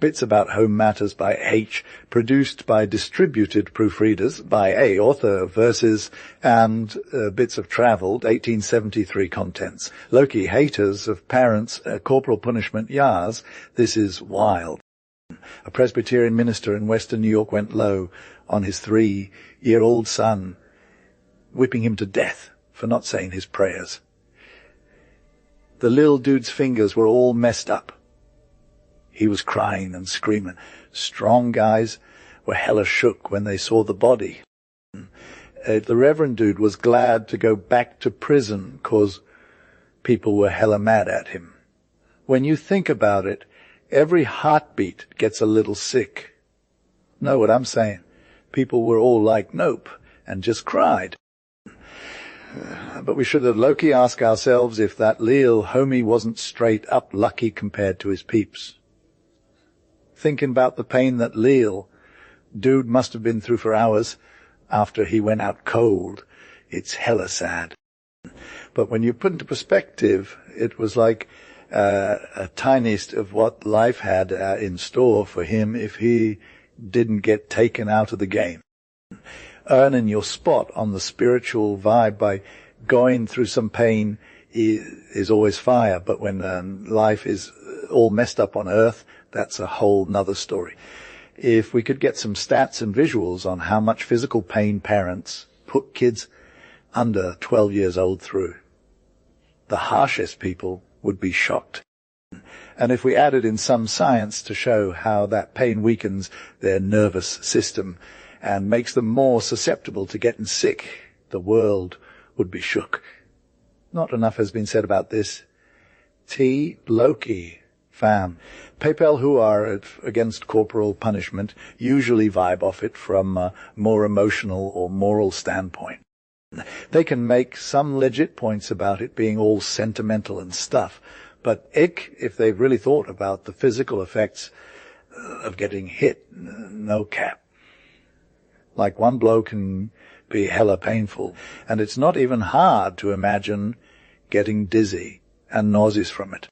Bits About Home Matters by H, produced by distributed proofreaders by A, author, verses, and Bits of Travel, 1873 contents. Lowkey, Haters of Parents, Corporal Punishment, Yars, This Is Wild. A Presbyterian minister in western New York went low on his 3-year-old son, whipping him to death for not saying his prayers. The little dude's fingers were all messed up. He was crying and screaming. Strong guys were hella shook when they saw the body. The Reverend dude was glad to go back to prison 'cause people were hella mad at him. When you think about it, every heartbeat gets a little sick. Know what I'm saying? People were all like, nope, and just cried. But we should at lowkey ask ourselves if that Leal homie wasn't straight up lucky compared to his peeps. Thinking about the pain that Leal dude must have been through for hours after he went out cold, it's hella sad. But when you put into perspective, it was like a tiniest of what life had in store for him if he didn't get taken out of the game. Earning your spot on the spiritual vibe by going through some pain is always fire, but when life is all messed up on earth, that's a whole nother story. If we could get some stats and visuals on how much physical pain parents put kids under 12 years old through, the harshest people would be shocked. And if we added in some science to show how that pain weakens their nervous system and makes them more susceptible to getting sick, the world would be shook. Not enough has been said about this. T. Lowkey, fam. PayPal who are against corporal punishment usually vibe off it from a more emotional or moral standpoint. They can make some legit points about it being all sentimental and stuff, but ick if they've really thought about the physical effects of getting hit, no cap. Like one blow can be hella painful, and it's not even hard to imagine getting dizzy and nauseous from it.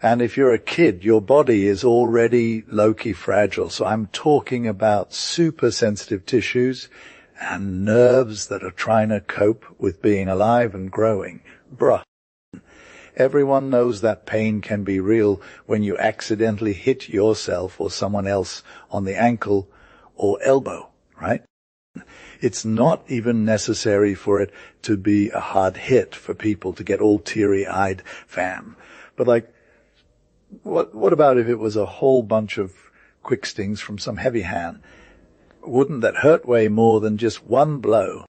And if you're a kid, your body is already low-key fragile, so I'm talking about super sensitive tissues and nerves that are trying to cope with being alive and growing. Bruh. Everyone knows that pain can be real when you accidentally hit yourself or someone else on the ankle or elbow, right? It's not even necessary for it to be a hard hit for people to get all teary-eyed, fam. But like, what about if it was a whole bunch of quick stings from some heavy hand? Wouldn't that hurt way more than just one blow?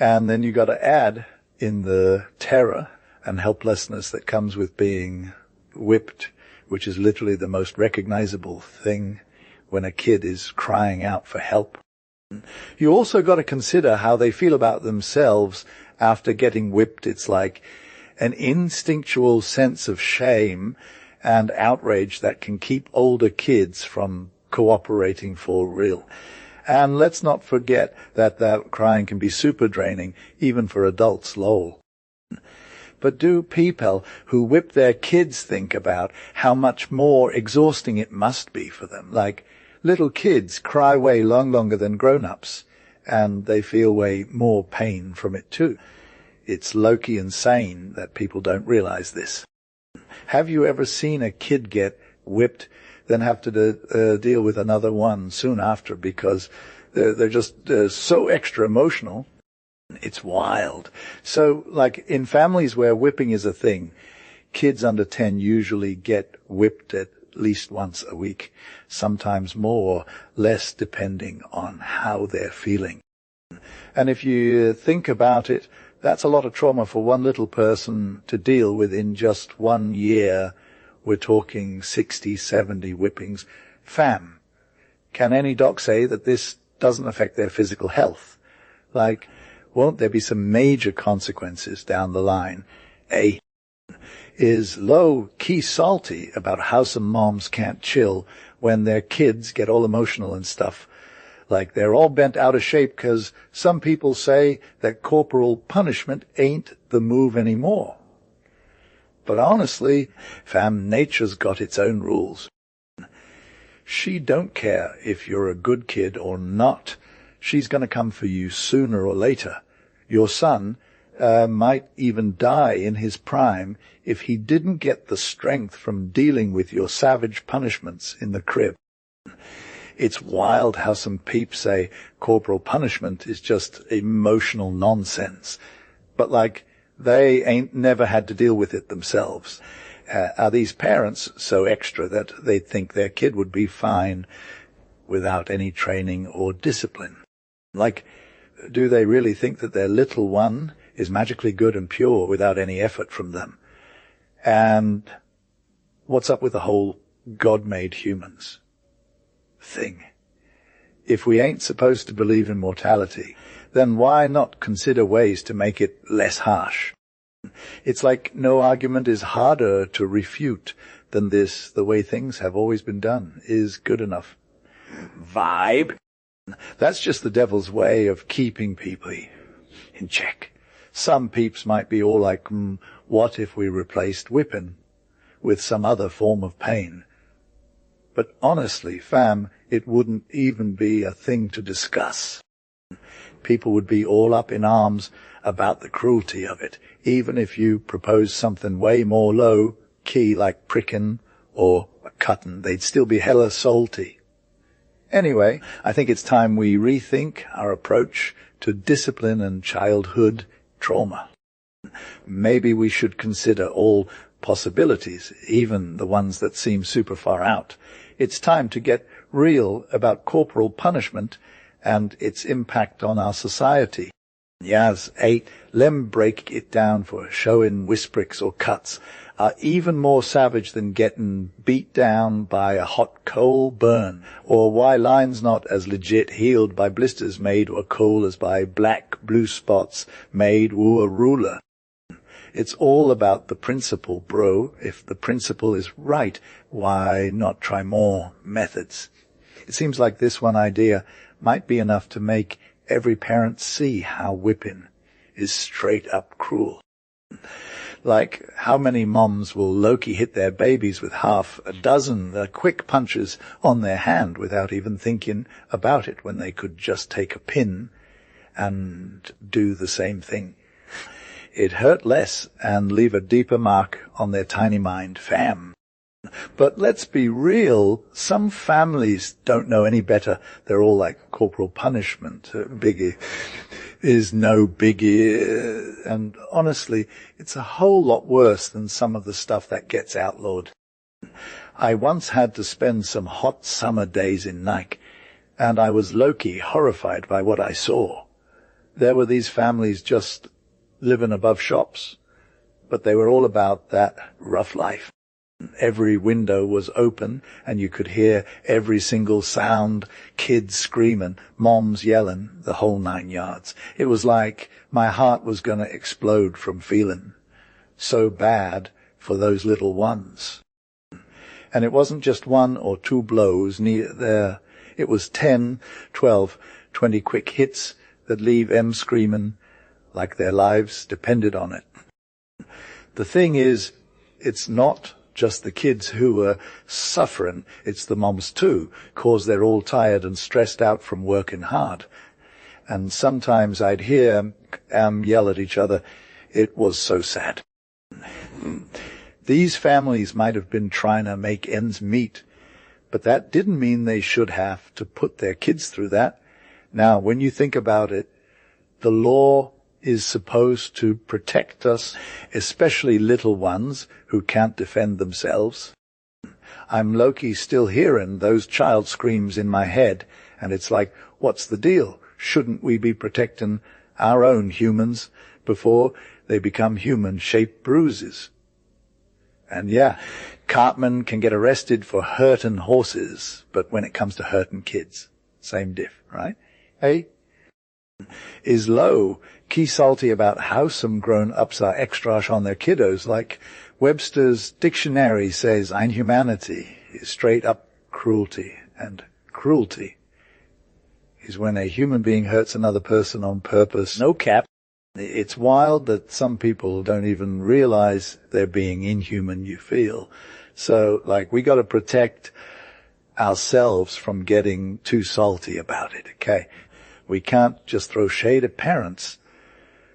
And then you got to add in the terror and helplessness that comes with being whipped, which is literally the most recognizable thing when a kid is crying out for help. You also got to consider how they feel about themselves after getting whipped. It's like an instinctual sense of shame and outrage that can keep older kids from cooperating for real. And let's not forget that crying can be super draining, even for adults, lol. But do people who whip their kids think about how much more exhausting it must be for them? Like, little kids cry way longer than grown-ups, and they feel way more pain from it too. It's low-key insane that people don't realize this. Have you ever seen a kid get whipped, then have to deal with another one soon after because they're just so extra emotional? It's wild. So, like, in families where whipping is a thing, kids under 10 usually get whipped at least once a week, sometimes more or less depending on how they're feeling. And if you think about it, that's a lot of trauma for one little person to deal with in just 1 year. We're talking 60, 70 whippings. Fam, can any doc say that this doesn't affect their physical health? Like, won't there be some major consequences down the line? A is low-key salty about how some moms can't chill when their kids get all emotional and stuff. Like they're all bent out of shape because some people say that corporal punishment ain't the move anymore. But honestly, fam, nature's got its own rules. She don't care if you're a good kid or not. She's going to come for you sooner or later. Your son might even die in his prime if he didn't get the strength from dealing with your savage punishments in the crib. It's wild how some peeps say corporal punishment is just emotional nonsense. But like, they ain't never had to deal with it themselves. Are these parents so extra that they think their kid would be fine without any training or discipline? Like, do they really think that their little one is magically good and pure without any effort from them? And what's up with the whole God made humans thing? If we ain't supposed to believe in mortality, then why not consider ways to make it less harsh? It's like no argument is harder to refute than this, the way things have always been done, is good enough. Vibe. That's just the devil's way of keeping people in check. Some peeps might be all like, what if we replaced whipping with some other form of pain? But honestly, fam, it wouldn't even be a thing to discuss. People would be all up in arms about the cruelty of it, even if you proposed something way more low-key like pricking or cutting. They'd still be hella salty. Anyway, I think it's time we rethink our approach to discipline and childhood trauma. Maybe we should consider all possibilities, even the ones that seem super far out. It's time to get real about corporal punishment and its impact on our society. Yas, 8, lem break it down for showing wispricks or cuts are even more savage than getting beat down by a hot coal burn, or why lines not as legit healed by blisters made or coal as by black blue spots made with a ruler. It's all about the principle, bro. If the principle is right, why not try more methods? It seems like this one idea might be enough to make every parent see how whipping is straight up cruel. Like, how many moms will lowkey hit their babies with half a dozen quick punches on their hand without even thinking about it when they could just take a pin and do the same thing? It hurt less and leave a deeper mark on their tiny mind, fam. But let's be real, some families don't know any better. They're all like corporal punishment. Biggie is no biggie. And honestly, it's a whole lot worse than some of the stuff that gets outlawed. I once had to spend some hot summer days in Nike, and I was low-key horrified by what I saw. There were these families just living above shops, but they were all about that rough life. Every window was open, and you could hear every single sound, kids screaming, moms yelling, the whole 9 yards. It was like my heart was going to explode from feeling so bad for those little ones. And it wasn't just 1 or 2 blows near there. It was 10, 12, 20 quick hits that leave them screaming like their lives depended on it. The thing is, it's not just the kids who are suffering, it's the moms too, 'cause they're all tired and stressed out from working hard. And sometimes I'd hear yell at each other. It was so sad. These families might have been trying to make ends meet, but that didn't mean they should have to put their kids through that. Now, when you think about it, the law is supposed to protect us, especially little ones who can't defend themselves. I'm low-key still hearing those child screams in my head, and it's like, what's the deal? Shouldn't we be protecting our own humans before they become human-shaped bruises? And yeah, cartmen can get arrested for hurting horses, but when it comes to hurting kids, same diff, right? Hey? Is low-key salty about how some grown-ups are extra on their kiddos, like Webster's dictionary says inhumanity is straight-up cruelty, and cruelty is when a human being hurts another person on purpose. No cap. It's wild that some people don't even realize they're being inhuman, you feel. So, like, we got to protect ourselves from getting too salty about it, okay? We can't just throw shade at parents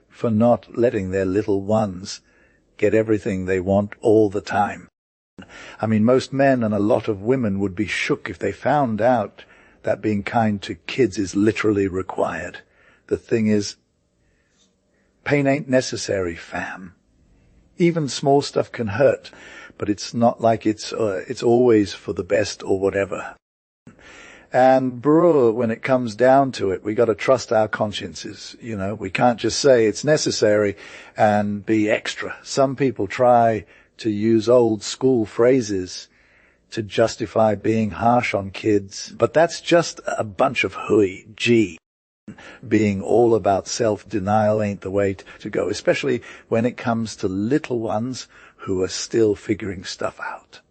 for not letting their little ones get everything they want all the time. I mean, most men and a lot of women would be shook if they found out that being kind to kids is literally required. The thing is, pain ain't necessary, fam. Even small stuff can hurt, but it's not like it's always for the best or whatever. And bro, when it comes down to it, we got to trust our consciences. You know, we can't just say it's necessary and be extra. Some people try to use old school phrases to justify being harsh on kids, but that's just a bunch of hooey. Gee, being all about self-denial ain't the way to go, especially when it comes to little ones who are still figuring stuff out.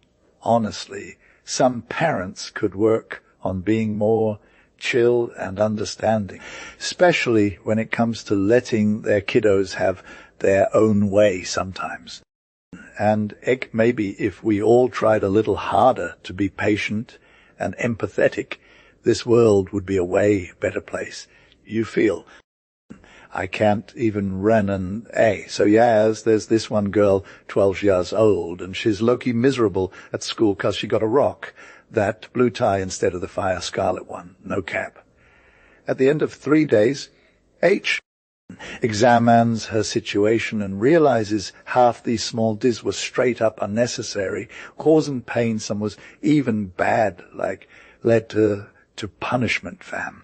Honestly, some parents could work on being more chill and understanding, especially when it comes to letting their kiddos have their own way sometimes. And maybe if we all tried a little harder to be patient and empathetic, this world would be a way better place. You feel. I can't even run an A. So yes, there's this one girl, 12 years old, and she's low-key miserable at school because she got a rock, that blue tie instead of the fire scarlet one, no cap. At the end of 3 days, H examines her situation and realizes half these small dis was straight up unnecessary, causing pain. Some was even bad, like led to punishment, fam.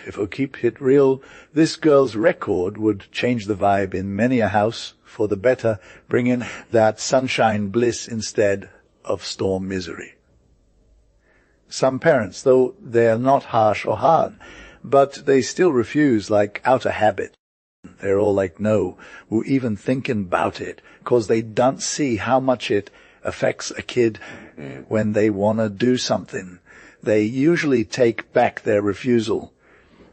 If we keep it real, this girl's record would change the vibe in many a house for the better, bring in that sunshine bliss instead of storm misery. Some parents, though they're not harsh or hard, but they still refuse, like out of habit. They're all like, no, we're even thinking about it, 'cause they don't see how much it affects a kid when they want to do something. They usually take back their refusal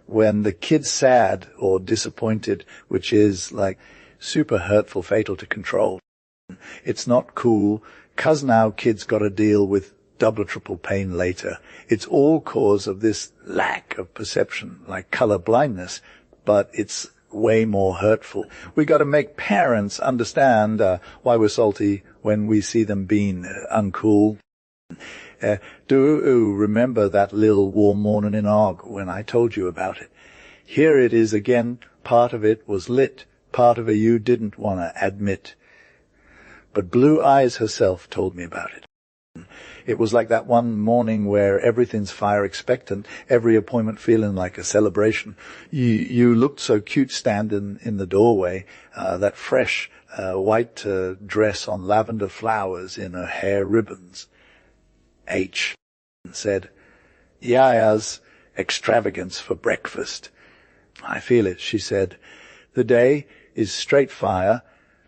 when the kid's sad or disappointed, which is like super hurtful, fatal to control. It's not cool, 'cause now kids got to deal with double or triple pain later. It's all cause of this lack of perception, like color blindness, but it's way more hurtful. We got to make parents understand why we're salty when we see them being uncool. Do remember that little warm morning in Aug when I told you about it? Here it is again. Part of it was lit. Part of it you didn't want to admit. But Blue Eyes herself told me about it. It was like that one morning where everything's fire expectant, every appointment feeling like a celebration. You looked so cute standing in the doorway, that fresh white dress on lavender flowers in her hair ribbons. H said, Yaya's extravagance for breakfast. I feel it, she said. The day is straight fire,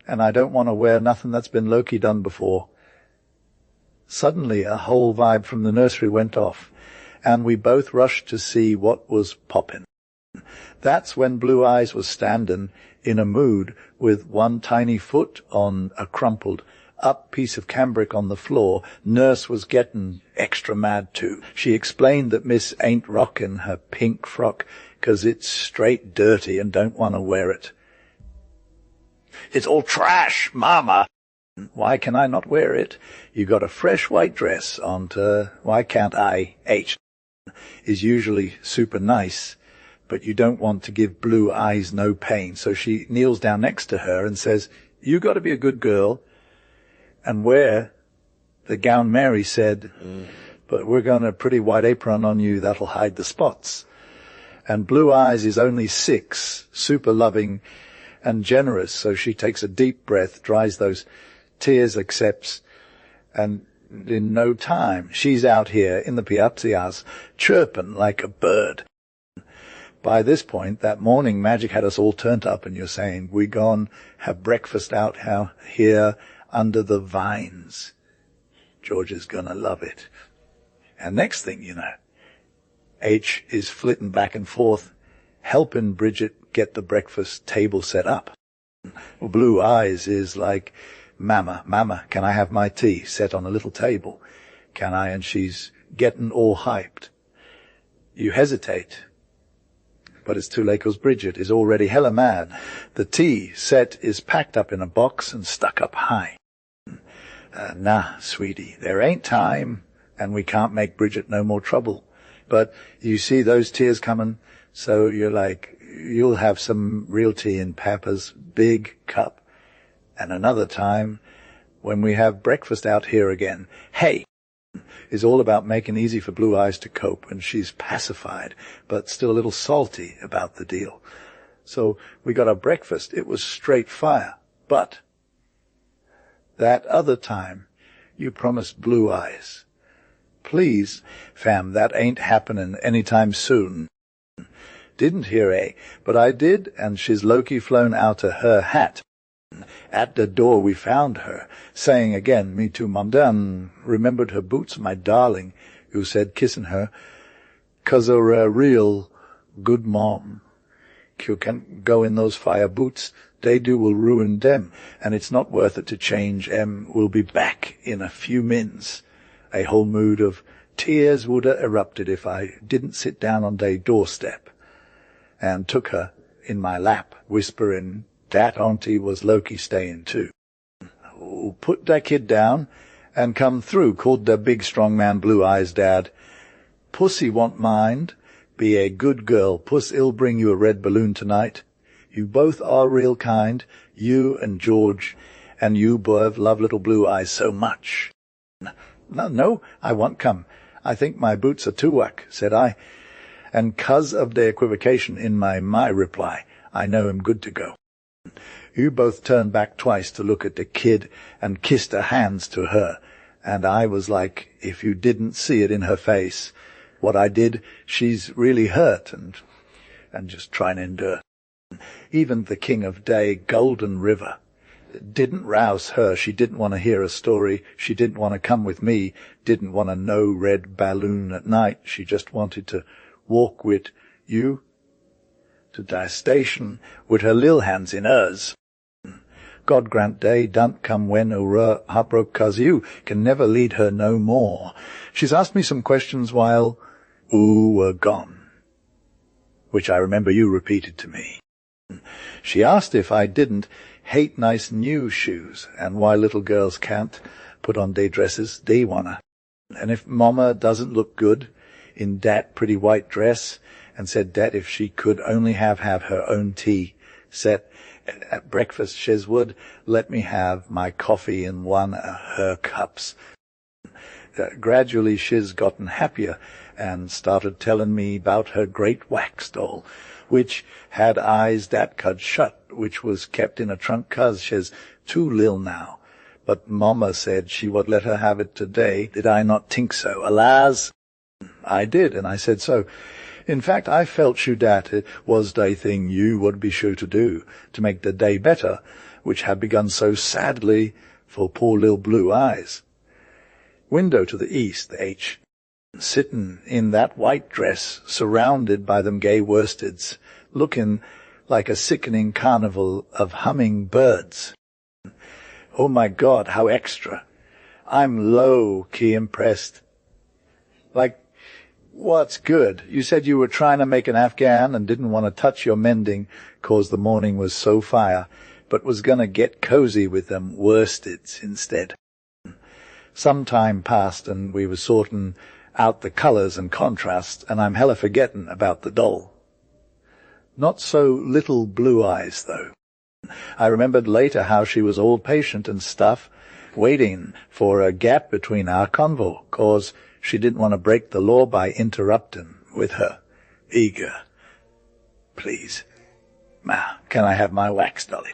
and I don't want to wear nothing that's been low-key done before. Suddenly a whole vibe from the nursery went off, and we both rushed to see what was poppin'. That's when Blue Eyes was standing in a mood with one tiny foot on a crumpled up piece of cambric on the floor. Nurse was getting extra mad too. She explained that Miss ain't rockin' her pink frock 'cause it's straight dirty and don't want to wear it. It's all trash, Mama. Why can I not wear it? You got a fresh white dress on to, why can't I? H is usually super nice, but you don't want to give Blue Eyes no pain. So she kneels down next to her and says, you got to be a good girl and wear the gown Mary said, but we're going to pretty white apron on you that'll hide the spots. And Blue Eyes is only 6, super loving and generous, so she takes a deep breath, dries those tears, accepts, and in no time she's out here in the piazzas chirping like a bird. By this point, that morning magic had us all turned up, and you're saying, we gone have breakfast out here under the vines. George is gonna love it. And next thing you know, H is flitting back and forth, helping Bridget get the breakfast table set up. Blue Eyes is like, Mama, can I have my tea set on a little table? Can I? And she's getting all hyped. You hesitate. But it's too late, 'cause Bridget is already hella mad. The tea set is packed up in a box and stuck up high. Nah, sweetie, there ain't time, and we can't make Bridget no more trouble. But you see those tears coming, so you're like, you'll have some real tea in Papa's big cup. And another time, when we have breakfast out here again, hey, is all about making easy for Blue Eyes to cope, and she's pacified, but still a little salty about the deal. So we got our breakfast. It was straight fire. But that other time, you promised Blue Eyes. Please, fam, that ain't happening any time soon. Didn't hear, eh? But I did, and she's lowkey flown out of her hat. At the door we found her, saying again, me too, Mom, done, remembered her boots, my darling, you said, kissing her, 'cause you're a real good mom. You can't go in those fire boots, they will ruin them, and it's not worth it to change We'll be back in a few minutes. A whole mood of tears would have erupted if I didn't sit down on their doorstep, and took her in my lap, whispering, that auntie was lowkey staying too. Put that kid down and come through, called the big strong man Blue Eyes dad. Pussy won't mind. Be a good girl. Puss, he'll bring you a red balloon tonight. You both are real kind, you and George, and you both love little Blue Eyes so much. No, I won't come. I think my boots are too whack, said I, and 'cause of the equivocation in my reply, I know I'm good to go. You both turned back twice to look at the kid and kissed her hands to her, and I was like, if you didn't see it in her face, what I did, she's really hurt and just trying to endure. Even the king of day, Golden River, didn't rouse her. She didn't want to hear a story. She didn't want to come with me, didn't want to know red balloon at night. She just wanted to walk with you to thy station with her lil hands in hers. God grant day don't come when her heartbroke 'cause you can never lead her no more. She's asked me some questions while were gone, which I remember you repeated to me. She asked if I didn't hate nice new shoes, and why little girls can't put on day dresses they wanna, and if Mama doesn't look good in that pretty white dress, and said that if she could only have her own tea set at breakfast, shiz would let me have my coffee in one of her cups. Gradually shiz gotten happier and started telling me about her great wax doll, which had eyes that could shut, which was kept in a trunk 'cause she's too lil now. But Mama said she would let her have it today. Did I not think so? Alas, I did, and I said so. In fact, I felt sure that it was the thing you would be sure to do, to make the day better, which had begun so sadly for poor little Blue Eyes. Window to the east, the H, sitting in that white dress, surrounded by them gay worsteds, looking like a sickening carnival of humming birds. Oh my God, how extra. I'm low-key impressed. Like, what's good? You said you were trying to make an Afghan and didn't want to touch your mending 'cause the morning was so fire, but was going to get cozy with them worsteds instead. Some time passed and we were sorting out the colours and contrasts, and I'm hella forgetting about the doll. Not so little Blue Eyes, though. I remembered later how she was all patient and stuff, waiting for a gap between our convo, 'cause she didn't want to break the law by interrupting with her eager, please, Ma, can I have my wax dolly?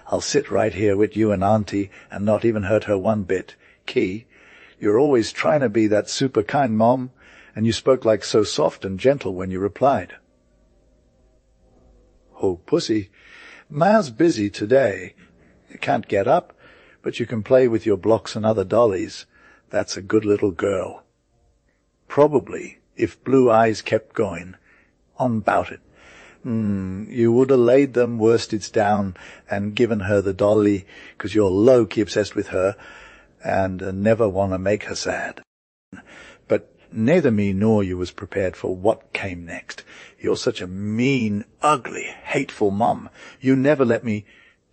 I'll sit right here with you and Auntie and not even hurt her one bit. Key, you're always trying to be that super kind mom, and you spoke like so soft and gentle when you replied. Oh, pussy, Ma's busy today. You can't get up, but you can play with your blocks and other dollies. That's a good little girl. Probably, if Blue Eyes kept going on about it, You would have laid them worsteds down and given her the dolly, 'cause you're low-key obsessed with her and never want to make her sad. But neither me nor you was prepared for what came next. You're such a mean, ugly, hateful mum. You never let me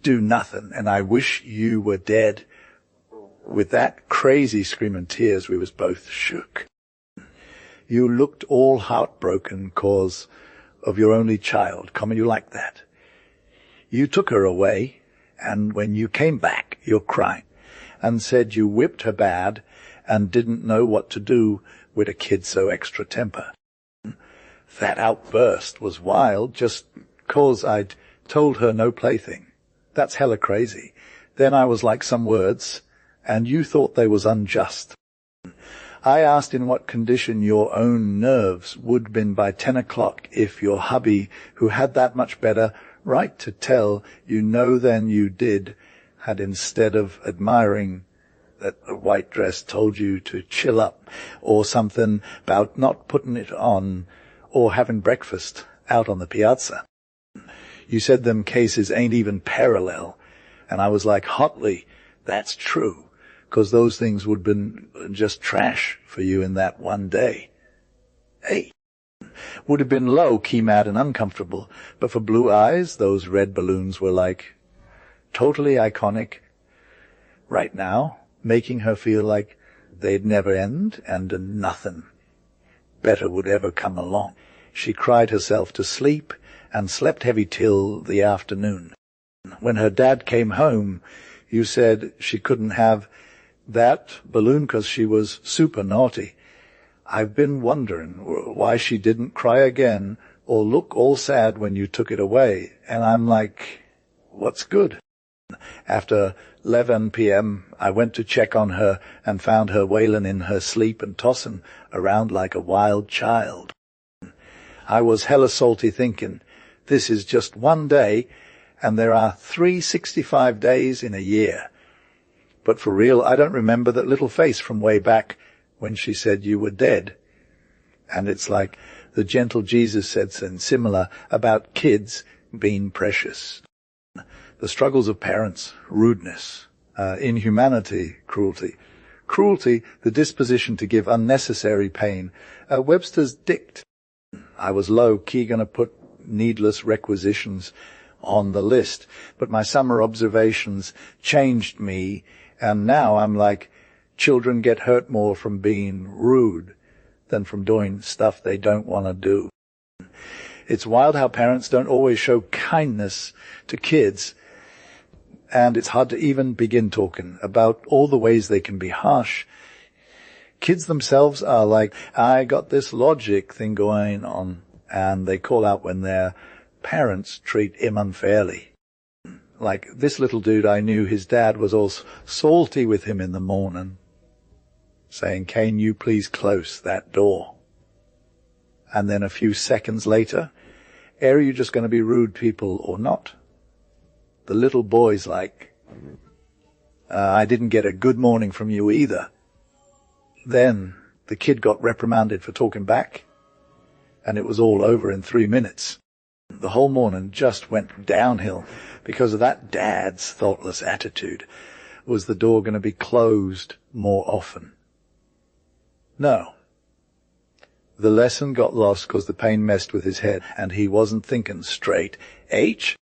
do nothing, and I wish you were dead. With that crazy scream and tears, we was both shook. You looked all heartbroken 'cause of your only child, common you like that. You took her away, and when you came back, you're crying, and said you whipped her bad and didn't know what to do with a kid so extra temper. That outburst was wild, just 'cause I'd told her no plaything. That's hella crazy. Then I was like some words, and you thought they was unjust. I asked in what condition your own nerves would been by 10 o'clock if your hubby, who had that much better right to tell you no than you did, had instead of admiring that the white dress told you to chill up, or something about not putting it on, or having breakfast out on the piazza. You said them cases ain't even parallel, and I was like, hotly, that's true, 'cause those things would been just trash for you in that one day. Hey, would have been low-key mad and uncomfortable, but for Blue Eyes, those red balloons were like totally iconic right now, making her feel like they'd never end and nothing better would ever come along. She cried herself to sleep and slept heavy till the afternoon. When her dad came home, you said she couldn't have that balloon 'cause she was super naughty. I've been wondering why she didn't cry again or look all sad when you took it away, and I'm like, what's good? After 11 p.m., I went to check on her and found her wailing in her sleep and tossing around like a wild child. I was hella salty thinking, this is just one day, and there are 365 days in a year. But for real, I don't remember that little face from way back when she said you were dead. And it's like the gentle Jesus said something similar about kids being precious. The struggles of parents, rudeness, inhumanity, cruelty. Cruelty, the disposition to give unnecessary pain. Webster's dict. I was low-key going to put needless requisitions on the list, but my summer observations changed me, and now I'm like, children get hurt more from being rude than from doing stuff they don't want to do. It's wild how parents don't always show kindness to kids, and it's hard to even begin talking about all the ways they can be harsh. Kids themselves are like, I got this logic thing going on, and they call out when their parents treat him unfairly. Like this little dude, I knew his dad was all salty with him in the morning, saying, can you please close that door? And then a few seconds later, are you just going to be rude people or not? The little boy's like, I didn't get a good morning from you either. Then the kid got reprimanded for talking back, and it was all over in 3 minutes. The whole morning just went downhill because of that dad's thoughtless attitude. Was the door going to be closed more often? No. The lesson got lost because the pain messed with his head and he wasn't thinking straight. H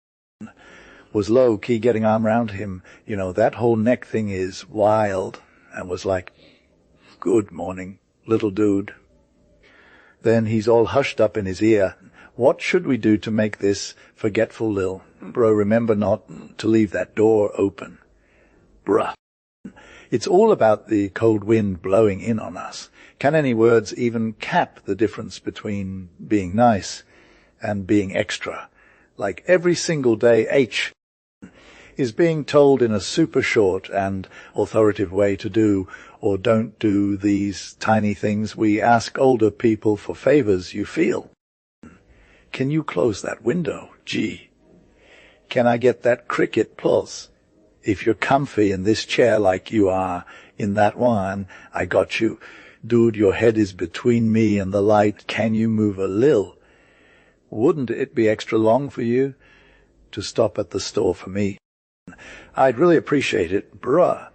was low-key getting arm around him. You know, that whole neck thing is wild, and was like, good morning, little dude. Then he's all hushed up in his ear. What should we do to make this forgetful Lil? Bro, remember not to leave that door open. Bruh. It's all about the cold wind blowing in on us. Can any words even cap the difference between being nice and being extra? Like every single day, H is being told in a super short and authoritative way to do or don't do these tiny things we ask older people for favors you feel. Can you close that window? Gee. Can I get that cricket plus? If you're comfy in this chair like you are in that one, I got you. Dude, your head is between me and the light. Can you move a lil? Wouldn't it be extra long for you to stop at the store for me? I'd really appreciate it, bruh.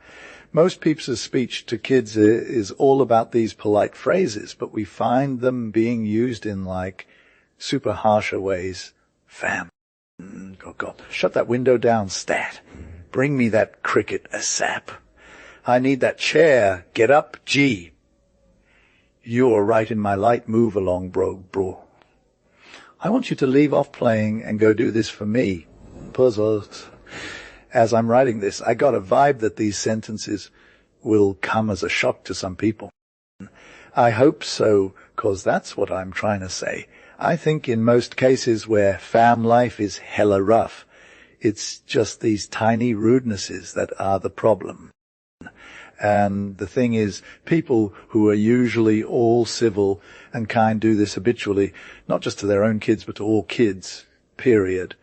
Most people's speech to kids is all about these polite phrases, but we find them being used in, like, super harsher ways. Fam. Go. Shut that window down, stat. Bring me that cricket, ASAP. I need that chair. Get up, G. You're right in my light. Move along, bro. I want you to leave off playing and go do this for me. Puzzles. As I'm writing this, I got a vibe that these sentences will come as a shock to some people. I hope so, 'cause that's what I'm trying to say. I think in most cases where fam life is hella rough, it's just these tiny rudenesses that are the problem. And the thing is, people who are usually all civil and kind do this habitually, not just to their own kids, but to all kids, period.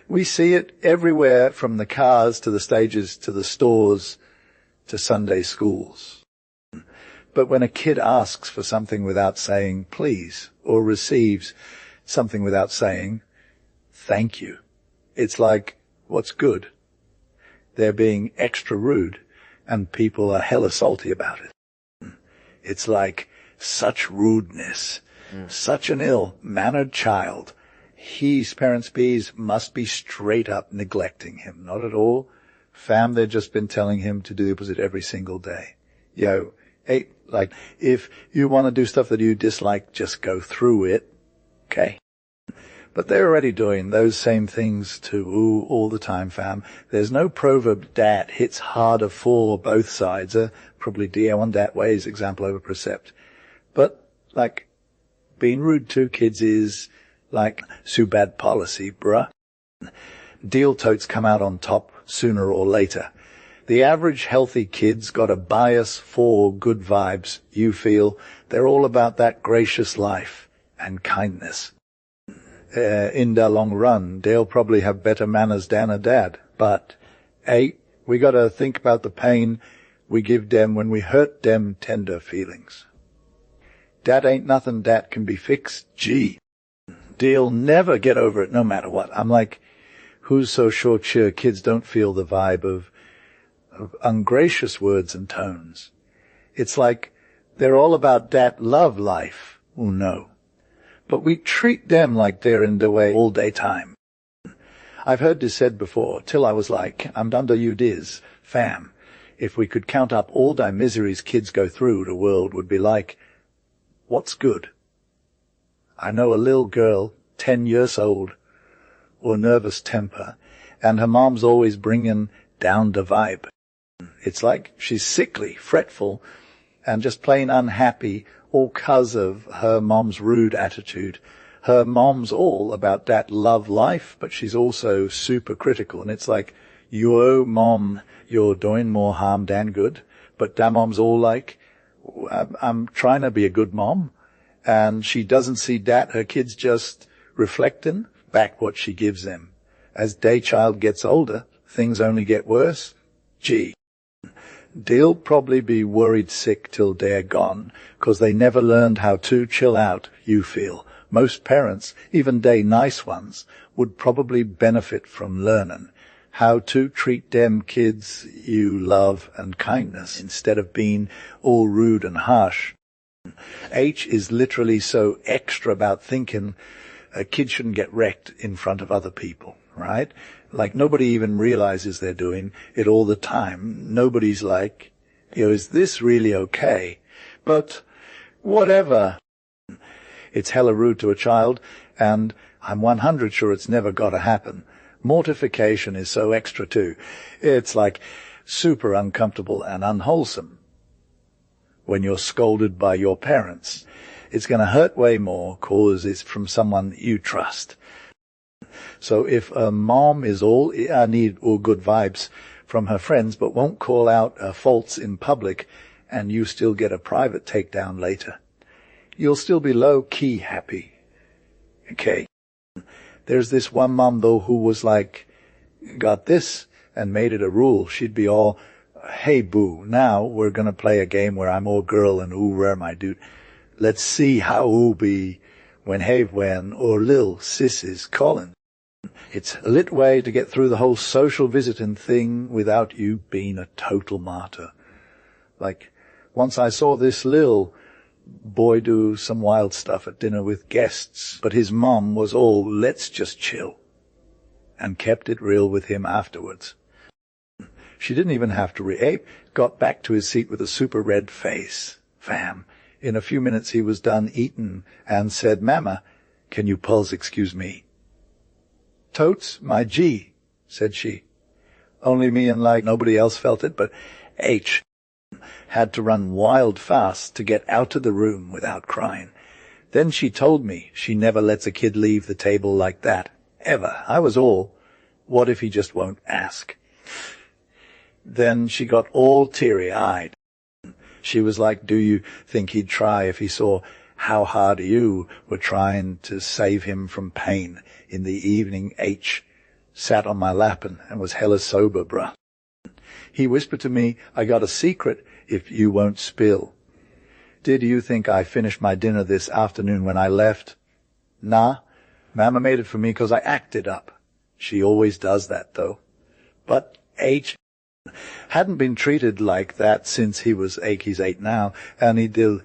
We see it everywhere, from the cars to the stages to the stores to Sunday schools. But when a kid asks for something without saying please, or receives something without saying thank you, it's like, what's good? They're being extra rude, and people are hella salty about it. It's like, such rudeness, such an ill-mannered child. His parents B's must be straight up neglecting him. Not at all. Fam, they've just been telling him to do the opposite every single day. Yo, hey, like, if you want to do stuff that you dislike, just go through it. Okay? But they're already doing those same things too, all the time, fam. There's no proverb dat hits harder for both sides. Probably DO1 dat ways, example over precept. But, like, being rude to kids is, like, so bad policy, bruh. Deal totes come out on top sooner or later. The average healthy kid's got a bias for good vibes. You feel they're all about that gracious life and kindness. In the long run, they'll probably have better manners than a dad. But, hey, we gotta think about the pain we give them when we hurt them tender feelings. That ain't nothing that can be fixed, gee. They'll never get over it no matter what. I'm like, who's so sure kids don't feel the vibe of ungracious words and tones? It's like they're all about that love life. Oh no. But we treat them like they're in the way all day time. I've heard this said before, till I was like, I'm done to you diz, fam. If we could count up all the miseries kids go through, the world would be like, what's good? I know a little girl, 10 years old, or nervous temper, and her mom's always bringing down the vibe. It's like she's sickly, fretful, and just plain unhappy, all 'cause of her mom's rude attitude. Her mom's all about that love life, but she's also super critical. And it's like, yo, mom, you're doing more harm than good. But that mom's all like, I'm trying to be a good mom. And she doesn't see that. Her kid's just reflecting back what she gives them. As day child gets older, things only get worse. Gee. They'll probably be worried sick till they're gone, 'cause they never learned how to chill out, you feel. Most parents, even they nice ones, would probably benefit from learning how to treat them kids you love and kindness, instead of being all rude and harsh. H is literally so extra about thinking a kid shouldn't get wrecked in front of other people, right? Like, nobody even realizes they're doing it all the time. Nobody's like, is this really okay? But whatever. It's hella rude to a child, and I'm 100 sure it's never gotta happen. Mortification is so extra too. It's like super uncomfortable and unwholesome. When you're scolded by your parents, it's going to hurt way more 'cause it's from someone you trust. So if a mom is all, I need all good vibes from her friends, but won't call out her faults in public, and you still get a private takedown later, you'll still be low-key happy. Okay. There's this one mom, though, who was like, got this, and made it a rule. She'd be all, hey, boo, now we're going to play a game where I'm all girl and ooh, where my dude. Let's see how ooh be when have when or lil sis is calling. It's a lit way to get through the whole social visiting thing without you being a total martyr. Like, once I saw this lil boy do some wild stuff at dinner with guests, but his mom was all, let's just chill, and kept it real with him afterwards. She didn't even have to react, got back to his seat with a super red face. Fam, in a few minutes he was done eating and said, Mama, can you pulse excuse me? Totes, my G, said she. Only me and like nobody else felt it, but H had to run wild fast to get out of the room without crying. Then she told me she never lets a kid leave the table like that, ever. I was all, what if he just won't ask? Then she got all teary-eyed. She was like, do you think he'd try if he saw how hard you were trying to save him from pain? In the evening, H sat on my lap and was hella sober, bruh. He whispered to me, I got a secret if you won't spill. Did you think I finished my dinner this afternoon when I left? Nah, Mama made it for me 'cause I acted up. She always does that, though. But H hadn't been treated like that since he was 8. He's 8 now, and he don't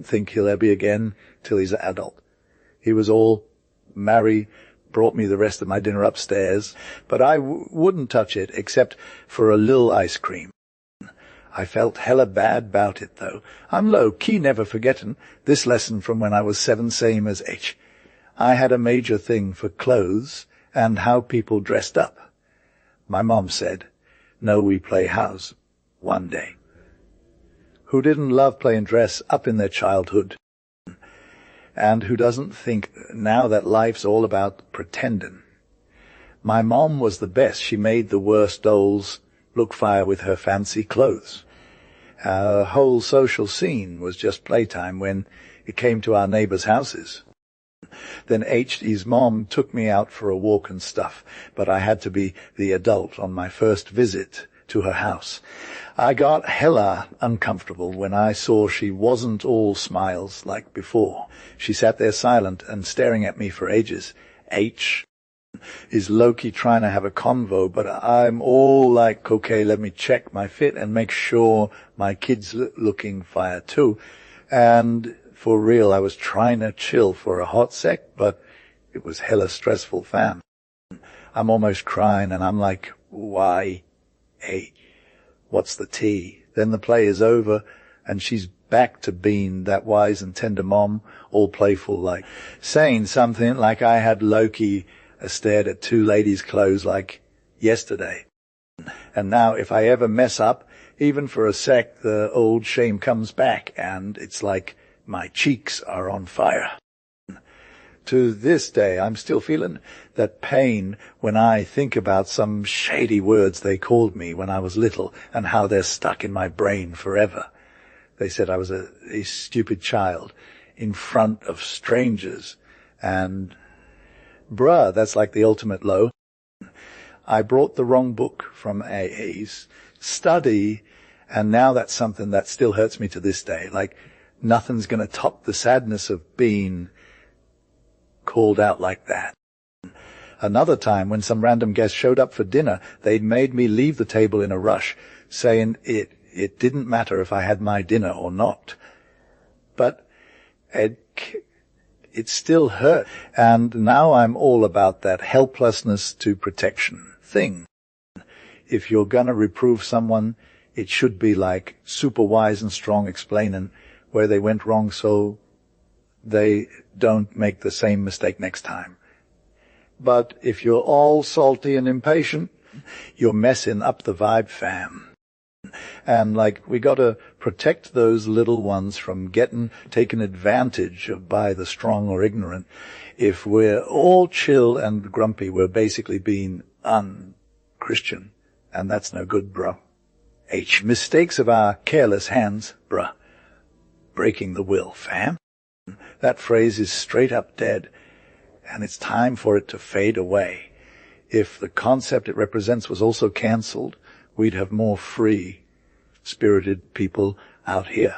think he'll ever be again till he's an adult. He was all marry, brought me the rest of my dinner upstairs, but I wouldn't touch it except for a lil ice cream. I felt hella bad about it, though. I'm low-key never forgetting this lesson from when I was 7, same as H. I had a major thing for clothes and how people dressed up. My mom said, no, we play house one day. Who didn't love playing dress up in their childhood? And who doesn't think now that life's all about pretending? My mom was the best. She made the worst dolls look fire with her fancy clothes. Our whole social scene was just playtime when it came to our neighbors' houses. Then H.'s mom took me out for a walk and stuff, but I had to be the adult on my first visit to her house. I got hella uncomfortable when I saw she wasn't all smiles like before. She sat there silent and staring at me for ages. H is low-key trying to have a convo, but I'm all like, okay, let me check my fit and make sure my kid's looking fire too. And for real, I was trying to chill for a hot sec, but it was hella stressful, fam. I'm almost crying, and I'm like, why? Hey, what's the tea? Then the play is over, and she's back to being that wise and tender mom, all playful, like saying something like I had low-key stared at 2 ladies' clothes like yesterday. And now if I ever mess up, even for a sec, the old shame comes back, and it's like my cheeks are on fire. To this day, I'm still feeling that pain when I think about some shady words they called me when I was little and how they're stuck in my brain forever. They said I was a stupid child in front of strangers, and bruh, that's like the ultimate low. I brought the wrong book from AA's study, and now that's something that still hurts me to this day. Like, nothing's going to top the sadness of being called out like that. Another time, when some random guest showed up for dinner, they'd made me leave the table in a rush, saying it didn't matter if I had my dinner or not. But it still hurt, and now I'm all about that helplessness to protection thing. If you're gonna reprove someone, it should be like super wise and strong explaining where they went wrong so they don't make the same mistake next time. But if you're all salty and impatient, you're messing up the vibe, fam. And like, we gotta protect those little ones from getting taken advantage of by the strong or ignorant. If we're all chill and grumpy, we're basically being un-Christian. And that's no good, bro. H. Mistakes of our careless hands, bruh. Breaking the will, fam. That phrase is straight up dead, and it's time for it to fade away. If the concept it represents was also cancelled, we'd have more free, spirited people out here.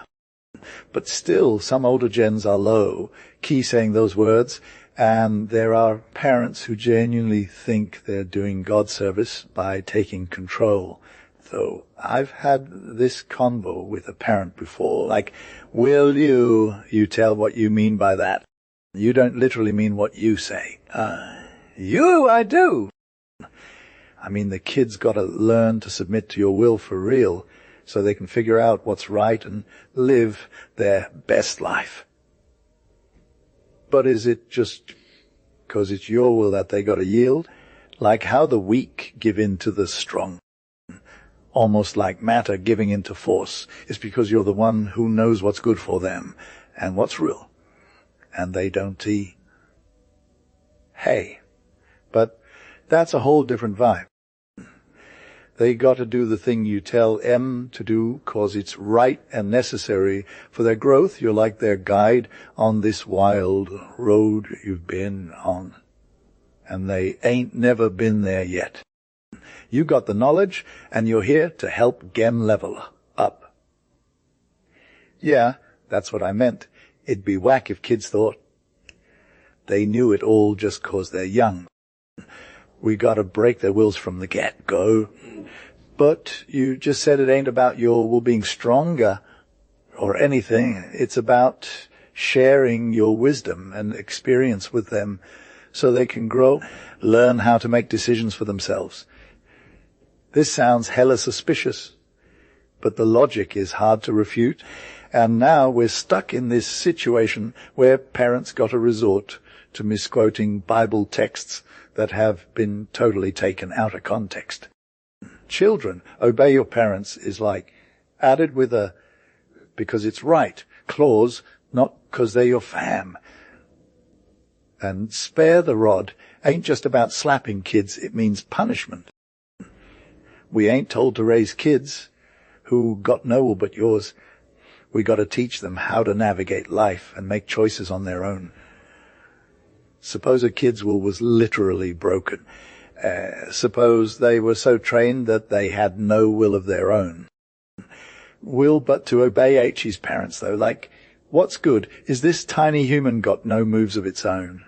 But still, some older gens are low key saying those words, and there are parents who genuinely think they're doing God service by taking control. So I've had this convo with a parent before, like, will you tell what you mean by that? You don't literally mean what you say. I do. I mean, the kid's got to learn to submit to your will for real, so they can figure out what's right and live their best life. But is it just because it's your will that they got to yield? Like how the weak give in to the strong. Almost like matter giving into force. It's because you're the one who knows what's good for them and what's real. And they don't see. Hey. But that's a whole different vibe. They got to do the thing you tell M to do, 'cause it's right and necessary for their growth. You're like their guide on this wild road you've been on. And they ain't never been there yet. You got the knowledge, and you're here to help them level up. Yeah, that's what I meant. It'd be whack if kids thought they knew it all just 'cause they're young. We gotta break their wills from the get-go. But you just said it ain't about your will being stronger or anything. It's about sharing your wisdom and experience with them so they can grow, learn how to make decisions for themselves. This sounds hella suspicious, but the logic is hard to refute. And now we're stuck in this situation where parents got to resort to misquoting Bible texts that have been totally taken out of context. Children, obey your parents is like added with a because it's right clause, not because they're your fam. And spare the rod ain't just about slapping kids, it means punishment. We ain't told to raise kids who got no will but yours. We got to teach them how to navigate life and make choices on their own. Suppose a kid's will was literally broken. Suppose they were so trained that they had no will of their own. Will but to obey H's parents, though. Like, what's good? Is this tiny human got no moves of its own?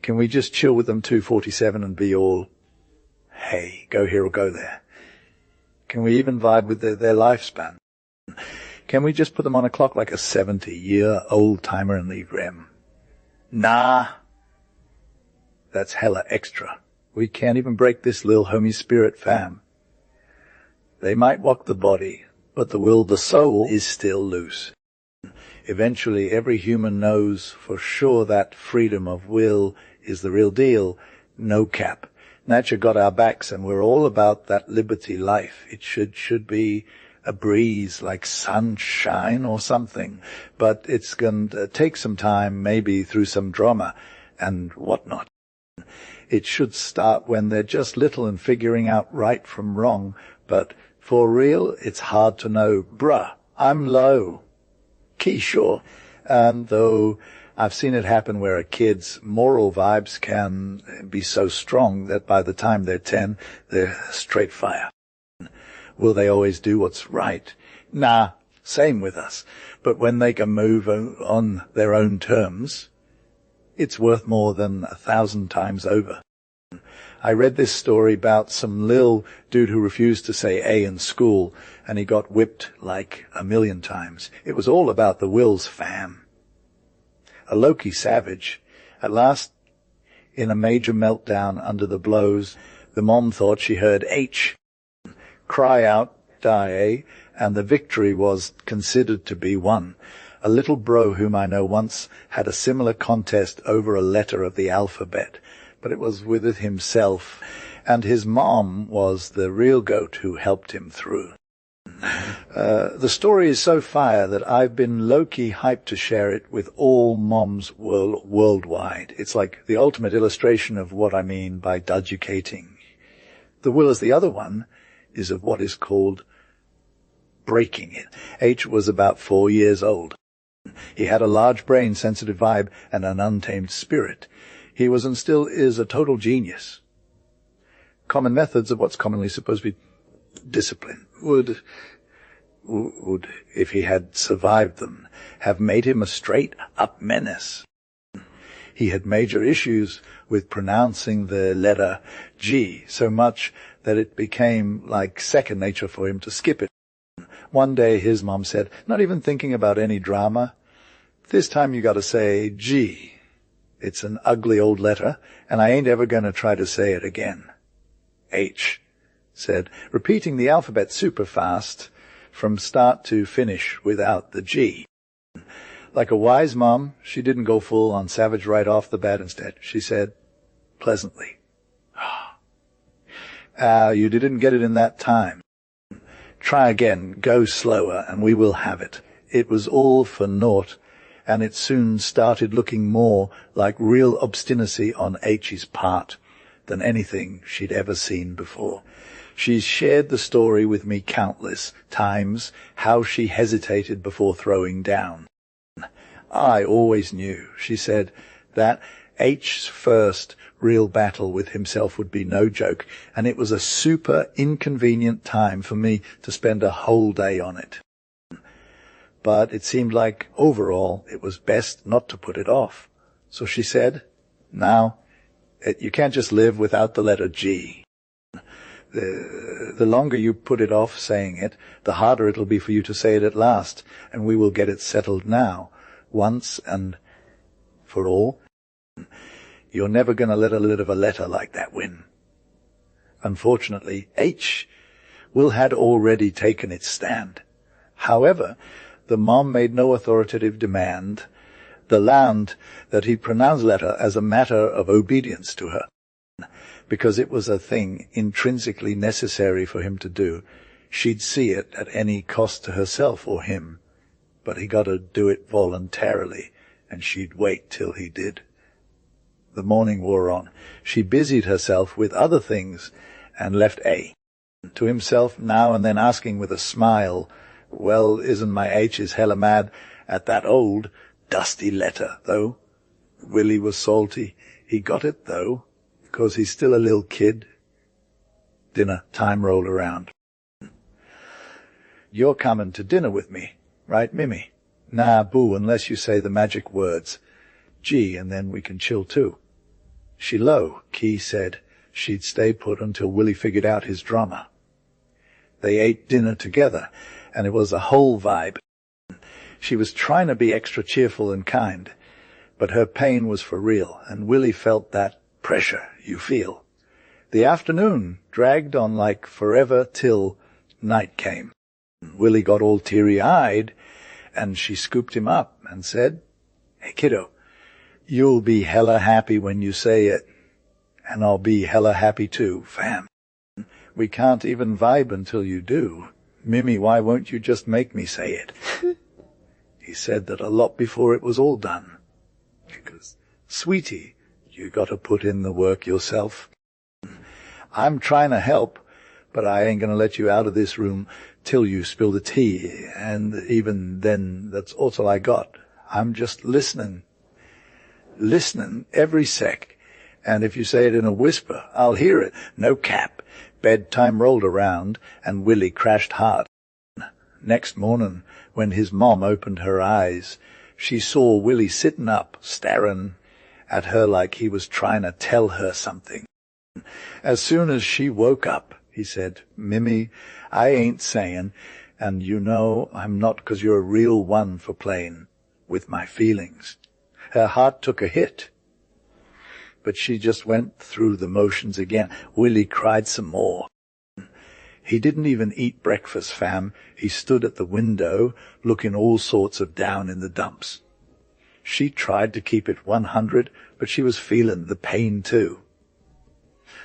Can we just chill with them 247 and be all, hey, go here or go there? Can we even vibe with their lifespan? Can we just put them on a clock like a 70-year-old timer and leave rem? Nah. That's hella extra. We can't even break this lil homie spirit fam. They might walk the body, but the soul is still loose. Eventually every human knows for sure that freedom of will is the real deal. No cap. Nature got our backs and we're all about that liberty life. It should be a breeze like sunshine or something, but it's going to take some time, maybe through some drama and whatnot. It should start when they're just little and figuring out right from wrong, but for real, it's hard to know. Bruh, I'm low. Key sure. And though I've seen it happen where a kid's moral vibes can be so strong that by the time they're 10, they're straight fire. Will they always do what's right? Nah, same with us. But when they can move on their own terms, it's worth more than 1,000 times over. I read this story about some lil dude who refused to say A in school, and he got whipped like 1,000,000 times. It was all about the wills, fam. A lowkey savage. At last, in a major meltdown under the blows, the mom thought she heard H cry out, die, and the victory was considered to be won. A little bro whom I know once had a similar contest over a letter of the alphabet, but it was with himself, and his mom was the real goat who helped him through. The story is so fire that I've been low-key hyped to share it with all moms worldwide. It's like the ultimate illustration of what I mean by duducating. The will is the other one, is of what is called breaking it. H was about 4 years old. He had a large brain, sensitive vibe, and an untamed spirit. He was and still is a total genius. Common methods of what's commonly supposed to be discipline would would, if he had survived them, have made him a straight-up menace. He had major issues with pronouncing the letter G, so much that it became like second nature for him to skip it. One day his mom said, "Not even thinking about any drama? This time you got to say G. It's an ugly old letter, and I ain't ever going to try to say it again." H said, repeating the alphabet super fast from start to finish without the G. Like a wise mom, she didn't go full on savage right off the bat. Instead, she said pleasantly, "You didn't get it in that time. Try again, go slower, and we will have it." It was all for naught, and it soon started looking more like real obstinacy on H's part than anything she'd ever seen before. She's shared the story with me countless times, how she hesitated before throwing down. "I always knew," she said, "that H's first real battle with himself would be no joke, and it was a super inconvenient time for me to spend a whole day on it. But it seemed like, overall, it was best not to put it off. So she said, now, you can't just live without the letter G. The longer you put it off saying it, the harder it'll be for you to say it at last, and we will get it settled now, once and for all. You're never going to let a bit of a letter like that win." Unfortunately, H had already taken its stand. However, the mom made no authoritative demand. The land that he pronounced letter as a matter of obedience to her, because it was a thing intrinsically necessary for him to do. She'd see it at any cost to herself or him, but he got to do it voluntarily, and she'd wait till he did. The morning wore on. She busied herself with other things and left A to himself now and then, asking with a smile, "Well, isn't my H's hella mad at that old, dusty letter, though?" Willie was salty. He got it, though, because he's still a little kid. Dinner time rolled around. "You're coming to dinner with me, right, Mimi?" "Nah, boo, unless you say the magic words. G, and then we can chill too." She low-key said she'd stay put until Willie figured out his drama. They ate dinner together, and it was a whole vibe. She was trying to be extra cheerful and kind, but her pain was for real, and Willie felt that pressure you feel. The afternoon dragged on like forever till night came. Willie got all teary-eyed, and she scooped him up and said, "Hey, kiddo, you'll be hella happy when you say it, and I'll be hella happy too, fam. We can't even vibe until you do. Mimi, why won't you just make me say it?" He said that a lot before it was all done. Because, "Sweetie, you got to put in the work yourself. I'm trying to help, but I ain't going to let you out of this room till you spill the tea, and even then, that's all I got. I'm just listening every sec, and if you say it in a whisper, I'll hear it. No cap." Bedtime rolled around, and Willie crashed hard. Next morning, when his mom opened her eyes, she saw Willie sitting up, staring at her like he was trying to tell her something. As soon as she woke up, he said, "Mimi, I ain't saying, and you know I'm not, 'cause you're a real one for playing with my feelings." Her heart took a hit, but she just went through the motions again. Willie cried some more. He didn't even eat breakfast, fam. He stood at the window, looking all sorts of down in the dumps. She tried to keep it 100, but she was feeling the pain too.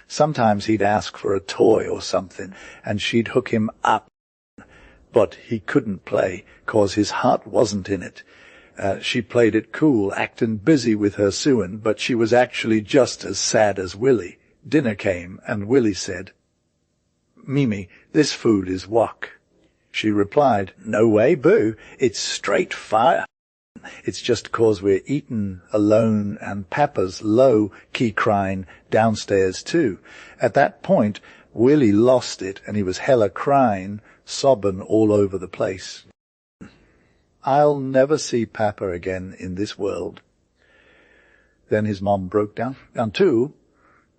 Sometimes he'd ask for a toy or something, and she'd hook him up. But he couldn't play, 'cause his heart wasn't in it. She played it cool, acting busy with her sewing, but she was actually just as sad as Willie. Dinner came, and Willie said, "Mimi, this food is wok." She replied, "No way, boo. It's straight fire. It's just 'cause we're eating alone, and Papa's low-key crying downstairs too." At that point, Willie lost it, and he was hella crying, sobbing all over the place. I'll never see Papa again in this world. Then his mom broke down too,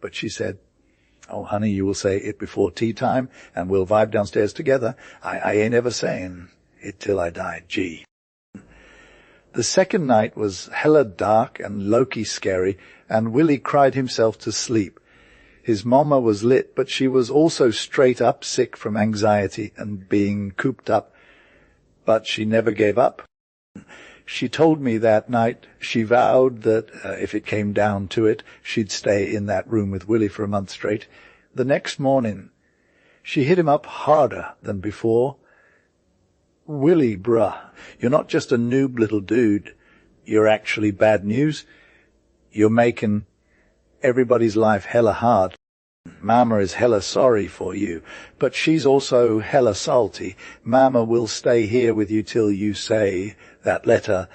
but she said, "Oh, honey, you will say it before tea time, and we'll vibe downstairs together. I ain't ever saying it till I die, gee." The second night was hella dark and lowkey scary, and Willie cried himself to sleep. His mama was lit, but she was also straight up sick from anxiety and being cooped up. But she never gave up. She told me that night she vowed that if it came down to it, she'd stay in that room with Willie for a month straight. The next morning, she hit him up harder than before. "Willie, bruh, you're not just a noob little dude. You're actually bad news. You're making everybody's life hella hard. Mama is hella sorry for you, but she's also hella salty. Mama will stay here with you till you say that letter,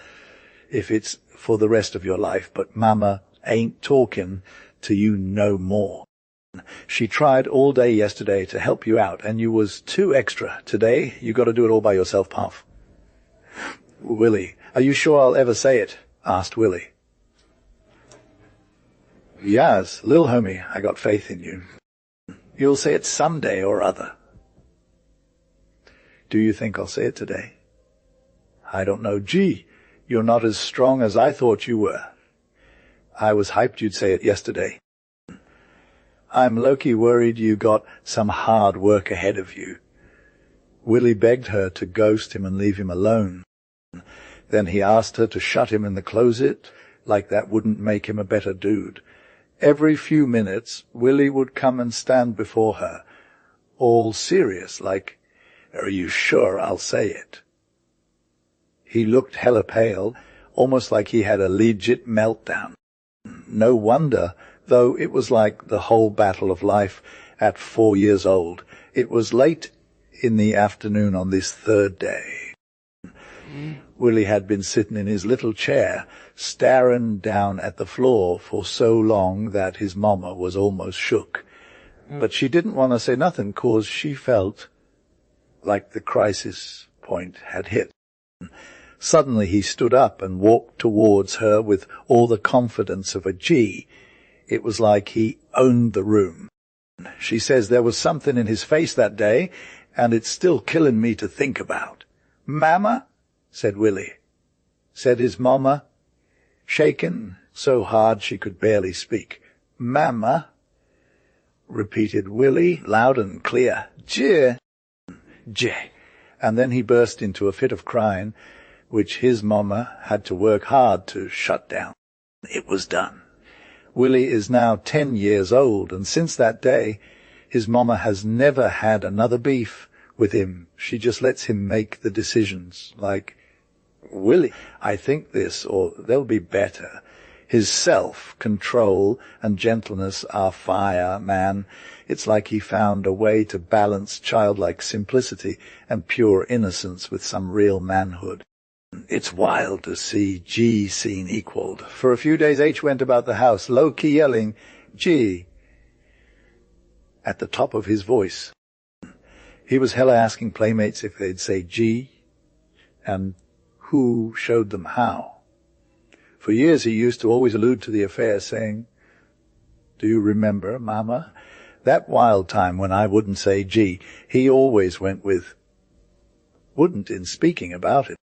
if it's for the rest of your life, but Mama ain't talking to you no more. She tried all day yesterday to help you out, and you was too extra. Today, you got to do it all by yourself, Puff." "Willie, are you sure I'll ever say it?" asked Willie. "Yes, lil homie, I got faith in you. You'll say it someday or other." "Do you think I'll say it today?" "I don't know. Gee, you're not as strong as I thought you were. I was hyped you'd say it yesterday. I'm low-key worried you got some hard work ahead of you." Willie begged her to ghost him and leave him alone. Then he asked her to shut him in the closet, like that wouldn't make him a better dude. Every few minutes, Willie would come and stand before her, all serious, like, "Are you sure I'll say it?" He looked hella pale, almost like he had a legit meltdown. No wonder, though it was like the whole battle of life at 4 years old. It was late in the afternoon on this third day. Willie had been sitting in his little chair, staring down at the floor for so long that his mama was almost shook. But she didn't want to say nothing, 'cause she felt like the crisis point had hit. Suddenly he stood up and walked towards her with all the confidence of a G. It was like he owned the room. She says there was something in his face that day, and it's still killing me to think about. "Mama?" said Willie. Said his mama, shaken so hard she could barely speak. "Mama?" repeated Willie, loud and clear. "J." And then he burst into a fit of crying, which his mama had to work hard to shut down. It was done. Willie is now 10 years old, and since that day, his mama has never had another beef with him. She just lets him make the decisions, like, "Willie, I think this, or they'll be better." His self-control and gentleness are fire, man. It's like he found a way to balance childlike simplicity and pure innocence with some real manhood. It's wild to see G seen equaled. For a few days H went about the house, low-key yelling, "G," at the top of his voice. He was hella asking playmates if they'd say G, and who showed them how. For years he used to always allude to the affair, saying, "Do you remember, Mama? That wild time when I wouldn't say G." He always went with wouldn't in speaking about it.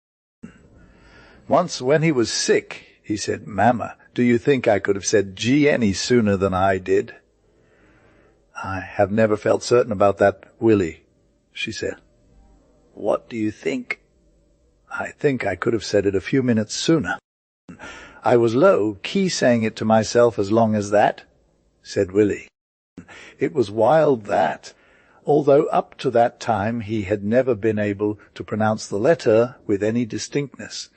Once when he was sick, he said, "Mama, do you think I could have said G any sooner than I did?" "I have never felt certain about that, Willie," she said. "What do you think?" "I think I could have said it a few minutes sooner. I was low-key saying it to myself as long as that," said Willie. It was wild that, although up to that time he had never been able to pronounce the letter with any distinctness,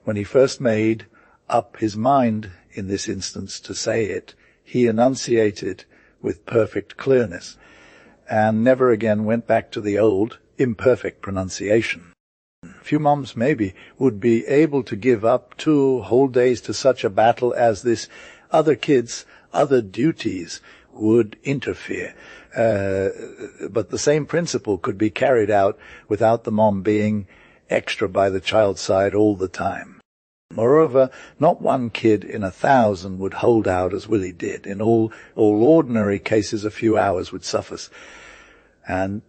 when he first made up his mind, in this instance, to say it, he enunciated with perfect clearness, and never again went back to the old, imperfect pronunciation. Few moms, maybe, would be able to give up 2 whole days to such a battle as this. Other kids, other duties, would interfere. But the same principle could be carried out without the mom being extra by the child's side all the time. Moreover, not one kid in 1,000 would hold out as Willie did. In all ordinary cases, a few hours would suffice. And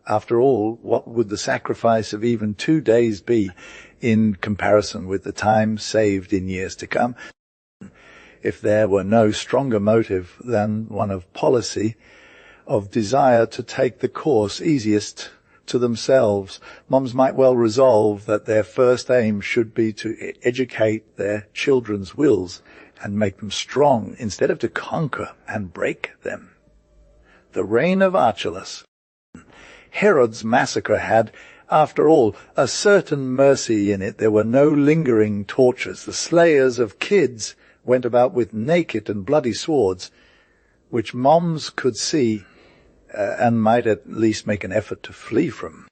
after all, what would the sacrifice of even 2 days be in comparison with the time saved in years to come? If there were no stronger motive than one of policy, of desire to take the course easiest to themselves, moms might well resolve that their first aim should be to educate their children's wills and make them strong instead of to conquer and break them. The reign of Archelaus. Herod's massacre had, after all, a certain mercy in it. There were no lingering tortures. The slayers of kids went about with naked and bloody swords, which moms could see and might at least make an effort to flee from.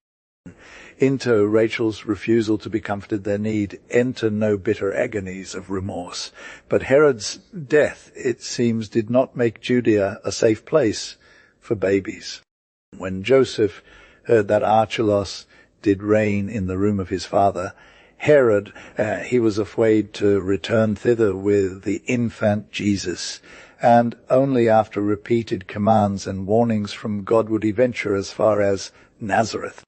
Into Rachel's refusal to be comforted their need enter no bitter agonies of remorse. But Herod's death, it seems, did not make Judea a safe place for babies. When Joseph heard that Archelaus did reign in the room of his father, Herod, he was afraid to return thither with the infant Jesus, and only after repeated commands and warnings from God would he venture as far as Nazareth.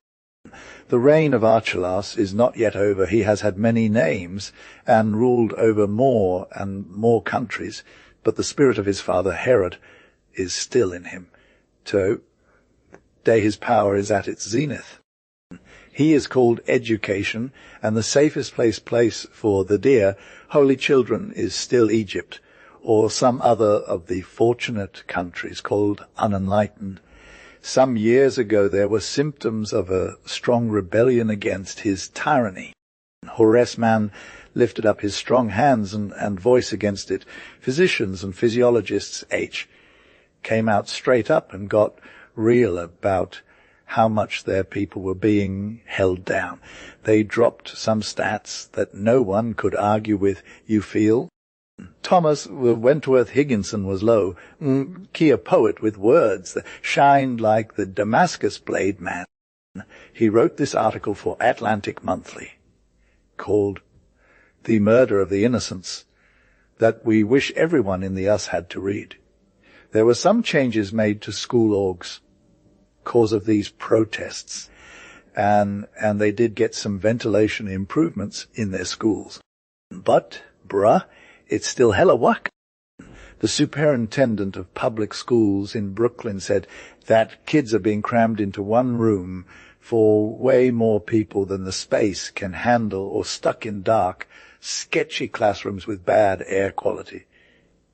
The reign of Archelaus is not yet over. He has had many names and ruled over more and more countries, but the spirit of his father Herod is still in him. So, day his power is at its zenith. He is called education, and the safest place for the dear holy children is still Egypt, or some other of the fortunate countries called unenlightened. Some years ago there were symptoms of a strong rebellion against his tyranny. Horace Mann lifted up his strong hands and voice against it. Physicians and physiologists, came out straight up and got real about how much their people were being held down. They dropped some stats that no one could argue with, you feel. Thomas Wentworth Higginson was low, a poet with words that shined like the Damascus blade man. He wrote this article for Atlantic Monthly, called The Murder of the Innocents, that we wish everyone in the US had to read. There were some changes made to school orgs cause of these protests, and they did get some ventilation improvements in their schools. But, it's still hella whack. The superintendent of public schools in Brooklyn said that kids are being crammed into one room for way more people than the space can handle, or stuck in dark, sketchy classrooms with bad air quality.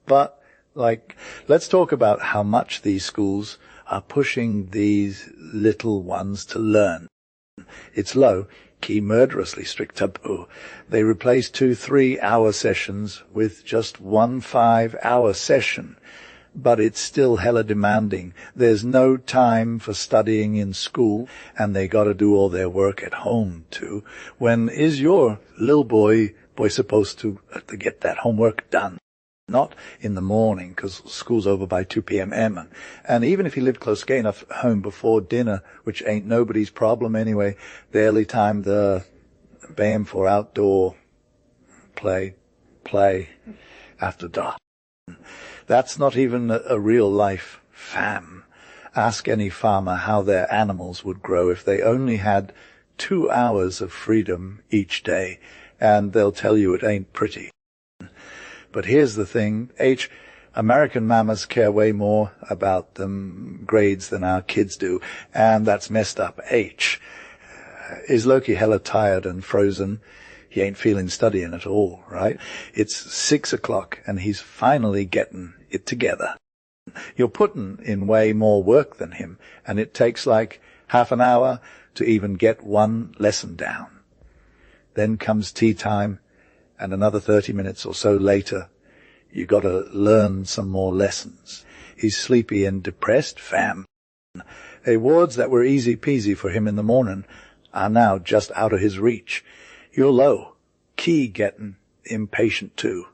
But, let's talk about how much these schools are pushing these little ones to learn. It's low-key, murderously strict taboo. They replace 2 3-hour sessions with just 1 5-hour session. But it's still hella demanding. There's no time for studying in school, and they gotta do all their work at home, too. When is your little boy supposed to get that homework done? Not in the morning, 'cause school's over by 2 p.m. And even if he lived close enough home before dinner, which ain't nobody's problem anyway, the early time the bam for outdoor play after dark. That's not even a real life fam. Ask any farmer how their animals would grow if they only had 2 hours of freedom each day, and they'll tell you it ain't pretty. But here's the thing, American mamas care way more about them grades than our kids do, and that's messed up. Is Loki hella tired and frozen? He ain't feeling studying at all, right? It's 6 o'clock, and he's finally getting it together. You're putting in way more work than him, and it takes half an hour to even get one lesson down. Then comes tea time, and another 30 minutes or so later, you got to learn some more lessons. He's sleepy and depressed, fam. Awards that were easy peasy for him in the morning are now just out of his reach. You're low-key getting impatient too,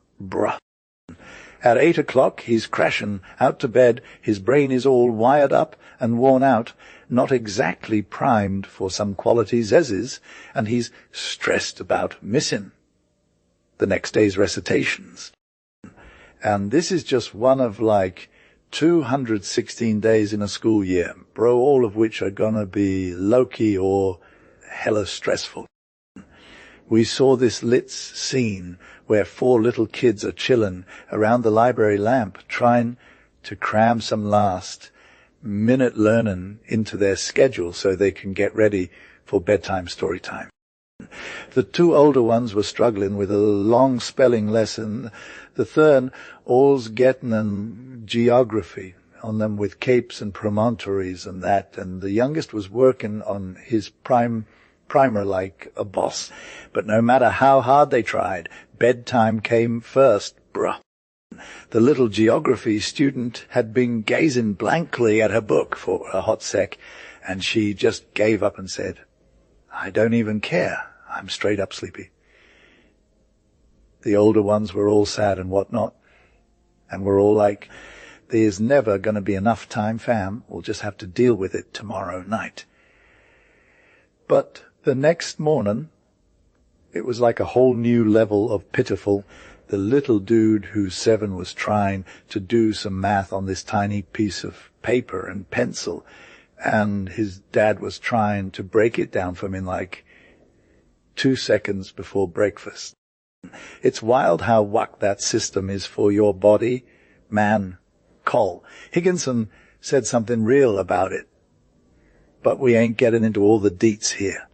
At 8 o'clock he's crashin' out to bed, his brain is all wired up and worn out, not exactly primed for some quality zezes, and he's stressed about missin' the next day's recitations. And this is just one of like 216 days in a school year, bro, all of which are gonna be lowkey or hella stressful. We saw this lit scene where 4 little kids are chillin' around the library lamp trying to cram some last-minute learnin' into their schedule so they can get ready for bedtime story time. The 2 older ones were struggling with a long spelling lesson. The third all's getting an geography on them with capes and promontories and that, and the youngest was working on his primer like a boss. But no matter how hard they tried, bedtime came first, bruh. The little geography student had been gazing blankly at her book for a hot sec, and she just gave up and said, "I don't even care. I'm straight up sleepy." The older ones were all sad and whatnot, and we're all like, "There's never going to be enough time, fam. We'll just have to deal with it tomorrow night." But the next morning, it was like a whole new level of pitiful. The little dude who's 7 was trying to do some math on this tiny piece of paper and pencil, and his dad was trying to break it down for him in like 2 seconds before breakfast. It's wild how whack that system is for your body. Man, Cole Higginson said something real about it, but we ain't getting into all the deets here.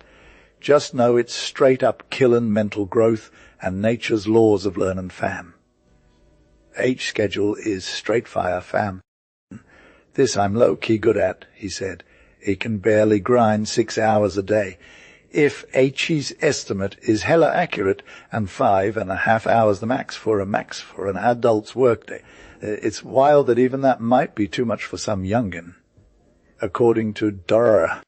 Just know it's straight up killin' mental growth and nature's laws of learnin', fam. H schedule is straight fire, fam. This I'm low-key good at, he said. He can barely grind 6 hours a day. If H's estimate is hella accurate and 5.5 hours the max for an adult's workday, it's wild that even that might be too much for some youngin'. According to Dora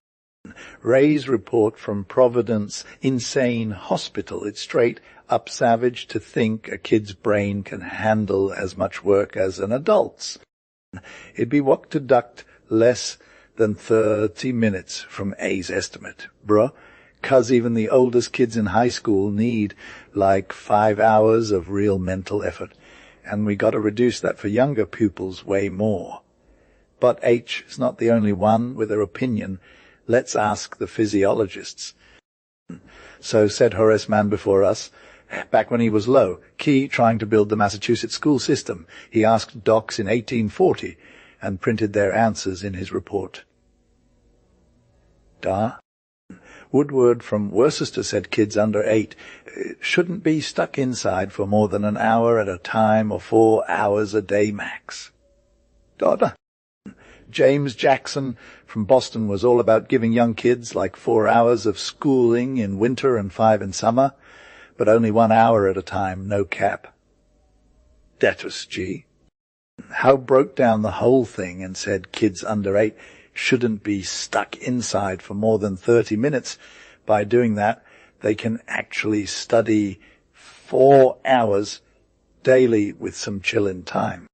Ray's report from Providence Insane Hospital, it's straight up savage to think a kid's brain can handle as much work as an adult's. It'd be what to deduct less than 30 minutes from A's estimate, bruh, 'cause even the oldest kids in high school need like 5 hours of real mental effort, and we gotta reduce that for younger pupils way more. But H is not the only one with their opinion. Let's ask the physiologists. So said Horace Mann before us, back when he was low, key trying to build the Massachusetts school system. He asked docs in 1840 and printed their answers in his report. Woodward from Worcester said kids under 8 shouldn't be stuck inside for more than an hour at a time or 4 hours a day max. James Jackson from Boston was all about giving young kids like 4 hours of schooling in winter and 5 in summer, but only 1 hour at a time, no cap. Detus G. Howe broke down the whole thing and said kids under 8 shouldn't be stuck inside for more than 30 minutes. By doing that, they can actually study 4 hours daily with some chillin' time.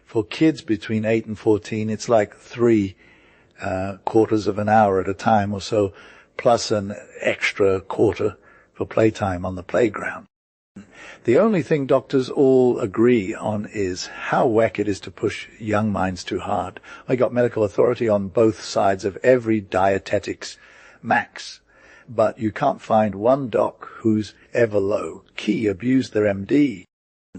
For kids between 8 and 14, it's like 3/4 of an hour at a time or so, plus an extra quarter for playtime on the playground. The only thing doctors all agree on is how whack it is to push young minds too hard. I got medical authority on both sides of every dietetics max, but you can't find one doc who's ever low-key abused their MD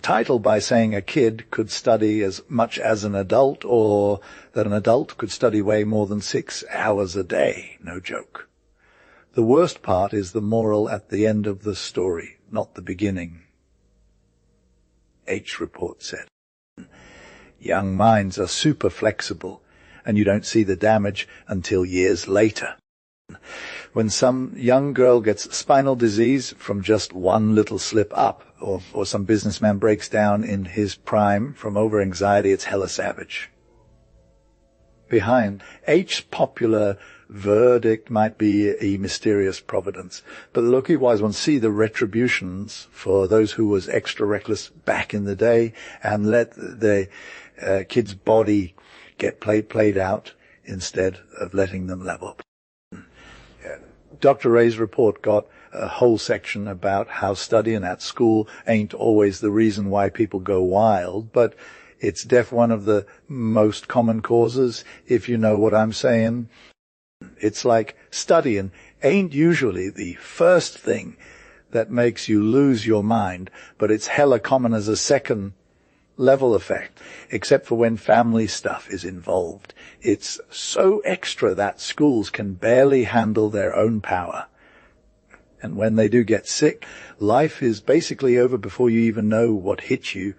title by saying a kid could study as much as an adult, or that an adult could study way more than 6 hours a day. No joke. The worst part is the moral at the end of the story, not the beginning. H report said, young minds are super flexible, and you don't see the damage until years later. When some young girl gets spinal disease from just one little slip up, or some businessman breaks down in his prime from over-anxiety, it's hella savage. Behind H's popular verdict might be a mysterious providence. But the lowkey wise ones see the retributions for those who was extra reckless back in the day and let the kid's body get played out instead of letting them level up. Dr. Ray's report got a whole section about how studying at school ain't always the reason why people go wild, but it's one of the most common causes, if you know what I'm saying. It's like studying ain't usually the first thing that makes you lose your mind, but it's hella common as a second level effect, except for when family stuff is involved. It's so extra that schools can barely handle their own power. And when they do get sick, life is basically over before you even know what hit you.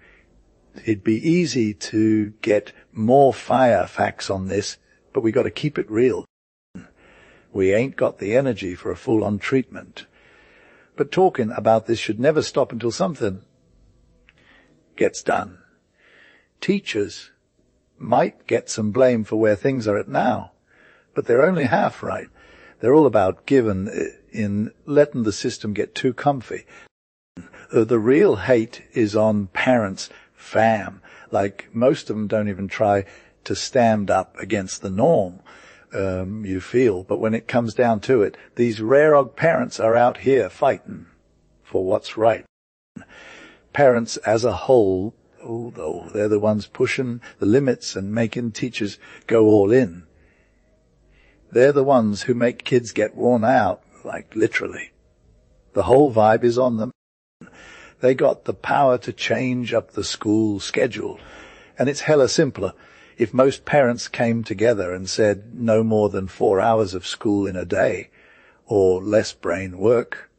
It'd be easy to get more fire facts on this, but we got to keep it real. We ain't got the energy for a full-on treatment. But talking about this should never stop until something gets done. Teachers might get some blame for where things are at now, but they're only half right. They're all about giving in letting the system get too comfy. The real hate is on parents, fam. Like, most of them don't even try to stand up against the norm, you feel. But when it comes down to it, these rare old parents are out here fighting for what's right. Parents as a whole, although they're the ones pushing the limits and making teachers go all in. They're the ones who make kids get worn out, like literally. The whole vibe is on them. They got the power to change up the school schedule. And it's hella simpler. If most parents came together and said no more than 4 hours of school in a day, or less brain work,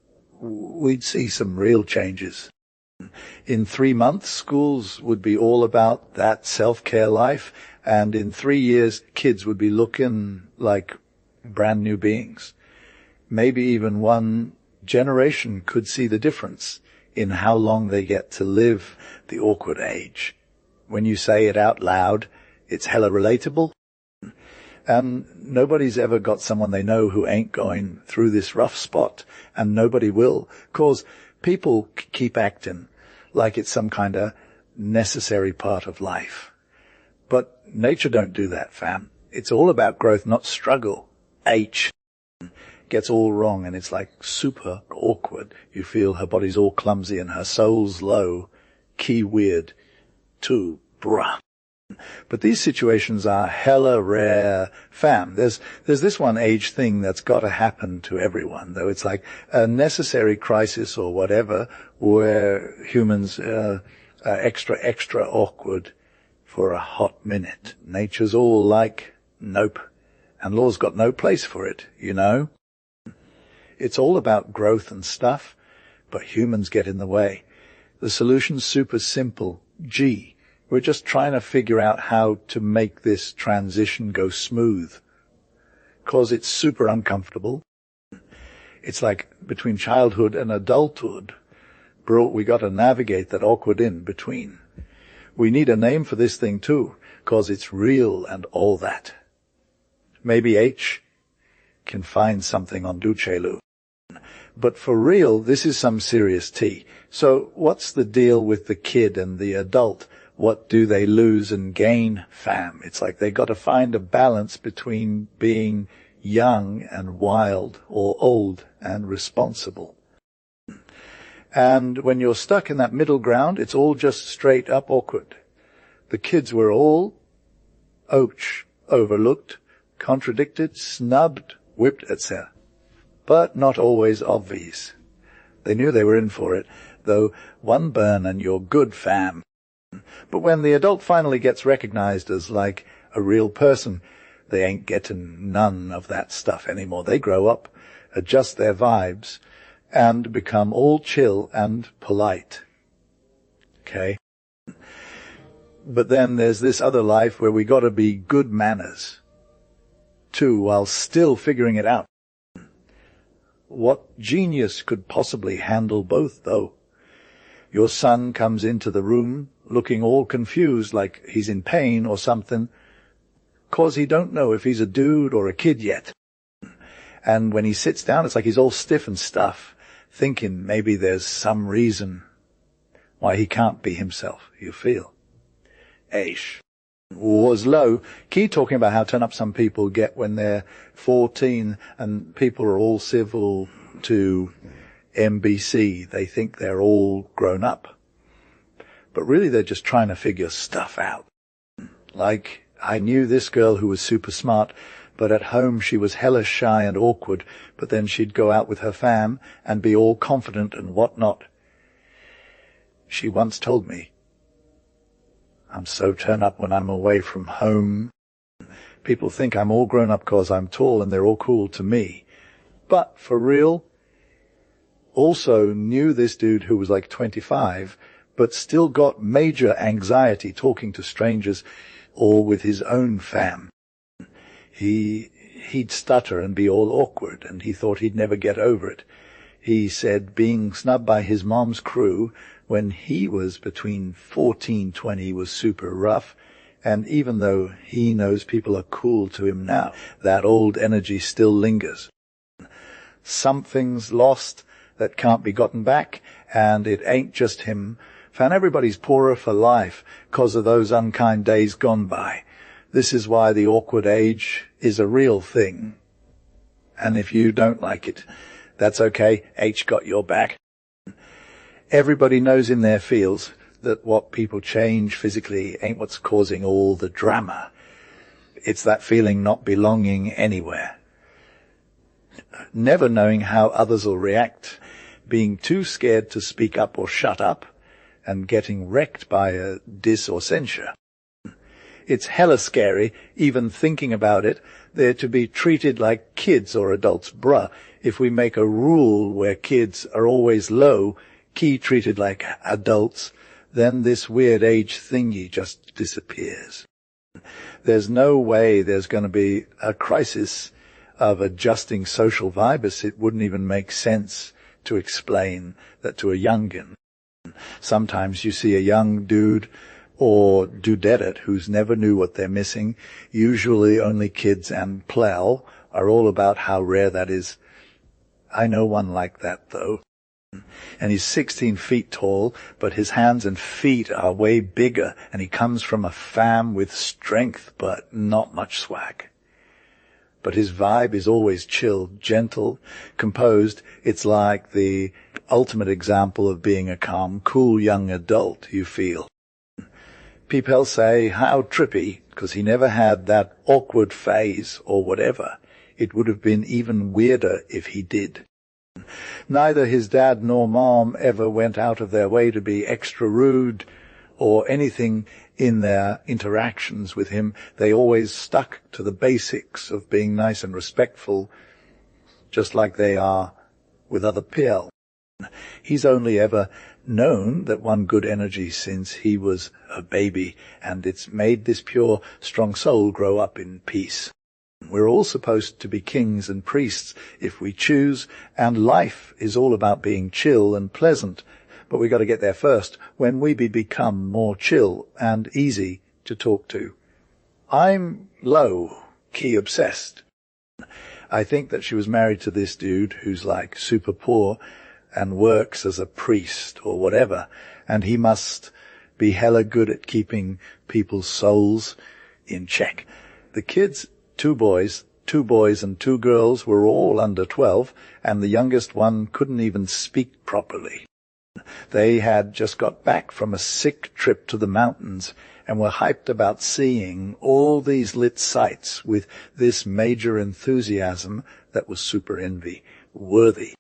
we'd see some real changes. In 3 months, schools would be all about that self-care life, and in 3 years, kids would be looking like brand new beings. Maybe even one generation could see the difference in how long they get to live the awkward age. When you say it out loud, it's hella relatable. And nobody's ever got someone they know who ain't going through this rough spot, and nobody will, 'cause people keep acting like it's some kind of necessary part of life. But nature don't do that, fam. It's all about growth, not struggle. H gets all wrong, and it's like super awkward. You feel her body's all clumsy and her soul's low. Key weird. Too, bruh. But these situations are hella rare, fam. There's this one age thing that's got to happen to everyone, though. It's like a necessary crisis or whatever, where humans are extra awkward for a hot minute. Nature's all like, nope. And law's got no place for it, you know. It's all about growth and stuff, but humans get in the way. The solution's super simple. G. We're just trying to figure out how to make this transition go smooth. 'Cause it's super uncomfortable. It's like between childhood and adulthood. Bro, we got to navigate that awkward in between. We need a name for this thing too, 'cause it's real and all that. Maybe H can find something on Duchelu. But for real, this is some serious tea. So what's the deal with the kid and the adult? What do they lose and gain, fam? It's like they got to find a balance between being young and wild, or old and responsible. And when you're stuck in that middle ground, it's all just straight up awkward. The kids were all overlooked, contradicted, snubbed, whipped, etc. But not always obvious. They knew they were in for it, though one burn and you're good, fam. But when the adult finally gets recognized as like a real person, they ain't getting none of that stuff anymore. They grow up, adjust their vibes, and become all chill and polite. Okay? But then there's this other life where we got to be good manners too, while still figuring it out. What genius could possibly handle both, though? Your son comes into the room looking all confused, like he's in pain or something, 'cause he don't know if he's a dude or a kid yet. And when he sits down, it's like he's all stiff and stuff, thinking maybe there's some reason why he can't be himself, you feel. Aish was low key, talking about how turn up some people get when they're 14 and people are all civil to MBC. They think they're all grown up. But really they're just trying to figure stuff out. Like, I knew this girl who was super smart, but at home she was hella shy and awkward, but then she'd go out with her fam and be all confident and whatnot. She once told me, I'm so turn up when I'm away from home. People think I'm all grown up because I'm tall and they're all cool to me. But for real, also knew this dude who was like 25, but still got major anxiety talking to strangers or with his own fam. He'd stutter and be all awkward, and he thought he'd never get over it. He said being snubbed by his mom's crew when he was between 14 and 20 was super rough, and even though he knows people are cool to him now, that old energy still lingers. Something's lost that can't be gotten back, and it ain't just him. Found everybody's poorer for life 'cause of those unkind days gone by. This is why the awkward age is a real thing. And if you don't like it, that's okay. H got your back. Everybody knows in their fields that what people change physically ain't what's causing all the drama. It's that feeling not belonging anywhere. Never knowing how others will react, being too scared to speak up or shut up, and getting wrecked by a diss or censure. It's hella scary, even thinking about it. They're to be treated like kids or adults. Bruh, if we make a rule where kids are always low, key treated like adults, then this weird age thingy just disappears. There's no way there's going to be a crisis of adjusting social vibes. It wouldn't even make sense to explain that to a youngin. Sometimes you see a young dude or dudette who's never knew what they're missing. Usually only kids and plow are all about how rare that is. I know one like that, though. And he's 16 feet tall, but his hands and feet are way bigger, and he comes from a fam with strength, but not much swag. But his vibe is always chill, gentle, composed. It's like the ultimate example of being a calm, cool young adult, you feel. People say, how trippy, because he never had that awkward phase or whatever. It would have been even weirder if he did. Neither his dad nor mom ever went out of their way to be extra rude or anything in their interactions with him. They always stuck to the basics of being nice and respectful, just like they are with other PL. He's only ever known that one good energy since he was a baby, and it's made this pure, strong soul grow up in peace. We're all supposed to be kings and priests if we choose, and life is all about being chill and pleasant. But we got to get there first when we become more chill and easy to talk to. I'm low-key obsessed. I think that she was married to this dude who's like super poor and works as a priest or whatever, and he must be hella good at keeping people's souls in check. The kids, two boys and two girls, were all under 12, and the youngest one couldn't even speak properly. They had just got back from a sick trip to the mountains and were hyped about seeing all these lit sights with this major enthusiasm that was super envy worthy.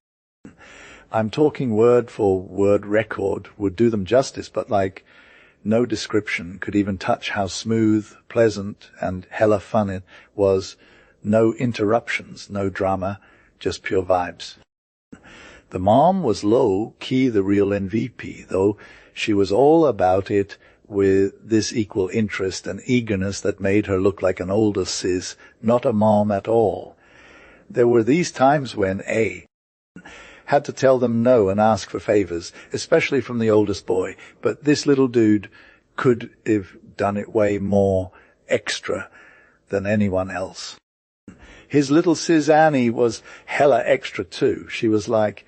I'm talking word for word record would do them justice, but like no description could even touch how smooth, pleasant, and hella fun it was. No interruptions, no drama, just pure vibes. The mom was low-key the real MVP, though she was all about it with this equal interest and eagerness that made her look like an older sis, not a mom at all. There were these times when A had to tell them no and ask for favors, especially from the oldest boy, but this little dude could have done it way more extra than anyone else. His little sis Annie was hella extra too. She was like,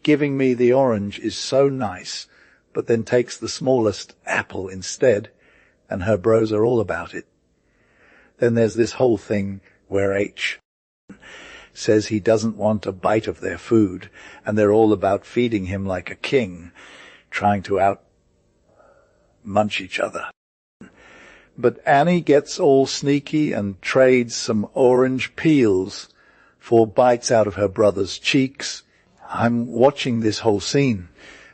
giving me the orange is so nice, but then takes the smallest apple instead, and her bros are all about it. Then there's this whole thing where H says he doesn't want a bite of their food, and they're all about feeding him like a king, trying to out-munch each other. But Annie gets all sneaky and trades some orange peels for bites out of her brother's cheeks. I'm watching this whole scene,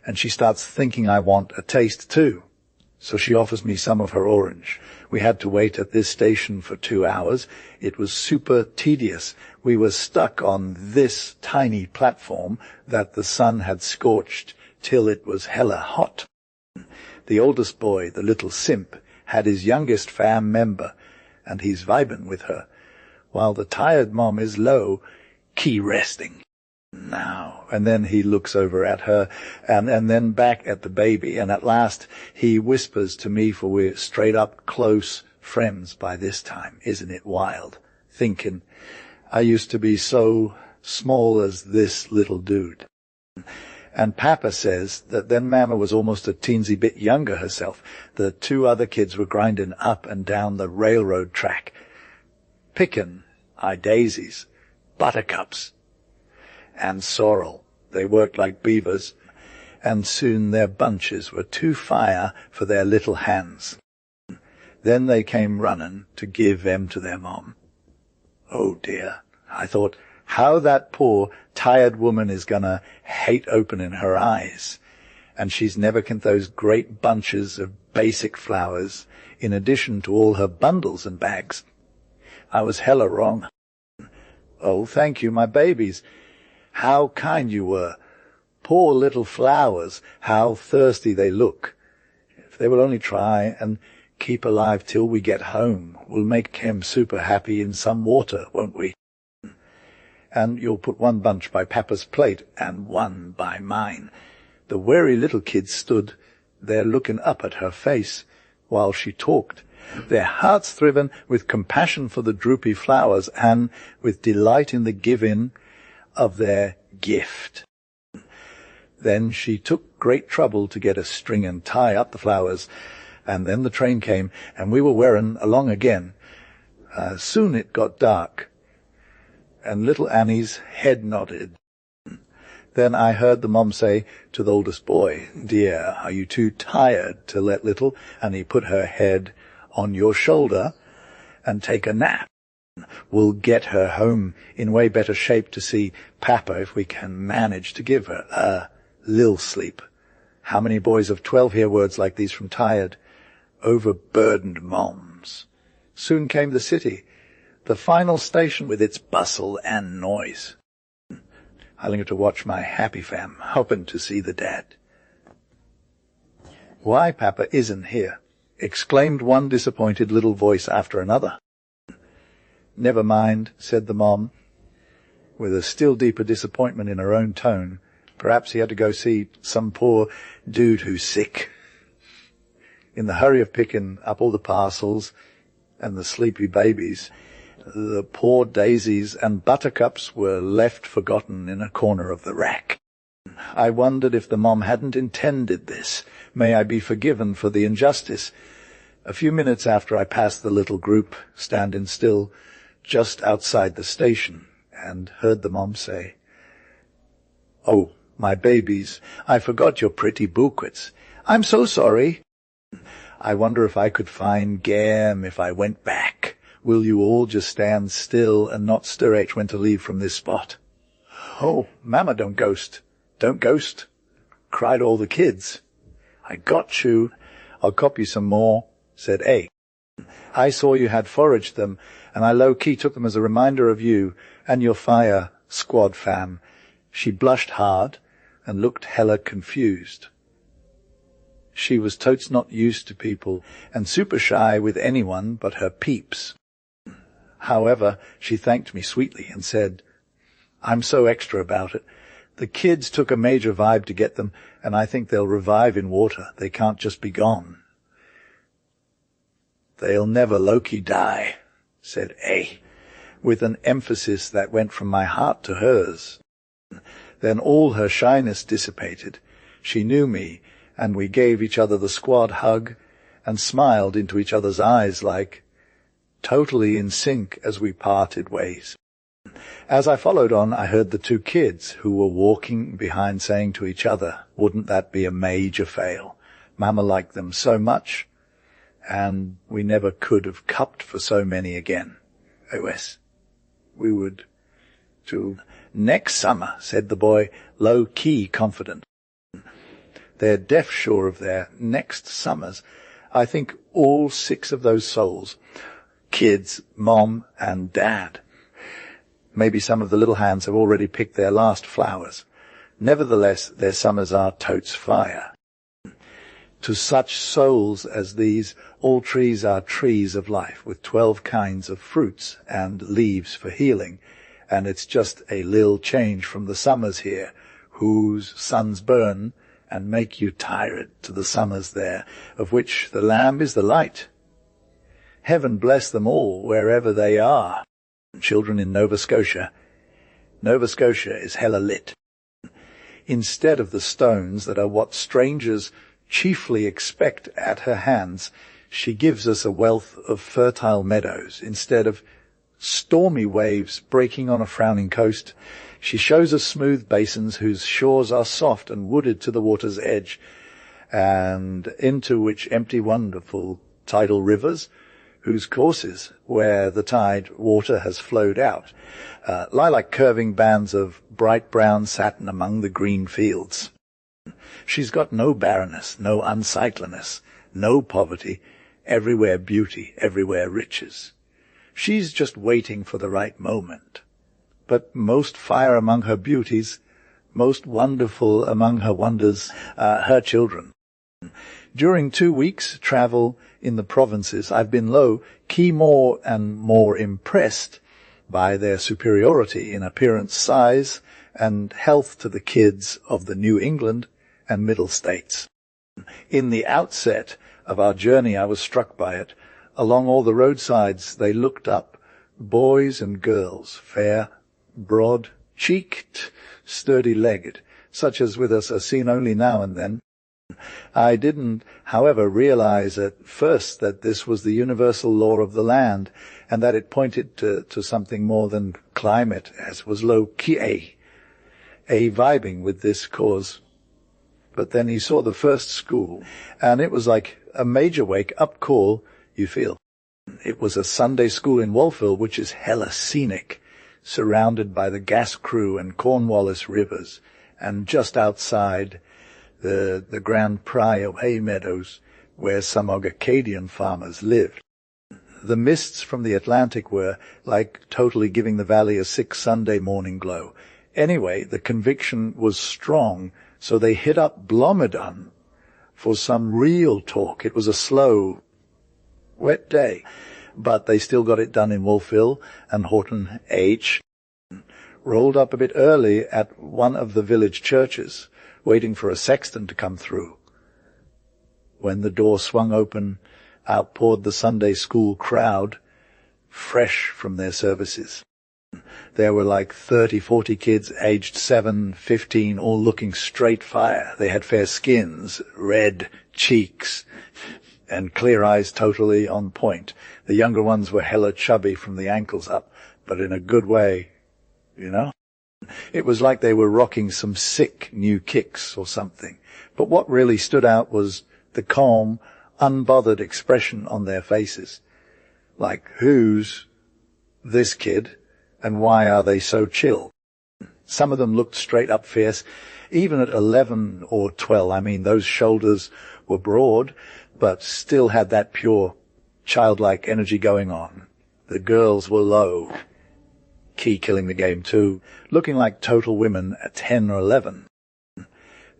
and she starts thinking I want a taste too. So she offers me some of her orange. We had to wait at this station for 2 hours. It was super tedious. We were stuck on this tiny platform that the sun had scorched till it was hella hot. The oldest boy, the little simp, had his youngest fam member, and he's vibing with her, while the tired mom is low, key resting. Now, and then he looks over at her, and then back at the baby, and at last he whispers to me, for we're straight up close friends by this time. Isn't it wild? Thinking, I used to be so small as this little dude. And Papa says that then Mama was almost a teensy bit younger herself. The 2 other kids were grinding up and down the railroad track, picking daisies, buttercups, and sorrel. They worked like beavers, and soon their bunches were too fire for their little hands. Then they came running to give them to their mom. Oh dear, I thought, how that poor, tired woman is gonna hate opening her eyes. And she's never got those great bunches of basic flowers, in addition to all her bundles and bags. I was hella wrong. Oh, thank you, my babies. How kind you were. Poor little flowers, how thirsty they look. If they will only try and keep alive till we get home, we'll make him super happy in some water, won't we? And you'll put 1 bunch by Papa's plate and 1 by mine. The wary little kids stood there looking up at her face while she talked, their hearts thriven with compassion for the droopy flowers and with delight in the giving of their gift. Then she took great trouble to get a string and tie up the flowers, and then the train came, and we were wearing along again. Soon it got dark, and little Annie's head nodded. Then I heard the mom say to the oldest boy, "Dear, are you too tired to let little Annie put her head on your shoulder and take a nap? We'll get her home in way better shape to see Papa if we can manage to give her a lil sleep." How many boys of 12 hear words like these from tired, overburdened moms? Soon came the city, the final station with its bustle and noise. I lingered to watch my happy fam, hoping to see the dad. "Why Papa isn't here?" exclaimed one disappointed little voice after another. "Never mind," said the mom, with a still deeper disappointment in her own tone. "Perhaps he had to go see some poor dude who's sick." In the hurry of picking up all the parcels and the sleepy babies, the poor daisies and buttercups were left forgotten in a corner of the rack. I wondered if the mom hadn't intended this. May I be forgiven for the injustice? A few minutes after I passed the little group standing still just outside the station and heard the mom say, "Oh, my babies, I forgot your pretty bouquets. I'm so sorry. I wonder if I could find game if I went back. Will you all just stand still and not stir H when to leave from this spot?" "Oh, Mama, don't ghost. Don't ghost," cried all the kids. "I got you. I'll cop you some more," said A. "I saw you had foraged them, and I low-key took them as a reminder of you and your fire squad fam." She blushed hard and looked hella confused. She was totes not used to people and super shy with anyone but her peeps. However, she thanked me sweetly and said, "I'm so extra about it. The kids took a major vibe to get them, and I think they'll revive in water. They can't just be gone." "They'll never lowkey die," said A. with an emphasis that went from my heart to hers. Then all her shyness dissipated. She knew me, and we gave each other the squad hug and smiled into each other's eyes like totally in sync as we parted ways. As I followed on, I heard the two kids who were walking behind saying to each other, wouldn't that be a major fail? Mama liked them so much, and we never could have cupped for so many again. OS. We would to next summer, said the boy, low-key confident. They're deaf sure of their next summers. I think all 6 of those souls, kids, mom, and dad. Maybe some of the little hands have already picked their last flowers. Nevertheless, their summers are totes fire. To such souls as these, all trees are trees of life, with 12 kinds of fruits and leaves for healing, and it's just a lil change from the summers here, whose suns burn and make you tired, to the summers there, of which the Lamb is the light. Heaven bless them all, wherever they are. Children in Nova Scotia. Nova Scotia is hella lit. Instead of the stones that are what strangers chiefly expect at her hands, she gives us a wealth of fertile meadows. Instead of stormy waves breaking on a frowning coast, she shows us smooth basins whose shores are soft and wooded to the water's edge, and into which empty wonderful tidal rivers, whose courses, where the tide water has flowed out, lie like curving bands of bright brown satin among the green fields. She's got no barrenness, no unsightliness, no poverty, everywhere beauty, everywhere riches. She's just waiting for the right moment. But most fire among her beauties, most wonderful among her wonders, her children. During 2 weeks' travel in the provinces, I've been low-key more and more impressed by their superiority in appearance, size, and health to the kids of the New England and Middle States. In the outset of our journey, I was struck by it. Along all the roadsides they looked up, boys and girls, fair, broad-cheeked, sturdy-legged, such as with us are seen only now and then. I didn't, however, realize at first that this was the universal law of the land, and that it pointed to something more than climate, as was low-key, a vibing with this cause. But then he saw the first school, and it was like a major wake-up call, you feel. It was a Sunday school in Wolfville, which is hella scenic, surrounded by the Gas Crew and Cornwallis rivers, and just outside the Grand Prix of hay meadows, where some Acadian farmers lived. The mists from the Atlantic were like totally giving the valley a sick Sunday morning glow. Anyway, the conviction was strong, so they hit up Blomidon for some real talk. It was a slow, wet day, but they still got it done in Wolfville, and Horton H. rolled up a bit early at one of the village churches, waiting for a sexton to come through. When the door swung open, out poured the Sunday school crowd, fresh from their services. There were like 30, 40 kids aged 7, 15, all looking straight fire. They had fair skins, red cheeks, and clear eyes totally on point. The younger ones were hella chubby from the ankles up, but in a good way, you know? It was like they were rocking some sick new kicks or something. But what really stood out was the calm, unbothered expression on their faces. Like, who's this kid, and why are they so chill? Some of them looked straight up fierce. Even at 11 or 12, I mean, those shoulders were broad, but still had that pure, childlike energy going on. The girls were low, key killing the game too, looking like total women at 10 or 11.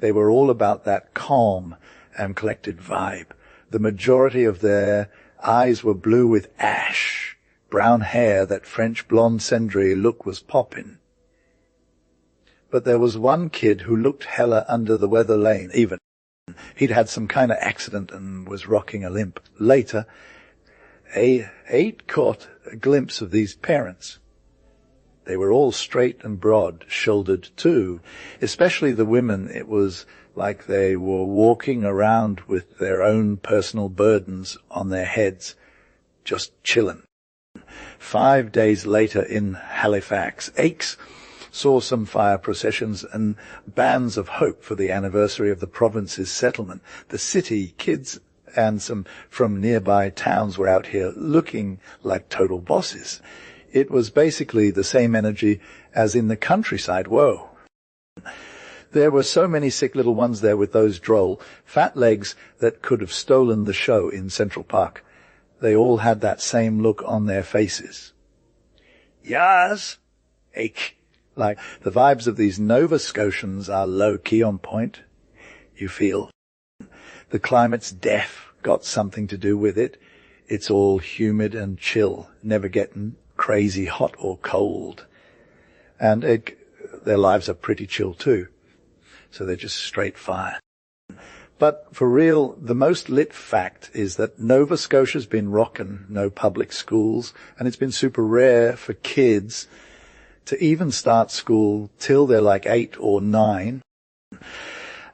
They were all about that calm and collected vibe. The majority of their eyes were blue with ash, brown hair, that French blonde cendrillon look was poppin'. But there was one kid who looked hella under the weather lane, even. He'd had some kind of accident and was rocking a limp. Later, I'd caught a glimpse of these parents. They were all straight and broad-shouldered too. Especially the women, it was like they were walking around with their own personal burdens on their heads, just chillin'. 5 days later in Halifax, Aches saw some fire processions and bands of hope for the anniversary of the province's settlement. The city kids and some from nearby towns were out here looking like total bosses. It was basically the same energy as in the countryside. Whoa. There were so many sick little ones there with those droll, fat legs that could have stolen the show in Central Park. They all had that same look on their faces. Yas, Ache. Like the vibes of these Nova Scotians are low-key on point. You feel the climate's deaf got something to do with it. It's all humid and chill, never getting crazy hot or cold. And their lives are pretty chill too. So they're just straight fire. But for real, the most lit fact is that Nova Scotia's been rockin' no public schools, and it's been super rare for kids to even start school till they're like 8 or 9.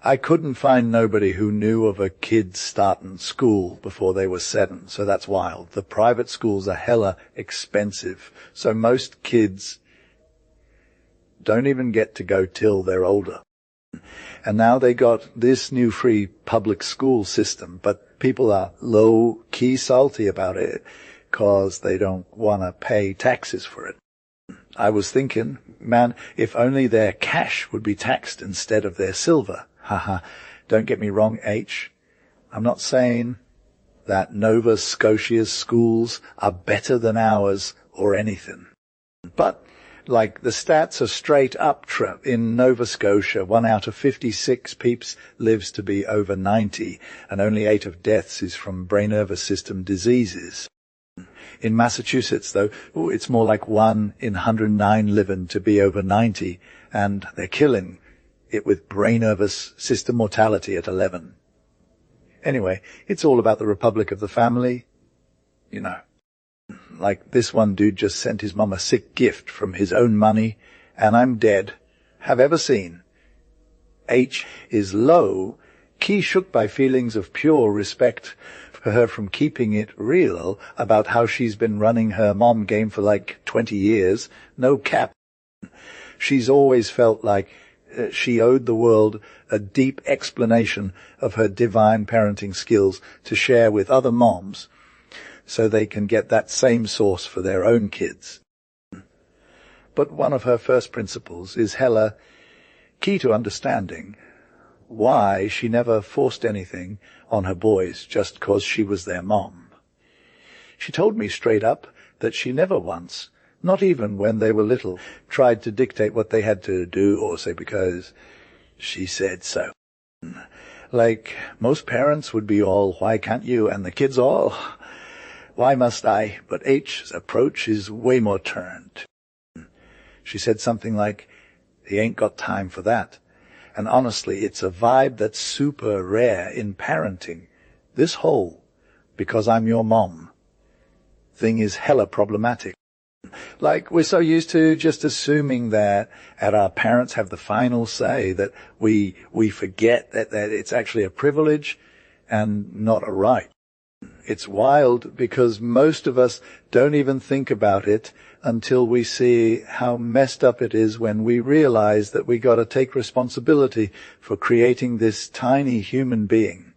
I couldn't find nobody who knew of a kid starting school before they were 7, so that's wild. The private schools are hella expensive, so most kids don't even get to go till they're older. And now they got this new free public school system, but people are low-key salty about it because they don't want to pay taxes for it. I was thinking, man, if only their cash would be taxed instead of their silver. Haha, don't get me wrong, H. I'm not saying that Nova Scotia's schools are better than ours or anything. But, like, the stats are straight up in Nova Scotia. 1 out of 56 peeps lives to be over 90, and only 8 of deaths is from brain nervous system diseases. In Massachusetts, though, it's more like 1 in 109 living to be over 90, and they're killing it with brain nervous system mortality at 11. Anyway, it's all about the Republic of the Family, you know. Like this one dude just sent his mum a sick gift from his own money, and I'm dead. Have ever seen. H is low, key shook by feelings of pure respect for her from keeping it real about how she's been running her mom game for like 20 years. No cap. She's always felt like she owed the world a deep explanation of her divine parenting skills to share with other moms so they can get that same source for their own kids. But one of her first principles is hella key to understanding why she never forced anything on her boys just 'cause she was their mom. She told me straight up that she never once, not even when they were little, tried to dictate what they had to do or say because she said so. Like most parents would be all, why can't you? And the kids all, why must I? But H's approach is way more turned. She said something like, he ain't got time for that. And honestly, it's a vibe that's super rare in parenting. This whole, because I'm your mom, thing is hella problematic. Like, we're so used to just assuming that our parents have the final say, that we forget that it's actually a privilege and not a right. It's wild because most of us don't even think about it until we see how messed up it is when we realize that we got to take responsibility for creating this tiny human being.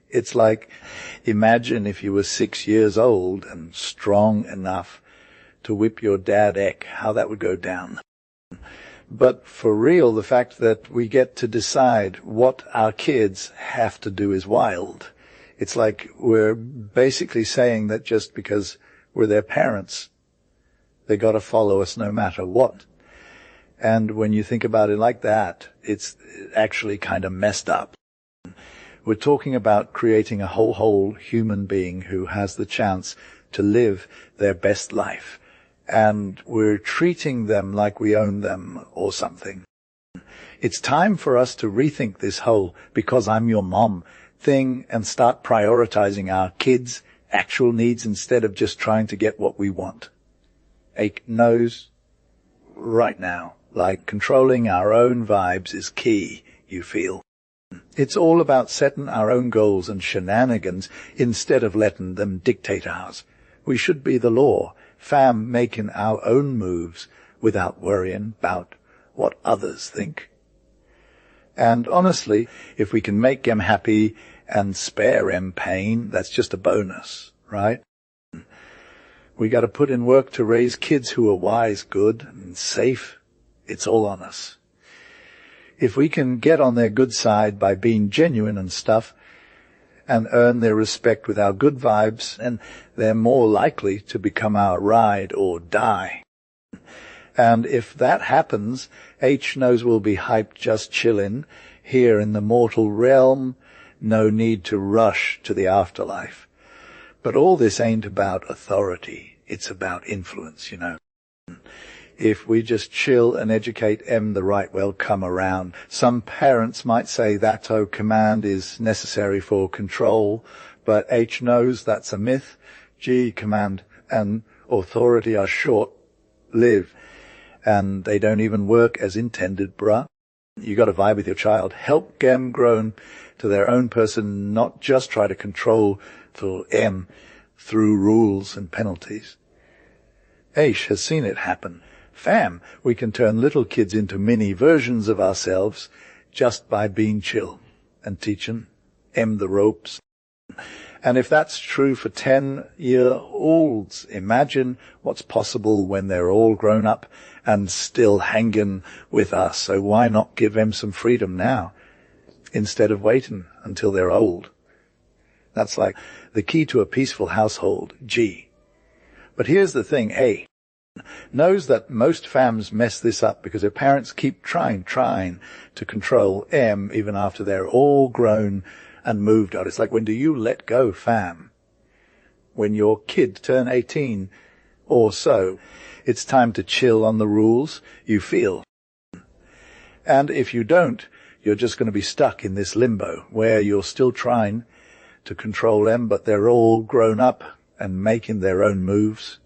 It's like, imagine if you were 6 years old and strong enough to whip your dad Eck, how that would go down. But for real, the fact that we get to decide what our kids have to do is wild. It's like we're basically saying that just because we're their parents, they got to follow us no matter what. And when you think about it like that, it's actually kind of messed up. We're talking about creating a whole human being who has the chance to live their best life. And we're treating them like we own them or something. It's time for us to rethink this whole because I'm your mom thing and start prioritizing our kids' actual needs instead of just trying to get what we want. Ake knows right now. Like controlling our own vibes is key, you feel. It's all about setting our own goals and shenanigans instead of letting them dictate ours. We should be the law, fam, making our own moves without worrying about what others think. And honestly, if we can make them happy and spare them pain, that's just a bonus, right? We got to put in work to raise kids who are wise, good, and safe. It's all on us. If we can get on their good side by being genuine and stuff, and earn their respect with our good vibes, and they're more likely to become our ride or die. And if that happens, H knows we'll be hyped just chillin' here in the mortal realm. No need to rush to the afterlife. But all this ain't about authority. It's about influence, you know. If we just chill and educate M the right way, come around. Some parents might say that command is necessary for control, but H knows that's a myth. G, command and authority are short-lived, and they don't even work as intended, bruh. You got to vibe with your child. Help them grow to their own person, not just try to control for M through rules and penalties. H has seen it happen. Fam, we can turn little kids into mini versions of ourselves just by being chill and teaching M the ropes. And if that's true for 10-year-olds, imagine what's possible when they're all grown up and still hanging with us. So why not give them some freedom now instead of waiting until they're old? That's like the key to a peaceful household, G. But here's the thing, A knows that most fams mess this up because their parents keep trying to control M even after they're all grown and moved on. It's like, when do you let go, fam? When your kid turn 18 or so, it's time to chill on the rules you feel. And if you don't, you're just going to be stuck in this limbo where you're still trying to control them, but they're all grown up and making their own moves.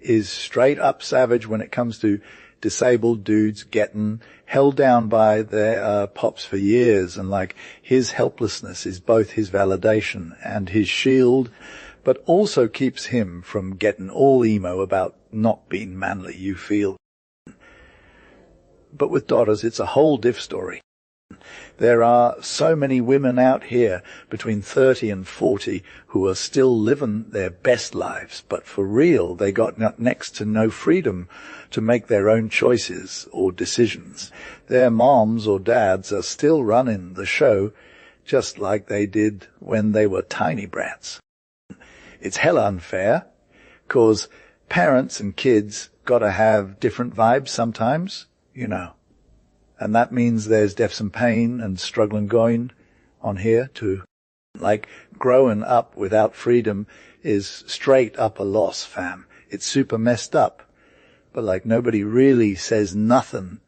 Is straight up savage when it comes to disabled dudes getting held down by their pops for years, and like his helplessness is both his validation and his shield, but also keeps him from getting all emo about not being manly, you feel. But with daughters, it's a whole diff story. There are so many women out here between 30 and 40 who are still living their best lives, but for real, they got next to no freedom to make their own choices or decisions. Their moms or dads are still running the show just like they did when they were tiny brats. It's hella unfair, 'cause parents and kids gotta have different vibes sometimes, you know. And that means there's some pain and struggling going on here too. Like, growing up without freedom is straight up a loss, fam. It's super messed up. But like, nobody really says nothing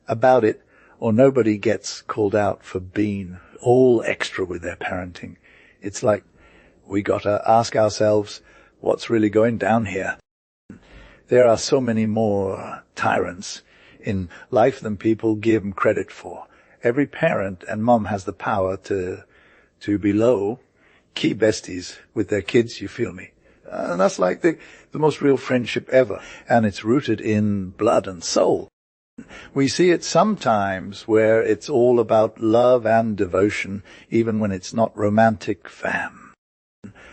about it, or nobody gets called out for being all extra with their parenting. It's like, we gotta ask ourselves, what's really going down here? There are so many more tyrants in life than people give them credit for. Every parent and mom has the power to be low, key besties with their kids, you feel me? And that's like the most real friendship ever. And it's rooted in blood and soul. We see it sometimes where it's all about love and devotion, even when it's not romantic, fam.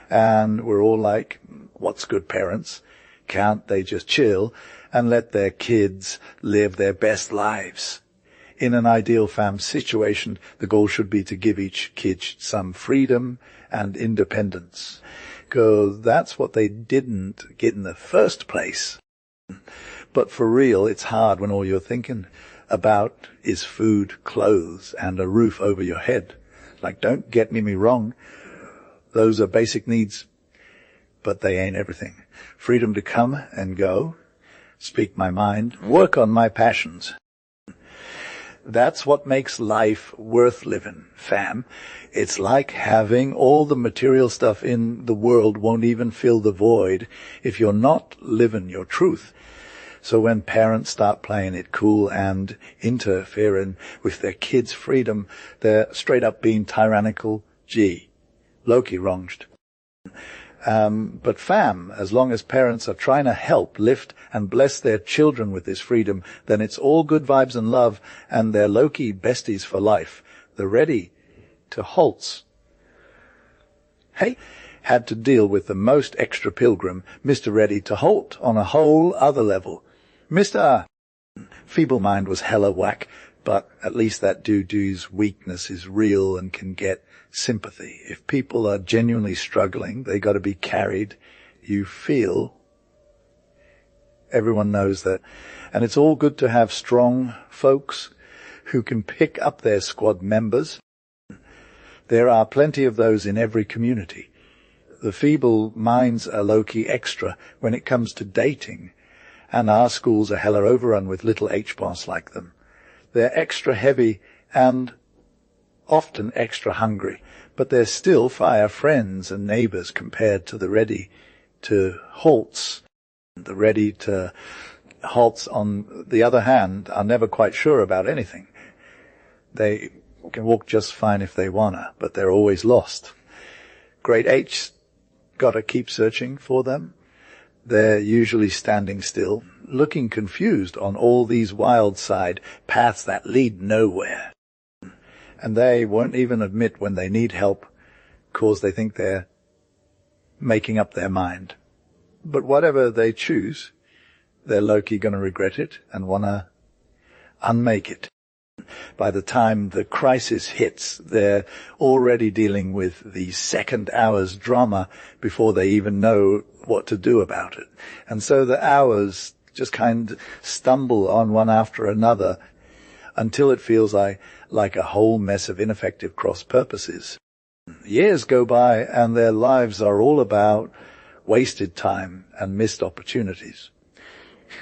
And we're all like, what's good parents? Can't they just chill and let their kids live their best lives? In an ideal fam situation, the goal should be to give each kid some freedom and independence, because that's what they didn't get in the first place. But for real, it's hard when all you're thinking about is food, clothes, and a roof over your head. Like, don't get me wrong, those are basic needs, but they ain't everything. Freedom to come and go, speak my mind, work on my passions. That's what makes life worth living, fam. It's like having all the material stuff in the world won't even fill the void if you're not living your truth. So when parents start playing it cool and interfering with their kids' freedom, they're straight up being tyrannical. Gee, lowkey wronged. But fam, as long as parents are trying to help, lift, and bless their children with this freedom, then it's all good vibes and love, and they're lowkey besties for life. They're ready to halts. Hey, had to deal with the most extra pilgrim, Mr. Ready to Halt, on a whole other level. Mr. Feeble Mind was hella whack, but at least that dude's weakness is real and can get sympathy. If people are genuinely struggling, they got to be carried. You feel. Everyone knows that. And it's all good to have strong folks who can pick up their squad members. There are plenty of those in every community. The feeble minds are lowkey extra when it comes to dating, and our schools are hella overrun with little H-boss like them. They're extra heavy and often extra hungry, but they're still fire friends and neighbors compared to the ready to halts. The ready to halts, on the other hand, are never quite sure about anything. They can walk just fine if they wanna, but they're always lost. Great H's gotta keep searching for them. They're usually standing still, looking confused on all these wild side paths that lead nowhere. And they won't even admit when they need help, 'cause they think they're making up their mind. But whatever they choose, they're lowkey gonna regret it and wanna unmake it. By the time the crisis hits, they're already dealing with the second hour's drama before they even know what to do about it. And so the hours just kind of stumble on one after another until it feels like a whole mess of ineffective cross purposes. Years go by and their lives are all about wasted time and missed opportunities.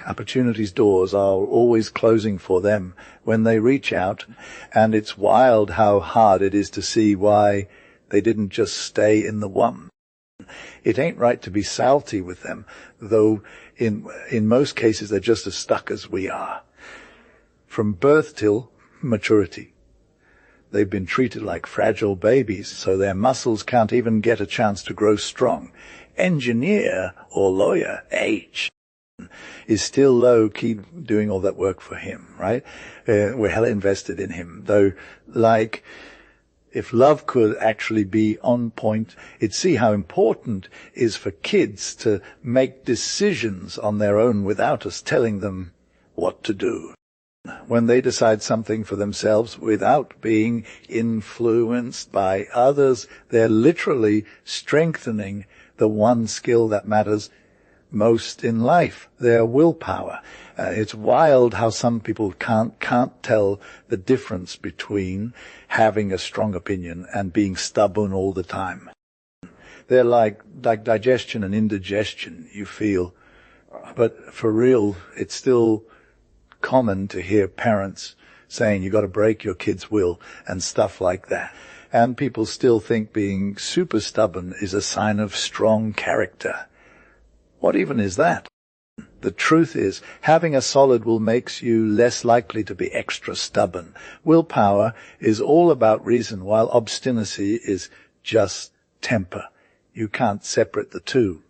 Opportunities' doors are always closing for them when they reach out, and it's wild how hard it is to see why they didn't just stay in the one. It ain't right to be salty with them, though in most cases they're just as stuck as we are. From birth till maturity, they've been treated like fragile babies, so their muscles can't even get a chance to grow strong. Engineer or lawyer, H, is still low-key doing all that work for him, right? We're hella invested in him, though, like, if love could actually be on point, it'd see how important it is for kids to make decisions on their own without us telling them what to do. When they decide something for themselves without being influenced by others, they're literally strengthening the one skill that matters most in life, their willpower. It's wild how some people can't tell the difference between having a strong opinion and being stubborn all the time. They're like digestion and indigestion, you feel. But for real, it's still common to hear parents saying you got to break your kid's will and stuff like that. And people still think being super stubborn is a sign of strong character. What even is that? The truth is, having a solid will makes you less likely to be extra stubborn. Willpower is all about reason, while obstinacy is just temper. You can't separate the two,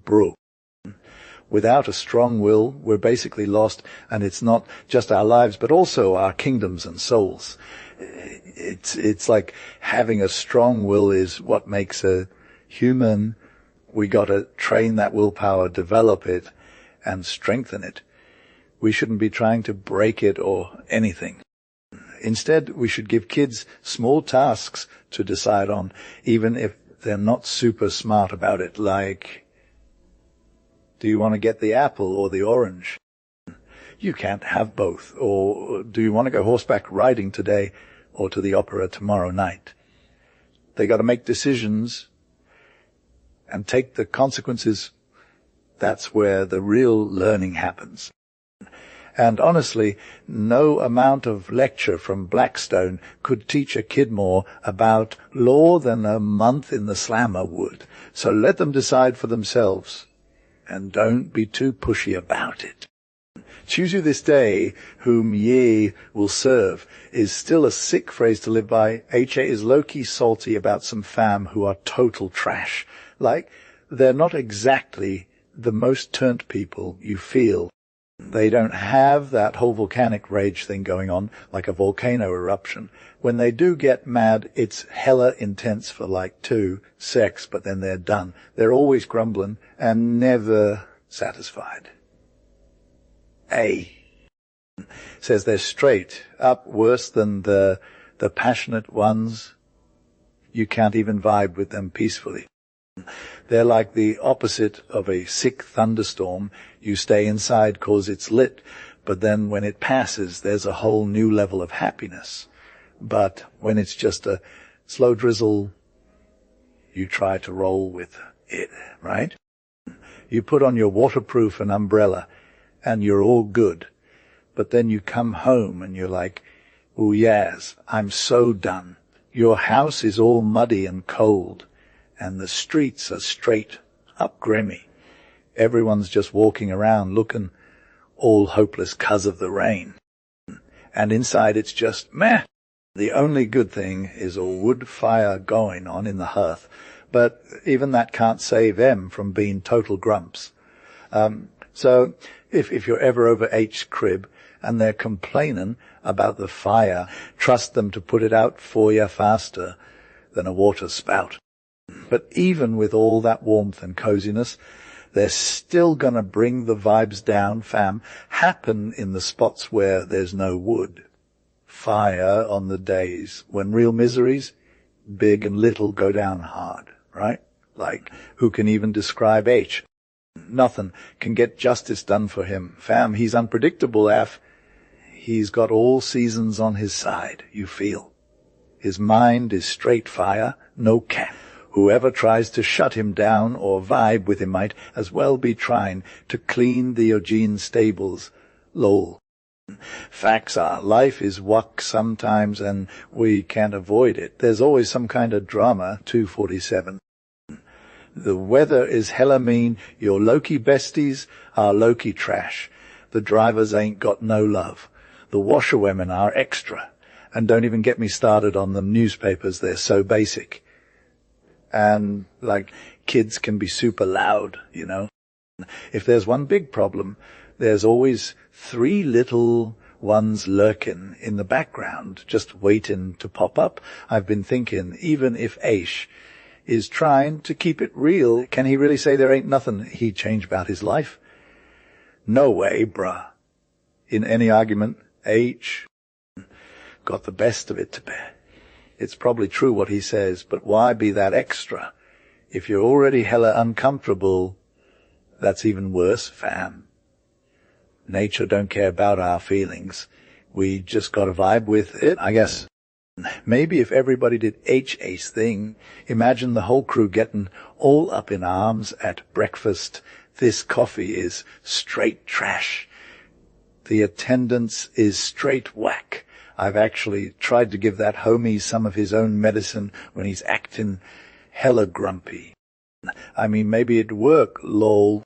bro. Without a strong will, we're basically lost, and it's not just our lives, but also our kingdoms and souls. It's like having a strong will is what makes a human. We got to train that willpower, develop it, and strengthen it. We shouldn't be trying to break it or anything. Instead, we should give kids small tasks to decide on, even if they're not super smart about it, like, do you want to get the apple or the orange? You can't have both. Or do you want to go horseback riding today or to the opera tomorrow night? They got to make decisions and take the consequences. That's where the real learning happens. And honestly, no amount of lecture from Blackstone could teach a kid more about law than a month in the slammer would. So let them decide for themselves. And don't be too pushy about it. Choose you this day whom ye will serve is still a sick phrase to live by. H.A. is low-key salty about some fam who are total trash. Like, they're not exactly the most turnt people you feel. They don't have that whole volcanic rage thing going on, like a volcano eruption. When they do get mad, it's hella intense for like 2 secs, but then they're done. They're always grumbling and never satisfied. A says they're straight up worse than the passionate ones. You can't even vibe with them peacefully. They're like the opposite of a sick thunderstorm. You stay inside 'cause it's lit, but then when it passes, there's a whole new level of happiness. But when it's just a slow drizzle, you try to roll with it, right? You put on your waterproof and umbrella, and you're all good. But then you come home and you're like, "Ooh, yes, I'm so done." Your house is all muddy and cold, and the streets are straight up grimy. Everyone's just walking around looking all hopeless 'cause of the rain. And inside it's just meh. The only good thing is a wood fire going on in the hearth, but even that can't save them from being total grumps. So if you're ever over H's crib and they're complaining about the fire, trust them to put it out for you faster than a water spout. But even with all that warmth and coziness, they're still gonna bring the vibes down, fam. Happen in the spots where there's no wood. Fire on the days when real miseries, big and little, go down hard, right? Like, who can even describe H? Nothing can get justice done for him. Fam, he's unpredictable, Af. He's got all seasons on his side, you feel. His mind is straight fire, no cap. Whoever tries to shut him down or vibe with him might as well be trying to clean the Eugene stables. Lol. Facts are, life is wuck sometimes and we can't avoid it. There's always some kind of drama, 247. The weather is hella mean. Your low-key besties are low-key trash. The drivers ain't got no love. The washerwomen are extra. And don't even get me started on the newspapers, they're so basic. And, like, kids can be super loud, you know. If there's one big problem, there's always 3 little ones lurking in the background, just waiting to pop up. I've been thinking, even if Aish is trying to keep it real, can he really say there ain't nothing he'd change about his life? No way, bruh. In any argument, H got the best of it to bear. It's probably true what he says, but why be that extra? If you're already hella uncomfortable, that's even worse, fam. Nature don't care about our feelings. We just gotta vibe with it, I guess. Maybe if everybody did H-Ace thing, imagine the whole crew getting all up in arms at breakfast. This coffee is straight trash. The attendance is straight whack. I've actually tried to give that homie some of his own medicine when he's acting hella grumpy. I mean, maybe it'd work, lol.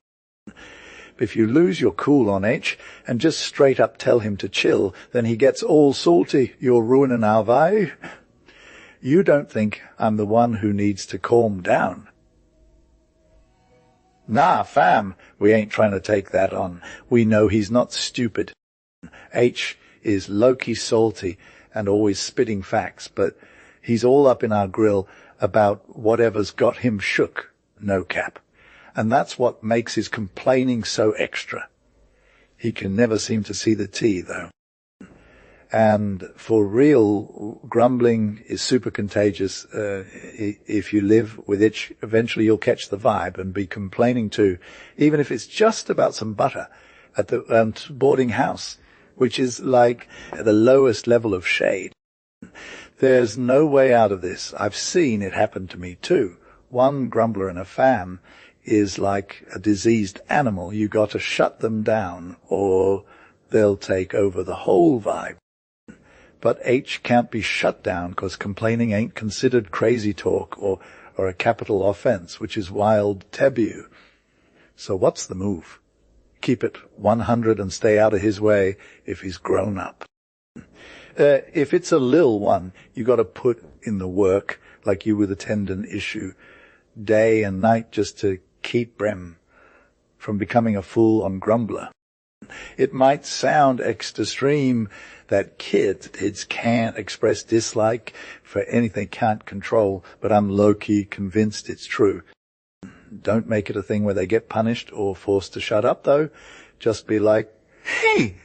If you lose your cool on H and just straight up tell him to chill, then he gets all salty. You're ruining our vibe. You don't think I'm the one who needs to calm down. Nah, fam, we ain't trying to take that on. We know he's not stupid. H is low-key salty and always spitting facts, but he's all up in our grill about whatever's got him shook, no cap. And that's what makes his complaining so extra. He can never seem to see the tea, though. And for real, grumbling is super contagious. If you live with it, eventually you'll catch the vibe and be complaining too, even if it's just about some butter at the boarding house, which is like the lowest level of shade. There's no way out of this. I've seen it happen to me too. One grumbler in a fam is like a diseased animal. You got to shut them down or they'll take over the whole vibe. But H can't be shut down because complaining ain't considered crazy talk or a capital offense, which is wild taboo. So what's the move? Keep it 100 and stay out of his way if he's grown up. If it's a lil one, you got to put in the work like you with a tendon issue, day and night, just to keep Brem from becoming a full-on grumbler. It might sound extreme that kids can't express dislike for anything they can't control, but I'm low-key convinced it's true. Don't make it a thing where they get punished or forced to shut up, though. Just be like, hey,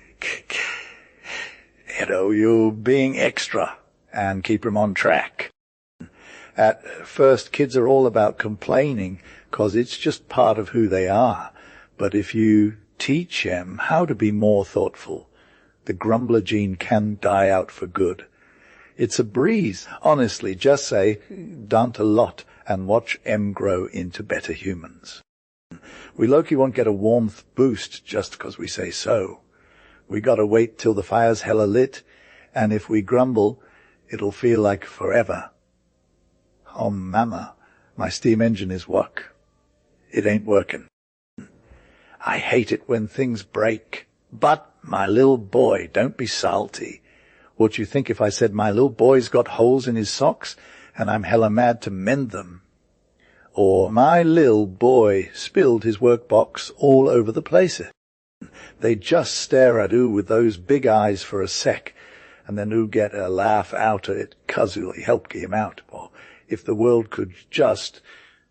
you're being extra, and keep them on track. At first, kids are all about complaining because it's just part of who they are. But if you teach them how to be more thoughtful, the grumbler gene can die out for good. It's a breeze. Honestly, just say, don't a lot, and watch M grow into better humans. We low-key won't get a warmth boost just because we say so. We gotta wait till the fire's hella lit, and if we grumble, it'll feel like forever. Oh, mama, my steam engine is work. It ain't working. I hate it when things break. But, my little boy, don't be salty. What you think if I said my little boy's got holes in his socks and I'm hella mad to mend them? Or my little boy spilled his workbox all over the place. They just stare at oo with those big eyes for a sec, and then oo get a laugh out of it 'cause oo'll help him out. Or if the world could just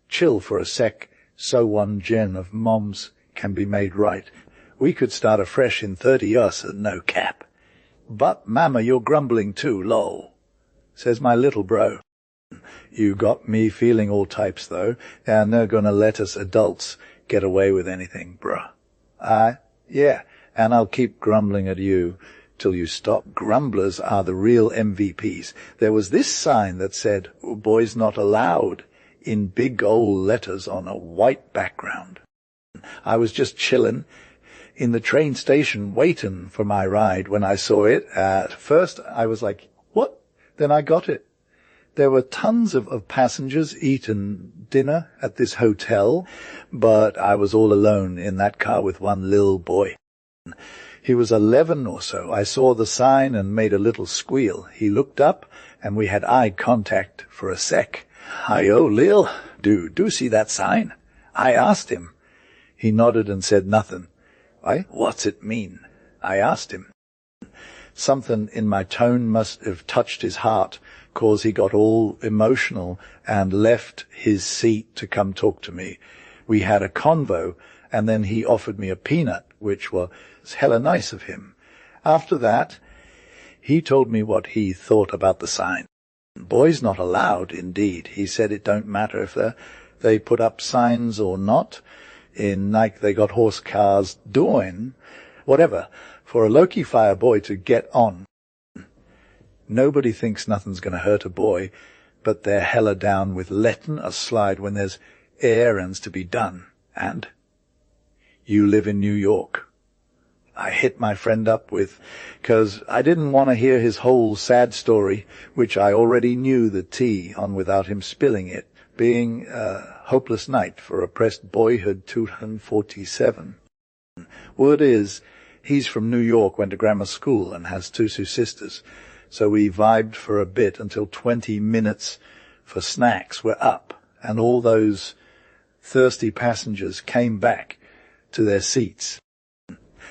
chill for a sec, so one gen of moms can be made right. We could start afresh in 30 years and no cap. But, mama, you're grumbling too, lol, says my little bro. You got me feeling all types, though, and they're gonna let us adults get away with anything, bruh. Yeah, and I'll keep grumbling at you till you stop. Grumblers are the real MVPs. There was this sign that said, boys not allowed, in big old letters on a white background. I was just chillin' in the train station waitin' for my ride when I saw it. At first I was like, what? Then I got it. There were tons of passengers eating dinner at this hotel, but I was all alone in that car with one little boy. He was 11 or so. I saw the sign and made a little squeal. He looked up, and we had eye contact for a sec. Hi-yo, Lil, do see that sign? I asked him. He nodded and said nothing. What's it mean? I asked him. Something in my tone must have touched his heart, 'cause he got all emotional and left his seat to come talk to me. We had a convo, and then he offered me a peanut, which was hella nice of him. After that, he told me what he thought about the sign. Boys not allowed, indeed. He said it don't matter if they put up signs or not, in like they got horse cars doing, whatever, for a low-key fire boy to get on. Nobody thinks nothing's going to hurt a boy, but they're hella down with letting us slide when there's errands to be done. And you live in New York. I hit my friend up with, 'cause I didn't want to hear his whole sad story, which I already knew the tea on without him spilling it, being a hopeless night for oppressed boyhood 247. Word is, he's from New York, went to grammar school, and has two sisters. So we vibed for a bit until 20 minutes for snacks were up, and all those thirsty passengers came back to their seats.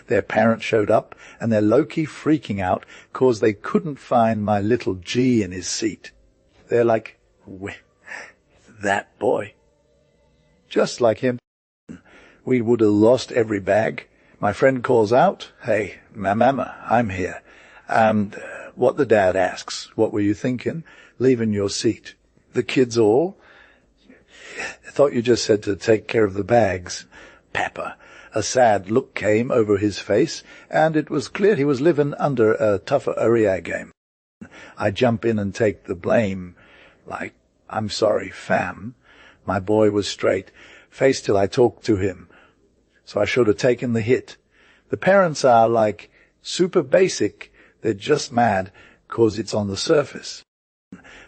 Their parents showed up, and they're low-key freaking out 'cause they couldn't find my little G in his seat. They're like, that boy. Just like him. We would have lost every bag. My friend calls out, hey, mama, I'm here. And what the dad asks, what were you thinking? Leaving your seat. The kids all? I thought you just said to take care of the bags. Papa. A sad look came over his face, and it was clear he was living under a tougher area game. I jump in and take the blame, like, I'm sorry, fam. My boy was straight, face till I talked to him, so I should have taken the hit. The parents are like, super basic. They're just mad 'cause it's on the surface.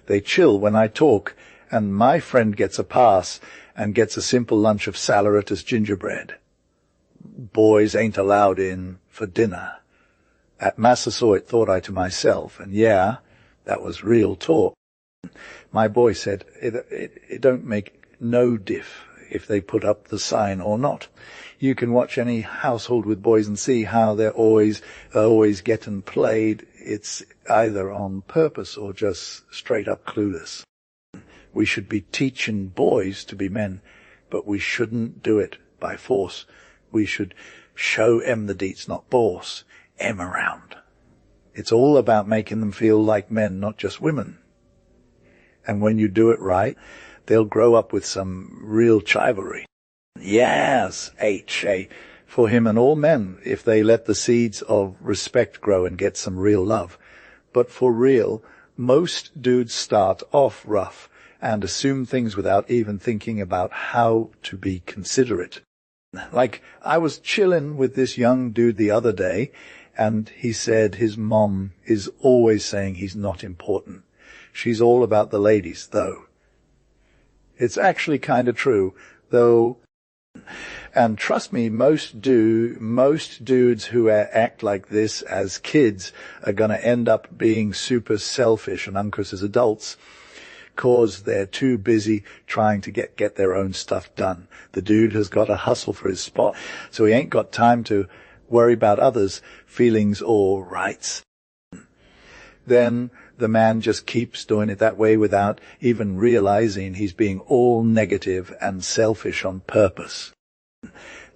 They chill when I talk, and my friend gets a pass and gets a simple lunch of saleratus gingerbread. Boys ain't allowed in for dinner. At Massasoit, thought I to myself, and yeah, that was real talk. My boy said, it don't make no diff if they put up the sign or not. You can watch any household with boys and see how they're always getting played. It's either on purpose or just straight up clueless. We should be teaching boys to be men, but we shouldn't do it by force. We should show 'em the deets, not boss 'em around. It's all about making them feel like men, not just women. And when you do it right, they'll grow up with some real chivalry. Yes, for him and all men, if they let the seeds of respect grow and get some real love. But for real, most dudes start off rough and assume things without even thinking about how to be considerate. Like, I was chilling with this young dude the other day, and he said his mom is always saying he's not important. She's all about the ladies, though. It's actually kind of true, though. And trust me, most dudes who act like this as kids are going to end up being super selfish and uncouth as adults, 'cause they're too busy trying to get their own stuff done. The dude has got to hustle for his spot, so he ain't got time to worry about others' feelings or rights. Then the man just keeps doing it that way without even realizing he's being all negative and selfish on purpose.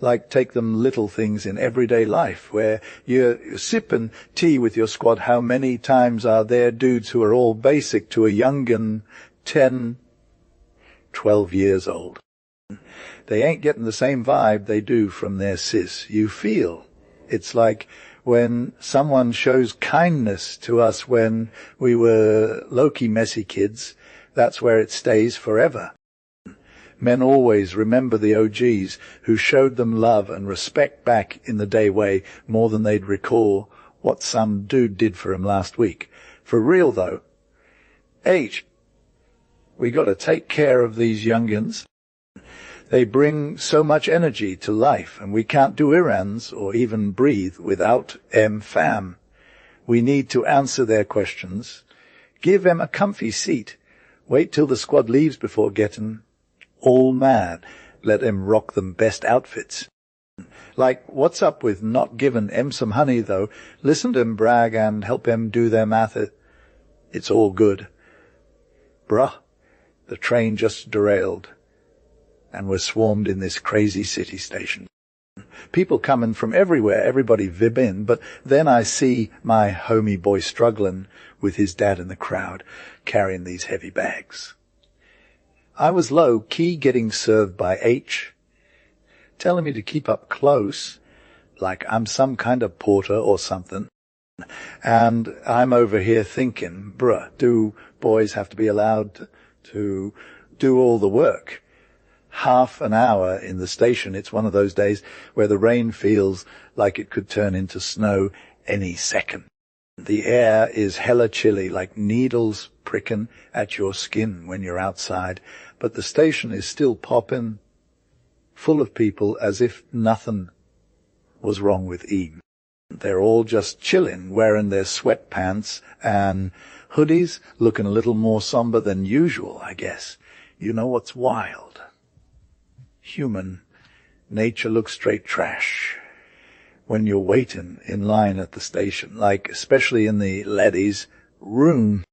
Like, take them little things in everyday life where you're sipping tea with your squad. How many times are there dudes who are all basic to a young'un 10, 12 years old? They ain't getting the same vibe they do from their sis. You feel. It's like when someone shows kindness to us when we were lowkey messy kids, that's where it stays forever. Men always remember the OGs who showed them love and respect back in the day way more than they'd recall what some dude did for 'em last week. For real though, we got to take care of these youngins. They bring so much energy to life, and we can't do errands or even breathe without fam. We need to answer their questions, give them a comfy seat, wait till the squad leaves before getting all mad, let them rock them best outfits. Like, what's up with not giving em some honey, though? Listen to em brag and help em do their math. It's all good. Bruh, the train just derailed, and we're swarmed in this crazy city station. People coming from everywhere, everybody vibbing, but then I see my homie boy struggling with his dad in the crowd, carrying these heavy bags. I was low-key getting served by H, telling me to keep up close, like I'm some kind of porter or something. And I'm over here thinking, bruh, do boys have to be allowed to do all the work? Half an hour in the station. It's one of those days where the rain feels like it could turn into snow any second. The air is hella chilly, like needles pricking at your skin when you're outside, but the station is still popping, full of people as if nothing was wrong with Eve. They're all just chilling, wearing their sweatpants and hoodies, looking a little more somber than usual, I guess. You know what's wild? Human nature looks straight trash when you're waiting in line at the station, like especially in the ladies' room.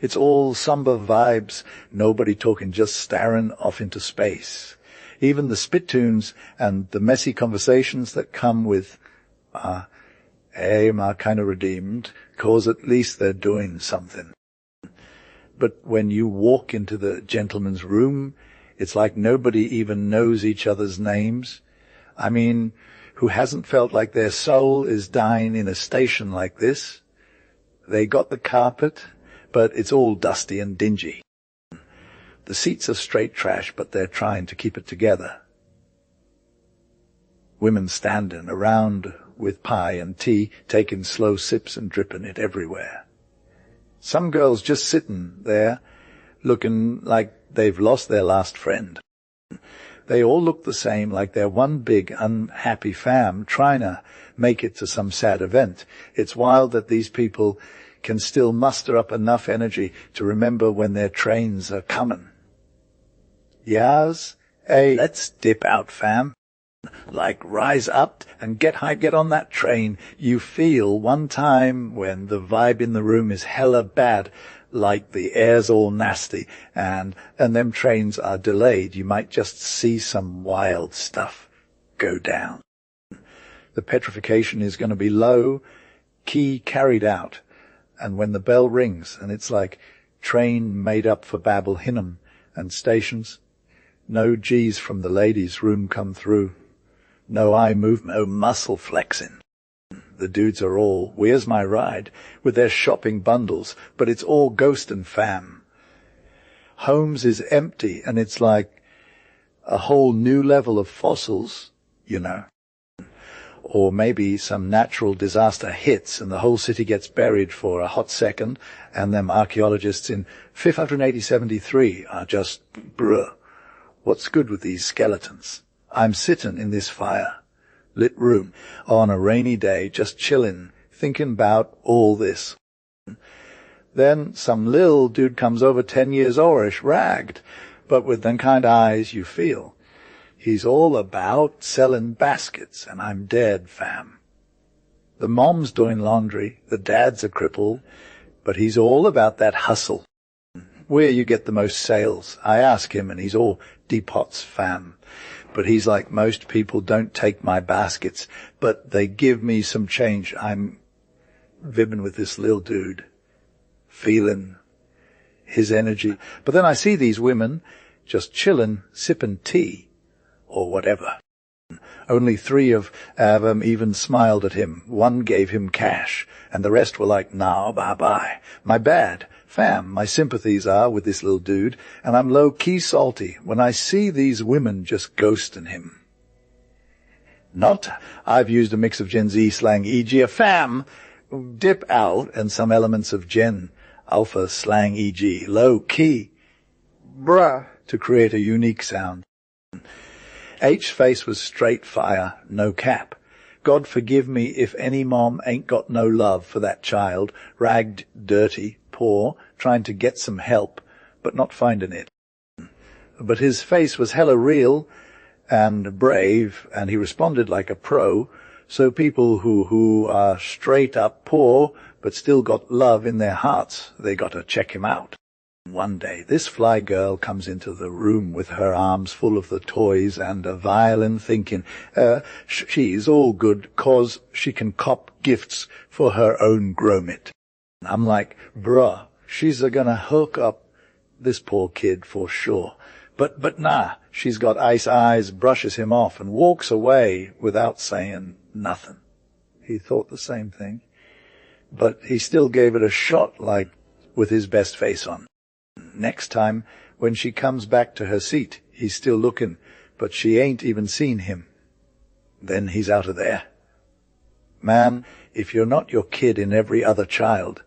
It's all somber vibes, nobody talking, just staring off into space. Even the spittoons and the messy conversations that come with aim are kind of redeemed, 'cause at least they're doing something. But when you walk into the gentleman's room, it's like nobody even knows each other's names. I mean, who hasn't felt like their soul is dying in a station like this? They got the carpet, but it's all dusty and dingy. The seats are straight trash, but they're trying to keep it together. Women standing around with pie and tea, taking slow sips and dripping it everywhere. Some girls just sitting there, looking like they've lost their last friend. They all look the same, like they're one big unhappy fam trying to make it to some sad event. It's wild that these people can still muster up enough energy to remember when their trains are coming. Yas, hey, let's dip out, fam. Like, rise up and get on that train. You feel one time when the vibe in the room is hella bad, like the air's all nasty, and them trains are delayed. You might just see some wild stuff go down. The petrification is going to be low, key carried out, and when the bell rings, and it's like train made up for Babel Hinnom and stations, no G's from the ladies' room come through, no eye movement, no muscle flexing. The dudes are all, where's my ride, with their shopping bundles, but it's all ghost and fam. Holmes is empty, and it's like a whole new level of fossils, you know. Or maybe some natural disaster hits and the whole city gets buried for a hot second, and them archaeologists in 580-73 are just, bruh, what's good with these skeletons? I'm sitting in this fire-lit room on a rainy day, just chillin', thinking about all this. Then some lil dude comes over 10 years oldish, ragged, but with them kind of eyes you feel. He's all about selling baskets, and I'm dead, fam. The mom's doing laundry, the dad's a cripple, but he's all about that hustle. Where you get the most sales? I ask him, and he's all depots, fam. But he's like, most people don't take my baskets, but they give me some change. I'm vibbing with this little dude, feeling his energy. But then I see these women just chillin', sipping tea, or whatever. Only 3 of them even smiled at him. 1 gave him cash, and the rest were like, nah, bye-bye. My bad. Fam, my sympathies are with this little dude, and I'm low-key salty when I see these women just ghosting him. Not, I've used a mix of Gen Z slang, e.g. a fam, dip out, and some elements of Gen Alpha slang, e.g. low-key, bruh, to create a unique sound. H's face was straight fire, no cap. God forgive me if any mom ain't got no love for that child, ragged, dirty, poor, trying to get some help, but not finding it. But his face was hella real and brave, and he responded like a pro, so people who are straight up poor, but still got love in their hearts, they got to check him out. One day, this fly girl comes into the room with her arms full of the toys and a violin, thinking, she's all good 'cause she can cop gifts for her own gromit. I'm like, bruh, she's gonna hook up this poor kid for sure. But nah, she's got ice eyes, brushes him off, and walks away without saying nothing. He thought the same thing, but he still gave it a shot, like with his best face on. Next time, when she comes back to her seat, he's still looking, but she ain't even seen him. Then he's out of there. Man, if you're not your kid in every other child,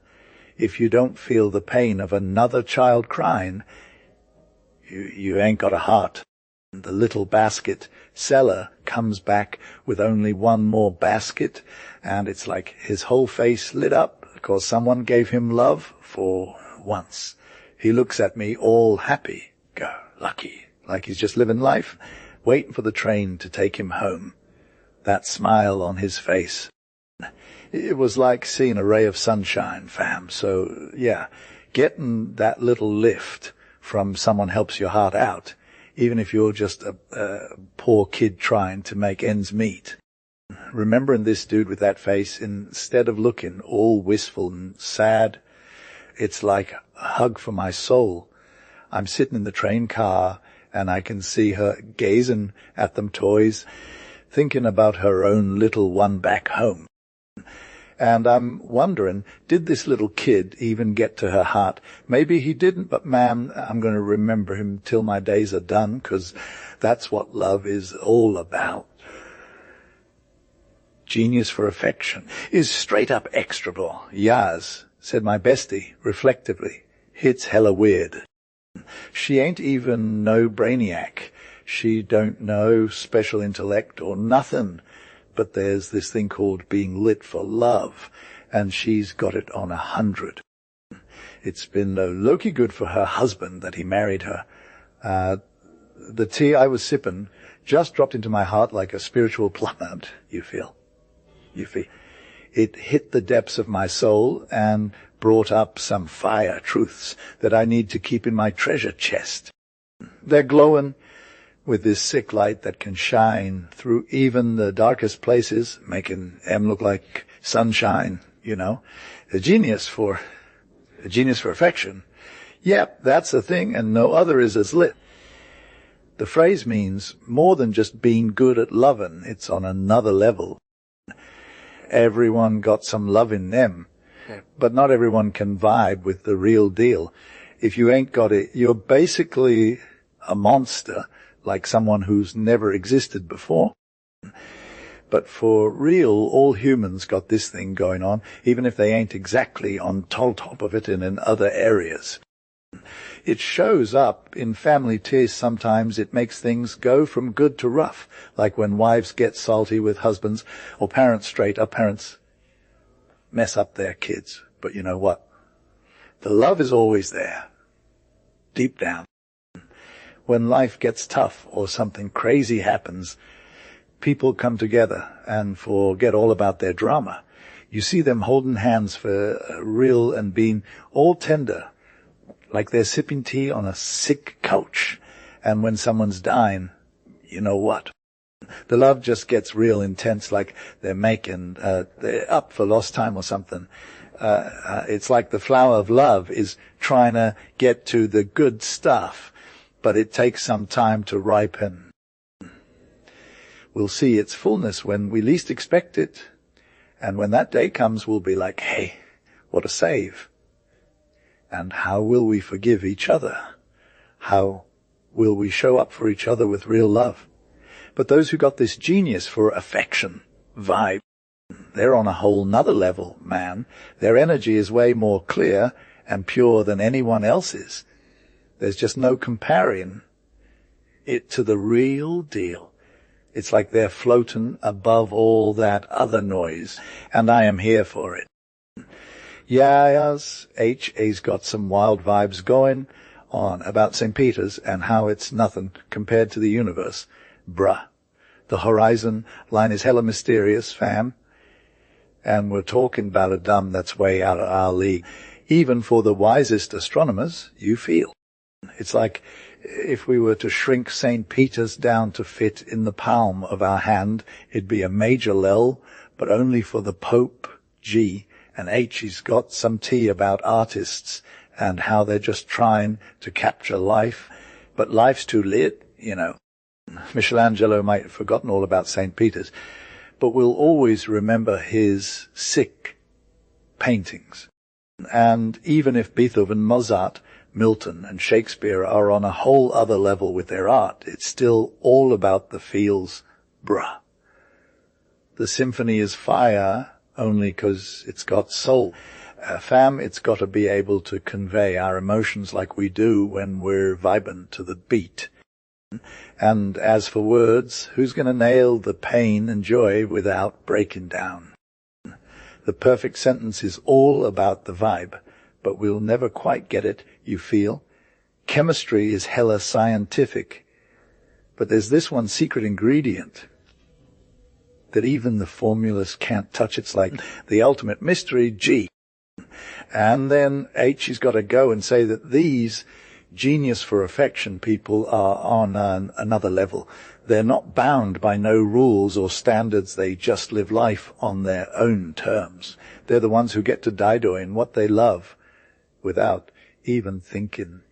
if you don't feel the pain of another child crying, you ain't got a heart. The little basket seller comes back with only 1 more basket, and it's like his whole face lit up because someone gave him love for once. He looks at me all happy, go lucky, like he's just living life, waiting for the train to take him home. That smile on his face. It was like seeing a ray of sunshine, fam. So, yeah, getting that little lift from someone helps your heart out, even if you're just a poor kid trying to make ends meet. Remembering this dude with that face, instead of looking all wistful and sad, it's like a hug for my soul. I'm sitting in the train car, and I can see her gazing at them toys, thinking about her own little one back home. And I'm wondering, did this little kid even get to her heart? Maybe he didn't, but man, I'm going to remember him till my days are done, 'cause that's what love is all about. genius for affection, is straight up execrable. Yas, said my bestie, reflectively, hits hella weird. She ain't even no brainiac. She don't know special intellect or nothing. But there's this thing called being lit for love, and she's got it on 100. It's been lowkey good for her husband that he married her. The tea I was sipping just dropped into my heart like a spiritual plummet, you feel. It hit the depths of my soul and brought up some fire truths that I need to keep in my treasure chest. They're glowing with this sick light that can shine through even the darkest places, making them look like sunshine, you know. A genius for affection. Yep, that's the thing, and no other is as lit. The phrase means more than just being good at loving. It's on another level. Everyone got some love in them, but not everyone can vibe with the real deal. If you ain't got it, you're basically a monster, like someone who's never existed before. But for real, all humans got this thing going on, even if they ain't exactly on top of it and in other areas. It shows up in family tears sometimes. It makes things go from good to rough, like when wives get salty with husbands, or parents mess up their kids. But you know what? The love is always there, deep down. When life gets tough or something crazy happens, people come together and forget all about their drama. You see them holding hands for real and being all tender, like they're sipping tea on a sick couch. And when someone's dying, you know what? The love just gets real intense, like they're up for lost time or something. It's like the flower of love is trying to get to the good stuff, but it takes some time to ripen. We'll see its fullness when we least expect it. And when that day comes, we'll be like, hey, what a save. And how will we forgive each other? How will we show up for each other with real love? But those who got this genius for affection vibe, they're on a whole nother level, man. Their energy is way more clear and pure than anyone else's. There's just no comparing it to the real deal. It's like they're floating above all that other noise, and I am here for it. Yes, H.A.'s got some wild vibes going on about St. Peter's and how it's nothing compared to the universe. Bruh. The horizon line is hella mysterious, fam. And we're talking about a dumb that's way out of our league. Even for the wisest astronomers, you feel. It's like if we were to shrink St. Peter's down to fit in the palm of our hand, it'd be a major L, but only for the Pope, G. And H.'s got some tea about artists and how they're just trying to capture life. But life's too lit, you know. Michelangelo might have forgotten all about St. Peter's, but we'll always remember his sick paintings. And even if Beethoven, Mozart, Milton and Shakespeare are on a whole other level with their art, it's still all about the feels, bruh. The symphony is fire only 'cause it's got soul. Fam, it's got to be able to convey our emotions like we do when we're vibing to the beat. And as for words, who's going to nail the pain and joy without breaking down? The perfect sentence is all about the vibe, but we'll never quite get it, you feel. Chemistry is hella scientific, but there's this one secret ingredient that even the formulas can't touch. It's like the ultimate mystery, G. And then H has got to go and say that these genius for affection people are on another level. They're not bound by no rules or standards. They just live life on their own terms. They're the ones who get to die doing what they love without even thinking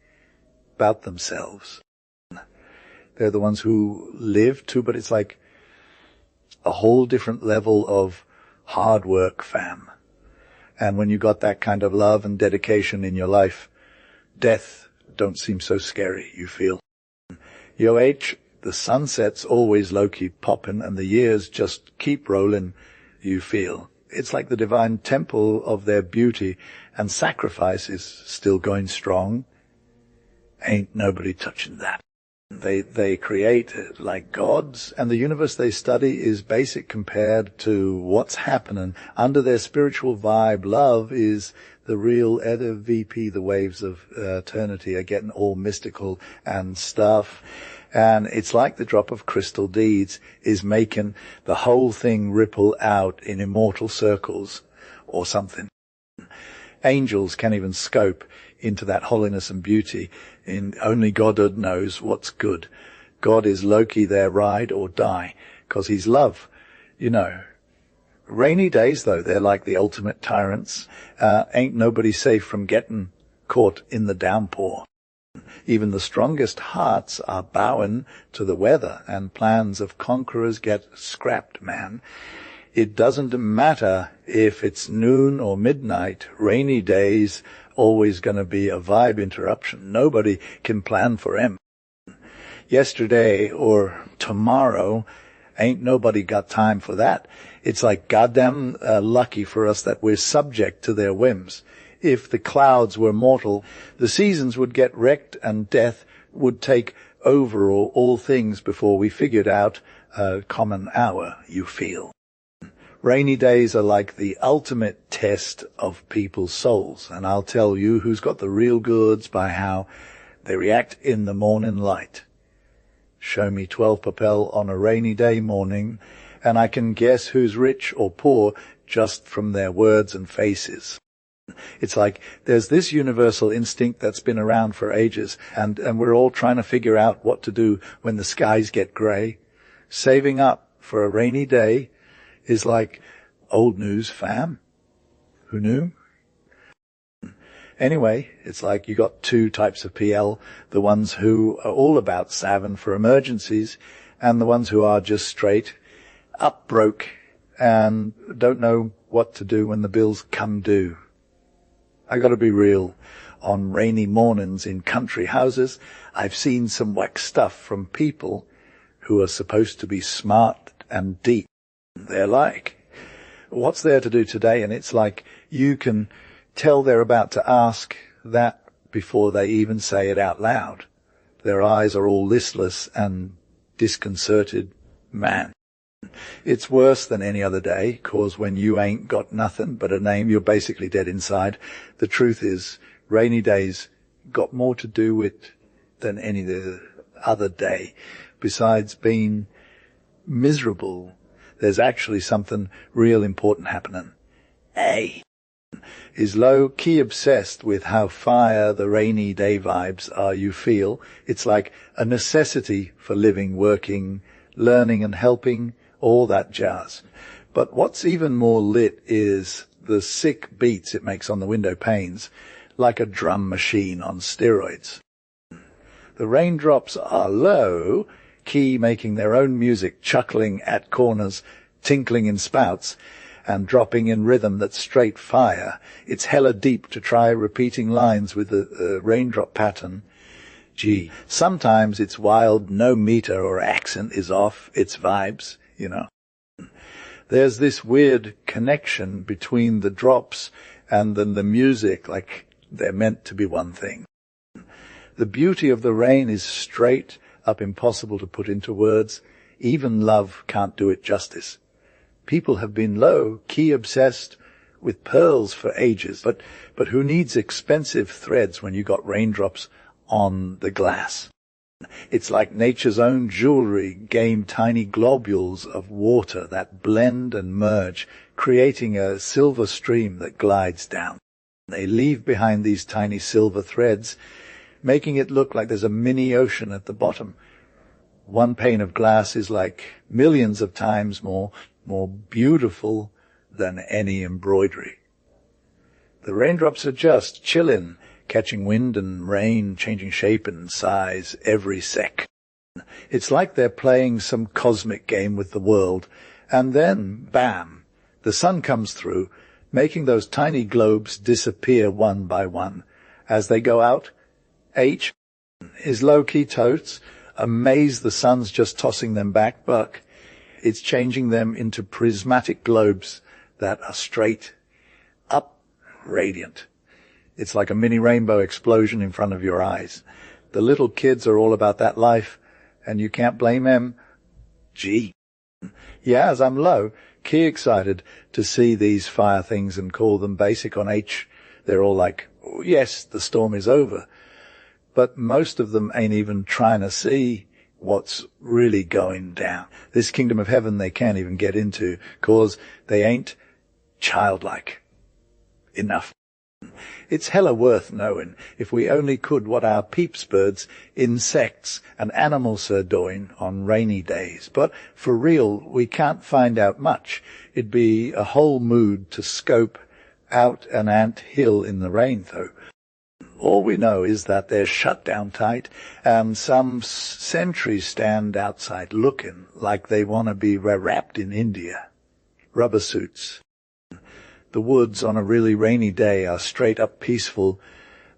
about themselves. They're the ones who live too, but it's like a whole different level of hard work, fam. And when you got that kind of love and dedication in your life, death don't seem so scary, you feel. Yo, H, the sunset's always low-key popping and the years just keep rolling you feel. It's like the divine temple of their beauty, and sacrifice is still going strong. Ain't nobody touching that. They create like gods, and the universe they study is basic compared to what's happening. Under their spiritual vibe, love is the real other VP. The waves of eternity are getting all mystical and stuff. And it's like the drop of crystal deeds is making the whole thing ripple out in immortal circles or something. Angels can't even scope into that holiness and beauty. Only God knows what's good. God is lowkey, their ride or die, because he's love, you know. Rainy days, though, they're like the ultimate tyrants. Ain't nobody safe from getting caught in the downpour. Even the strongest hearts are bowing to the weather, and plans of conquerors get scrapped, man. It doesn't matter if it's noon or midnight. Rainy days always going to be a vibe interruption. Nobody can plan for them. Yesterday or tomorrow, ain't nobody got time for that. It's like goddamn lucky for us that we're subject to their whims. If the clouds were mortal, the seasons would get wrecked and death would take over all things before we figured out a common hour, you feel. Rainy days are like the ultimate test of people's souls, and I'll tell you who's got the real goods by how they react in the morning light. Show me 12 Papel on a rainy day morning, and I can guess who's rich or poor just from their words and faces. It's like there's this universal instinct that's been around for ages, and we're all trying to figure out what to do when the skies get grey. Saving up for a rainy day is like old news, fam. Who knew? Anyway, it's like you got two types of PL, the ones who are all about saving for emergencies, and the ones who are just straight up broke and don't know what to do when the bills come due. I gotta be real. On rainy mornings in country houses, I've seen some whack stuff from people who are supposed to be smart and deep. They're like, what's there to do today? And it's like you can tell they're about to ask that before they even say it out loud. Their eyes are all listless and disconcerted. Man, it's worse than any other day, 'cause when you ain't got nothing but a name, you're basically dead inside. The truth is, rainy days got more to do with than any other day. Besides being miserable, there's actually something real important happening. A is low-key obsessed with how fire the rainy day vibes are you feel. It's like a necessity for living, working, learning and helping, all that jazz. But what's even more lit is the sick beats it makes on the window panes, like a drum machine on steroids. The raindrops are low, key making their own music, chuckling at corners, tinkling in spouts, and dropping in rhythm that's straight fire. It's hella deep to try repeating lines with the raindrop pattern. Gee, sometimes it's wild, no meter or accent is off, it's vibes, you know. There's this weird connection between the drops and then the music, like they're meant to be one thing. The beauty of the rain is straight up impossible to put into words. Even love can't do it justice. People have been low-key obsessed with pearls for ages, but who needs expensive threads when you got raindrops on the glass? It's like nature's own jewelry game, tiny globules of water that blend and merge, creating a silver stream that glides down. They leave behind these tiny silver threads, making it look like there's a mini ocean at the bottom. One pane of glass is like millions of times more beautiful than any embroidery. The raindrops are just chillin', catching wind and rain, changing shape and size every sec. It's like they're playing some cosmic game with the world, and then, bam, the sun comes through, making those tiny globes disappear one by one. As they go out, H is low-key totes, amazed the sun's just tossing them back, but it's changing them into prismatic globes that are straight up radiant. It's like a mini rainbow explosion in front of your eyes. The little kids are all about that life, and you can't blame them. Gee. Yeah, as I'm low, key excited to see these fire things and call them basic on H. They're all like, oh, yes, the storm is over. But most of them ain't even trying to see what's really going down. This kingdom of heaven they can't even get into, 'cause they ain't childlike enough. It's hella worth knowing, if we only could, what our peeps birds, insects, and animals are doing on rainy days. But for real, we can't find out much. It'd be a whole mood to scope out an ant hill in the rain, though. All we know is that they're shut down tight, and some sentries stand outside looking like they want to be wrapped in India. Rubber suits. The woods on a really rainy day are straight up peaceful,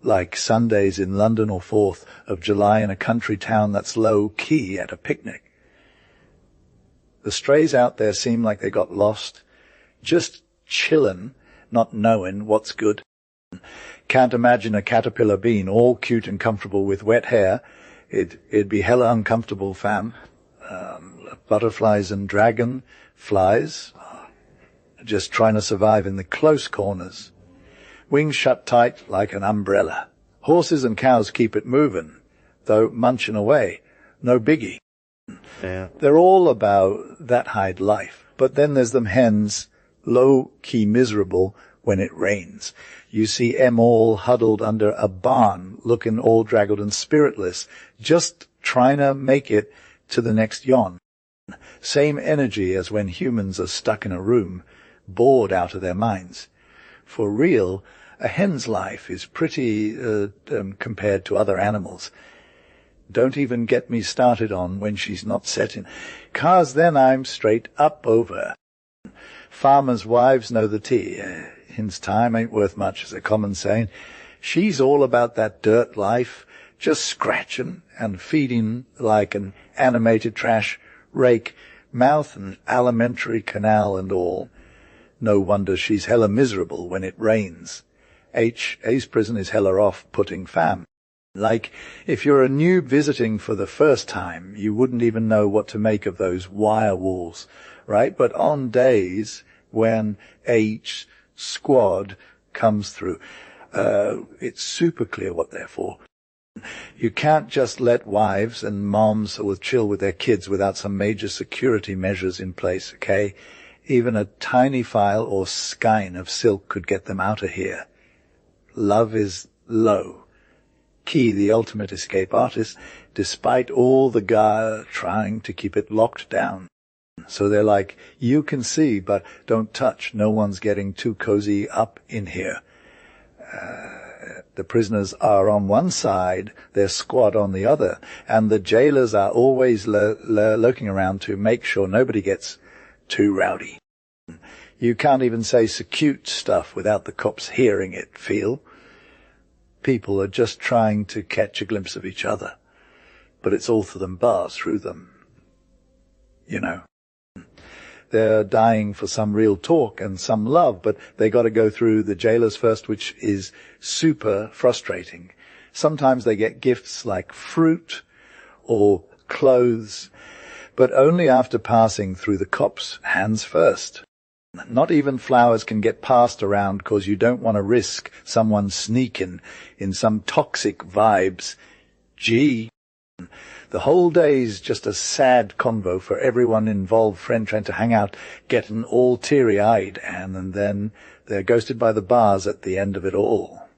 like Sundays in London or 4th of July in a country town that's low-key at a picnic. The strays out there seem like they got lost, just chillin', not knowing what's good. Can't imagine a caterpillar being all cute and comfortable with wet hair. It'd be hella uncomfortable, fam. Butterflies and dragonflies, just trying to survive in the close corners. Wings shut tight like an umbrella. Horses and cows keep it moving, though munching away. No biggie. Yeah. They're all about that hide life. But then there's them hens, low-key miserable when it rains. You see 'em all huddled under a barn, looking all draggled and spiritless, just trying to make it to the next yon. Same energy as when humans are stuck in a room, bored out of their minds. For real, a hen's life is pretty compared to other animals. Don't even get me started on when she's not setting, 'cause then I'm straight up over. Farmers' wives know the tea. Hen's time ain't worth much, is a common saying. She's all about that dirt life, just scratching and feeding like an animated trash rake, mouth and alimentary canal and all. No wonder she's hella miserable when it rains. A's prison is hella off-putting, fam. Like, if you're a noob visiting for the first time, you wouldn't even know what to make of those wire walls, right? But on days when H squad comes through, it's super clear what they're for. You can't just let wives and moms chill with their kids without some major security measures in place, okay? Even a tiny file or skein of silk could get them out of here. Love is low. Key, the ultimate escape artist, despite all the guy trying to keep it locked down. So they're like, you can see, but don't touch. No one's getting too cozy up in here. The prisoners are on one side, their squad on the other, and the jailers are always lurking around to make sure nobody gets too rowdy. You can't even say secute stuff without the cops hearing it, feel? People are just trying to catch a glimpse of each other, but it's all for them bars through them. You know. They're dying for some real talk and some love, but they got to go through the jailers first, which is super frustrating. Sometimes they get gifts like fruit or clothes, but only after passing through the cops' hands first. Not even flowers can get passed around because you don't want to risk someone sneaking in some toxic vibes. Gee. The whole day's just a sad convo for everyone involved, friend trying to hang out, getting all teary-eyed, and then they're ghosted by the bars at the end of it all.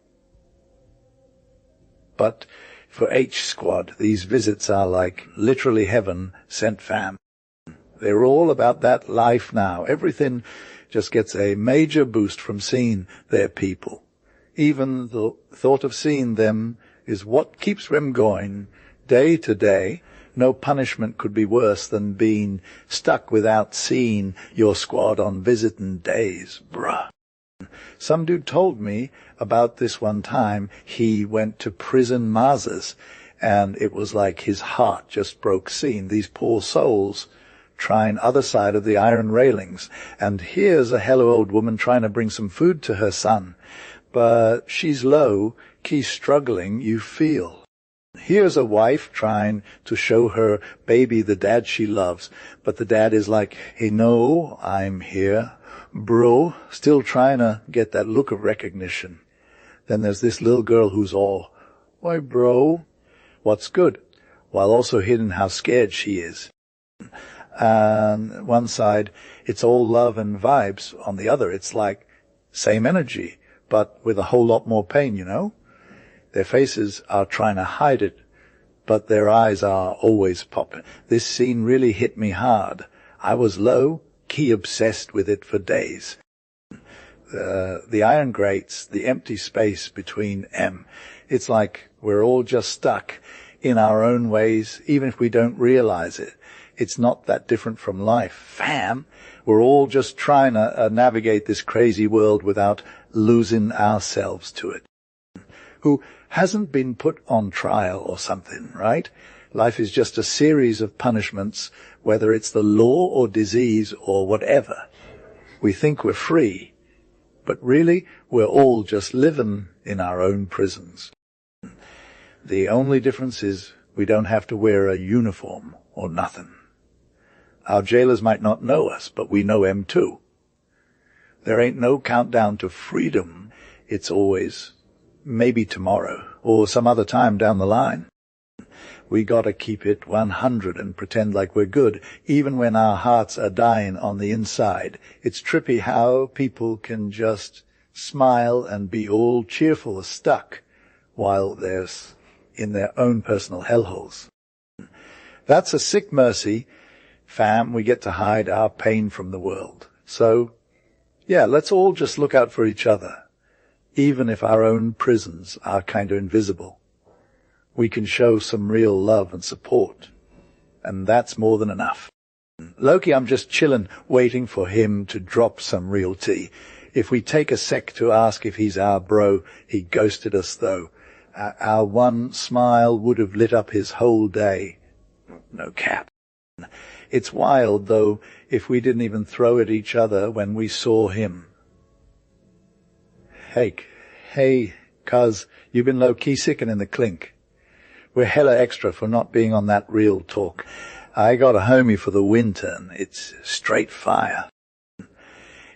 But for H Squad, these visits are like literally heaven sent, fam. They're all about that life now. Everything just gets a major boost from seeing their people. Even the thought of seeing them is what keeps them going day to day. No punishment could be worse than being stuck without seeing your squad on visiting days, bruh. Some dude told me about this one time. He went to prison Mazas, and it was like his heart just broke seeing these poor souls trine other side of the iron railings, and here's a hello old woman trying to bring some food to her son. But she's low, key struggling, you feel. Here's a wife trying to show her baby the dad she loves, but the dad is like, hey, no, I'm here. Bro, still trying to get that look of recognition. Then there's this little girl who's all, why, bro, what's good? While also hidden how scared she is. On one side, it's all love and vibes. On the other, it's like same energy, but with a whole lot more pain, you know? Their faces are trying to hide it, but their eyes are always popping. This scene really hit me hard. I was low, key obsessed with it for days. The iron grates, the empty space between M. It's like we're all just stuck in our own ways, even if we don't realize it. It's not that different from life. Fam, we're all just trying to navigate this crazy world without losing ourselves to it. Who hasn't been put on trial or something, right? Life is just a series of punishments, whether it's the law or disease or whatever. We think we're free, but really we're all just living in our own prisons. The only difference is we don't have to wear a uniform or nothing. Our jailers might not know us, but we know them too. There ain't no countdown to freedom. It's always maybe tomorrow or some other time down the line. We gotta keep it 100 and pretend like we're good, even when our hearts are dying on the inside. It's trippy how people can just smile and be all cheerful or stuck while they're in their own personal hellholes. That's a sick mercy, fam. We get to hide our pain from the world. So, yeah, let's all just look out for each other, even if our own prisons are kind of invisible. We can show some real love and support, and that's more than enough. Lowkey, I'm just chillin', waiting for him to drop some real tea. If we take a sec to ask if he's our bro, he ghosted us though. Our one smile would have lit up his whole day. No cap. It's wild, though, if we didn't even throw at each other when we saw him. Hey, cuz, you've been low-key sickin' in the clink. We're hella extra for not being on that real talk. I got a homie for the winter, and it's straight fire.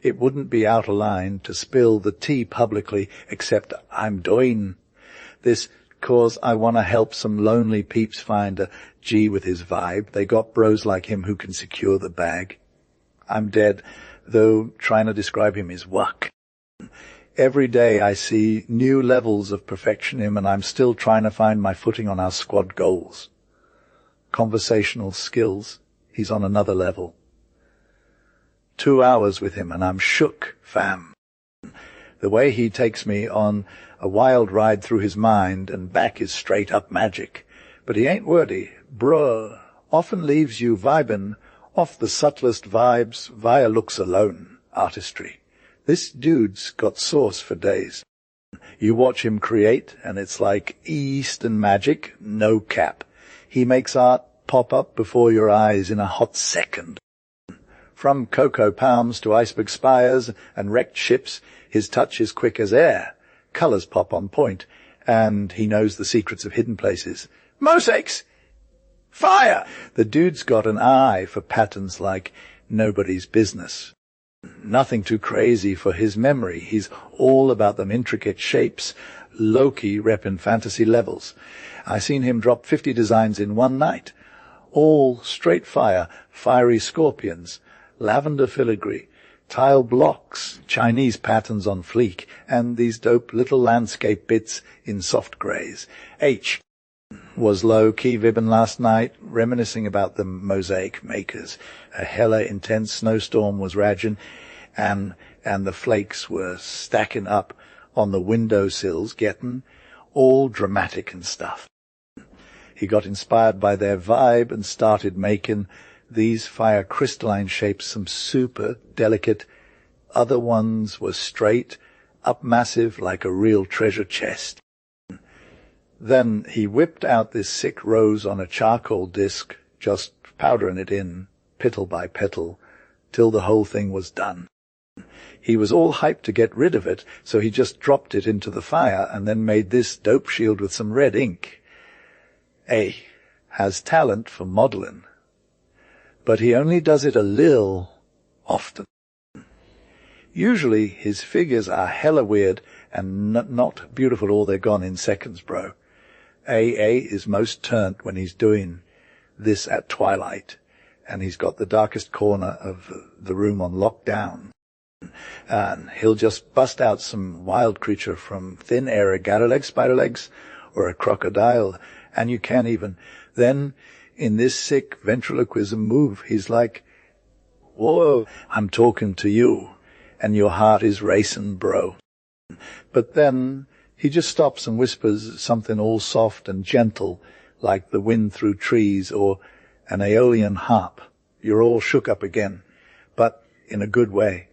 It wouldn't be out of line to spill the tea publicly, except I'm doing this cause I want to help some lonely peeps find a G with his vibe. They got bros like him who can secure the bag. I'm dead, though trying to describe him is wuck. Every day I see new levels of perfection in him, and I'm still trying to find my footing on our squad goals. Conversational skills, he's on another level. 2 hours with him and I'm shook, fam. The way he takes me on a wild ride through his mind and back is straight up magic. But he ain't wordy. Bruh often leaves you vibin' off the subtlest vibes via looks alone. Artistry. This dude's got sauce for days. You watch him create and it's like Eastern magic, no cap. He makes art pop up before your eyes in a hot second. From cocoa palms to iceberg spires and wrecked ships, his touch is quick as air. Colours pop on point, and he knows the secrets of hidden places. Mosaics! Fire! The dude's got an eye for patterns like nobody's business. Nothing too crazy for his memory. He's all about them intricate shapes. Lowkey reppin' fantasy levels. I seen him drop 50 designs in one night. All straight fire, fiery scorpions, lavender filigree, tile blocks, Chinese patterns on fleek, and these dope little landscape bits in soft greys. H was low-key vibbin' last night, reminiscing about the mosaic makers. A hella intense snowstorm was ragin', and the flakes were stacking up on the windowsills, gettin' all dramatic and stuff. He got inspired by their vibe and started making these fire crystalline shapes, some super delicate. Other ones were straight, up massive like a real treasure chest. Then he whipped out this sick rose on a charcoal disc, just powdering it in, petal by petal, till the whole thing was done. He was all hyped to get rid of it, so he just dropped it into the fire and then made this dope shield with some red ink. A has talent for modelling, but he only does it a little often. Usually his figures are hella weird and not beautiful, or they're gone in seconds, bro. A is most turned when he's doing this at twilight, and he's got the darkest corner of the room on lockdown. And he'll just bust out some wild creature from thin air, a gator leg, spider legs, or a crocodile, and you can't even. Then, in this sick ventriloquism move, he's like, whoa, I'm talking to you, and your heart is racing, bro. But then he just stops and whispers something all soft and gentle, like the wind through trees or an Aeolian harp. You're all shook up again, but in a good way.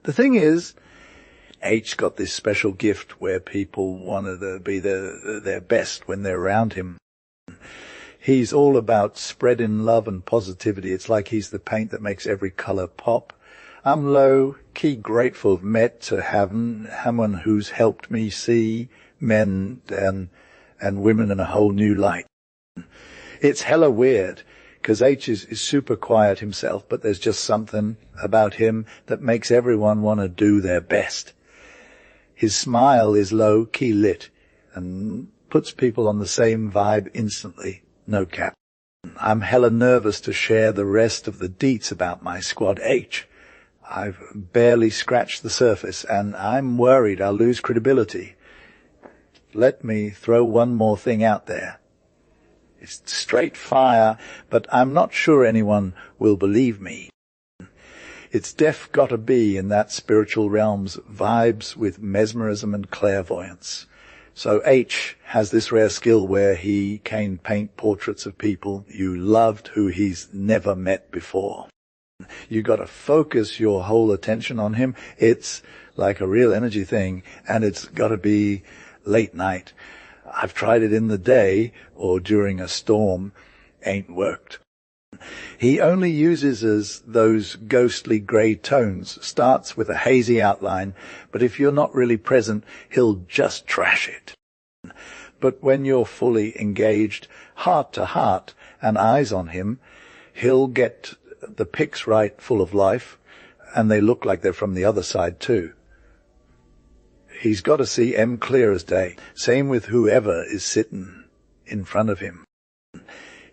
The thing is, H got this special gift where people wanted to be their best when they're around him. He's all about spreading love and positivity. It's like he's the paint that makes every color pop. I'm low-key grateful met to have someone who's helped me see men and women in a whole new light. It's hella weird, because H is super quiet himself, but there's just something about him that makes everyone want to do their best. His smile is low-key lit and puts people on the same vibe instantly, no cap. I'm hella nervous to share the rest of the deets about my squad H. I've barely scratched the surface, and I'm worried I'll lose credibility. Let me throw one more thing out there. It's straight fire, but I'm not sure anyone will believe me. It's def gotta be in that spiritual realm's vibes with mesmerism and clairvoyance. So H has this rare skill where he can paint portraits of people you loved who he's never met before. You gotta focus your whole attention on him. It's like a real energy thing, and it's gotta be late night. I've tried it in the day or during a storm. Ain't worked. He only uses those ghostly grey tones, starts with a hazy outline, but if you're not really present, he'll just trash it. But when you're fully engaged, heart to heart, and eyes on him, he'll get the pics right, full of life, and they look like they're from the other side too. He's got to see M clear as day. Same with whoever is sitting in front of him.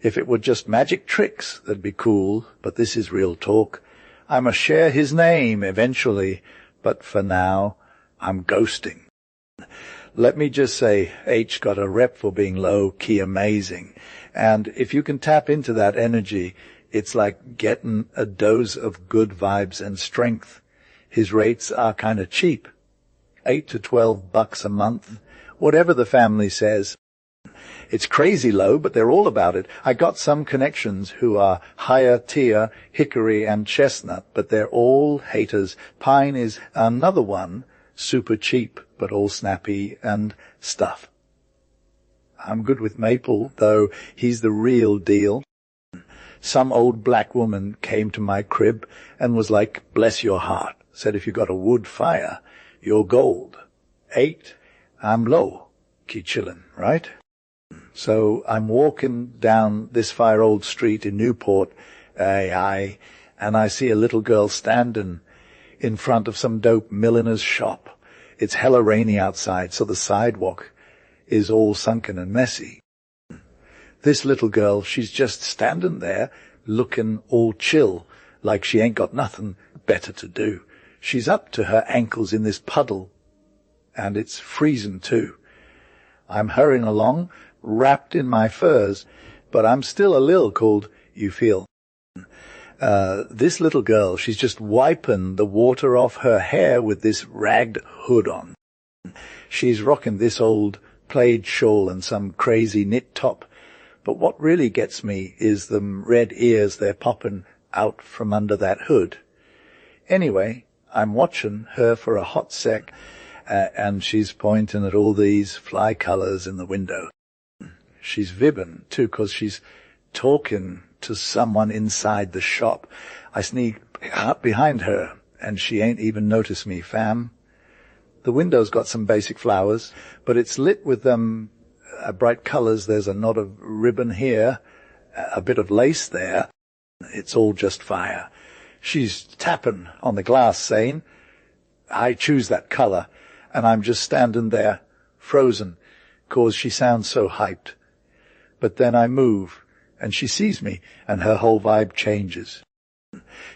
If it were just magic tricks, that'd be cool, but this is real talk. I must share his name eventually, but for now, I'm ghosting. Let me just say, H got a rep for being low-key amazing, and if you can tap into that energy, it's like getting a dose of good vibes and strength. His rates are kind of cheap. $8 to $12 a month, whatever the family says. It's crazy low, but they're all about it. I got some connections who are higher tier, hickory and chestnut, but they're all haters. Pine is another one, super cheap, but all snappy and stuff. I'm good with maple, though he's the real deal. Some old black woman came to my crib and was like, bless your heart, said if you got a wood fire, you're gold. 8, I'm low, key chillin', right? So I'm walking down this fire old street in Newport, and I see a little girl standing in front of some dope milliner's shop. It's hella rainy outside, so the sidewalk is all sunken and messy. This little girl, she's just standing there, looking all chill, like she ain't got nothing better to do. She's up to her ankles in this puddle, and it's freezing too. I'm hurrying along, wrapped in my furs, but I'm still a little cold, you feel. This little girl, she's just wiping the water off her hair with this ragged hood on. She's rocking this old plaid shawl and some crazy knit top, but what really gets me is them red ears they're popping out from under that hood. Anyway, I'm watching her for a hot sec, and she's pointing at all these fly colors in the window. She's vibbing, too, 'cause she's talking to someone inside the shop. I sneak up behind her, and she ain't even noticed me, fam. The window's got some basic flowers, but it's lit with bright colours. There's a knot of ribbon here, a bit of lace there. It's all just fire. She's tapping on the glass, saying, I choose that colour, and I'm just standing there, frozen, 'cause she sounds so hyped. But then I move, and she sees me, and her whole vibe changes.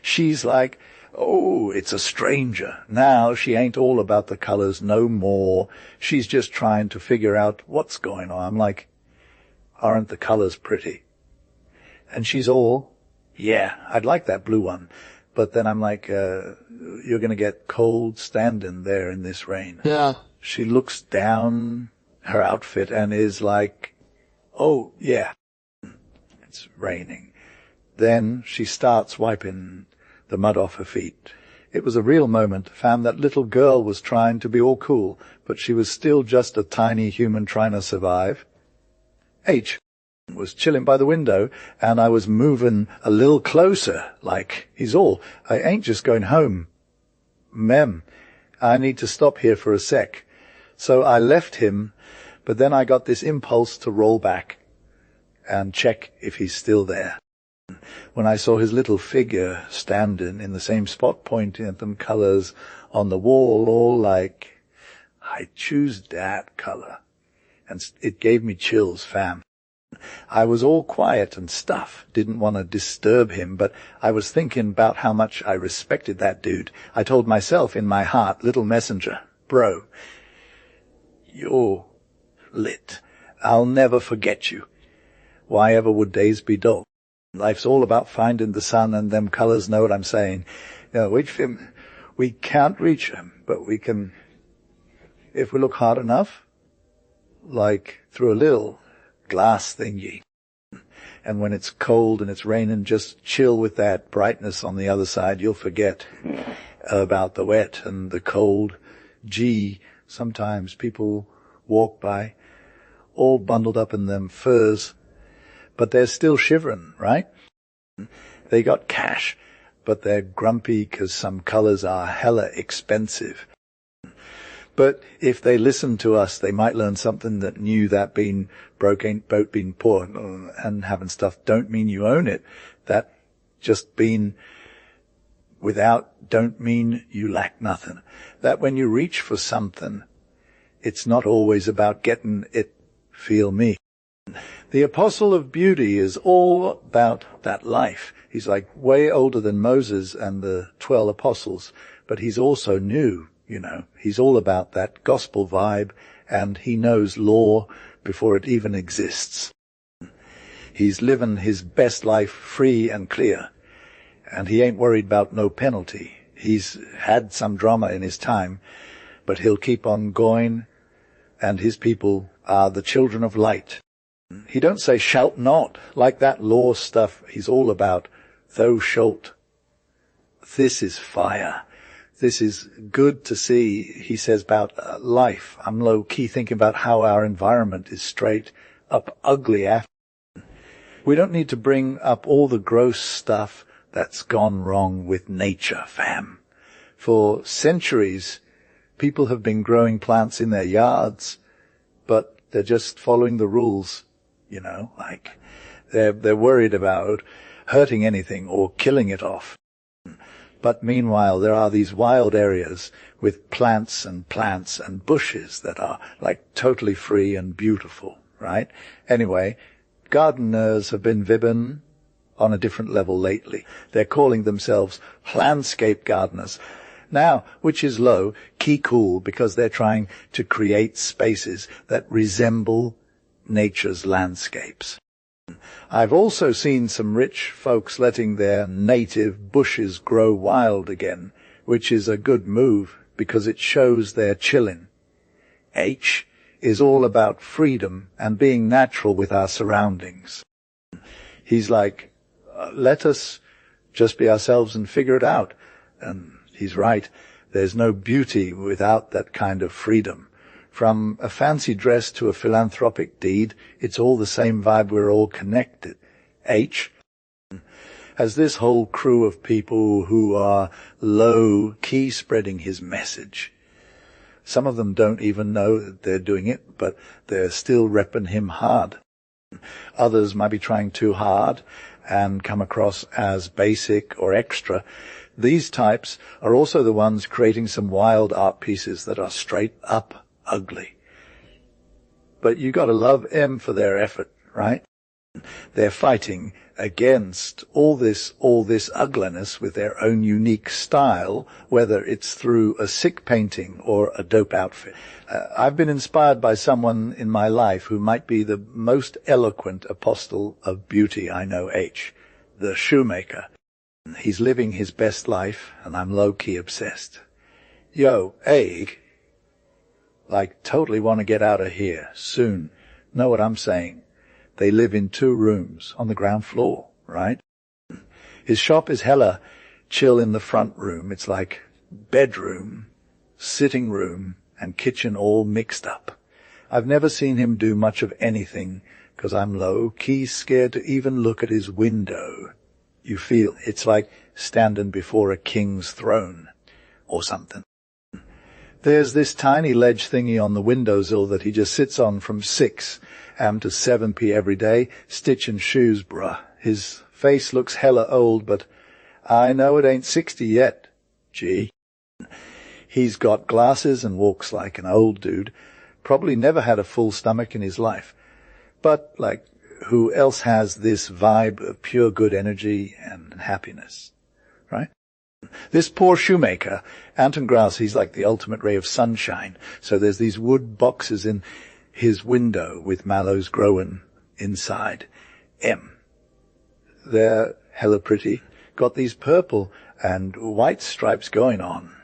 She's like, oh, it's a stranger. Now she ain't all about the colours no more. She's just trying to figure out what's going on. I'm like, aren't the colours pretty? And she's all, yeah, I'd like that blue one. But then I'm like, you're going to get cold standing there in this rain. Yeah. She looks down her outfit and is like, oh, yeah, it's raining. Then she starts wiping the mud off her feet. It was a real moment, fam. That little girl was trying to be all cool, but she was still just a tiny human trying to survive. H was chilling by the window, and I was moving a little closer, like, he's all, I ain't just going home. Mem, I need to stop here for a sec. So I left him, but then I got this impulse to roll back and check if he's still there. When I saw his little figure standing in the same spot, pointing at them colours on the wall, all like, I choose that colour. And it gave me chills, fam. I was all quiet and stuff, didn't want to disturb him, but I was thinking about how much I respected that dude. I told myself in my heart, little messenger, bro, you're lit. I'll never forget you. Why ever would days be dull? Life's all about finding the sun, and them colours know what I'm saying. You know, we can't reach them, but we can, if we look hard enough, like through a little glass thingy. And when it's cold and it's raining, just chill with that brightness on the other side. You'll forget about the wet and the cold. Gee, sometimes people walk by all bundled up in them furs, but they're still shivering, right? They got cash, but they're grumpy 'cause some colours are hella expensive. But if they listen to us, they might learn something that new, that being broke ain't boat being poor, and having stuff don't mean you own it. That just being without don't mean you lack nothing. That when you reach for something, it's not always about getting it, feel me. The apostle of beauty is all about that life. He's like way older than Moses and the 12 apostles, but he's also new, you know. He's all about that gospel vibe, and he knows law before it even exists. He's living his best life free and clear, and he ain't worried about no penalty. He's had some drama in his time, but he'll keep on going, and his people are the children of light. He don't say shalt not, like that law stuff. He's all about thou shalt. This is fire. This is good to see. He says about life. I'm low-key thinking about how our environment is straight up ugly after. We don't need to bring up all the gross stuff that's gone wrong with nature, fam. For centuries, people have been growing plants in their yards, but they're just following the rules. You know, like they're worried about hurting anything or killing it off. But meanwhile, there are these wild areas with plants and bushes that are like totally free and beautiful, right? Anyway, gardeners have been vibbing on a different level lately. They're calling themselves landscape gardeners. Now, which is low-key cool because they're trying to create spaces that resemble nature's landscapes. I've also seen some rich folks letting their native bushes grow wild again, which is a good move because it shows they're chillin'. H is all about freedom and being natural with our surroundings. He's like, let us just be ourselves and figure it out. And he's right. There's no beauty without that kind of freedom. From a fancy dress to a philanthropic deed, it's all the same vibe. We're all connected. H has this whole crew of people who are low-key spreading his message. Some of them don't even know that they're doing it, but they're still repping him hard. Others might be trying too hard and come across as basic or extra. These types are also the ones creating some wild art pieces that are straight up ugly. But you got to love M for their effort, right? They're fighting against all this ugliness with their own unique style, whether it's through a sick painting or a dope outfit. I've been inspired by someone in my life who might be the most eloquent apostle of beauty I know, H, the shoemaker. He's living his best life, and I'm low-key obsessed. Yo, egg, like totally want to get out of here soon. Know what I'm saying? They live in 2 rooms on the ground floor, right? His shop is hella chill in the front room. It's like bedroom, sitting room, and kitchen all mixed up. I've never seen him do much of anything because I'm low-key scared to even look at his window. You feel it's like standing before a king's throne or something. There's this tiny ledge thingy on the windowsill that he just sits on from 6 a.m. to 7 p.m. every day, stitching shoes, bruh. His face looks hella old, but I know it ain't 60 yet. Gee. He's got glasses and walks like an old dude. Probably never had a full stomach in his life. But, like, who else has this vibe of pure good energy and happiness, right? This poor shoemaker, Anton Graus, he's like the ultimate ray of sunshine. So there's these wood boxes in his window with mallows growing inside. M. They're hella pretty. Got these purple and white stripes going on.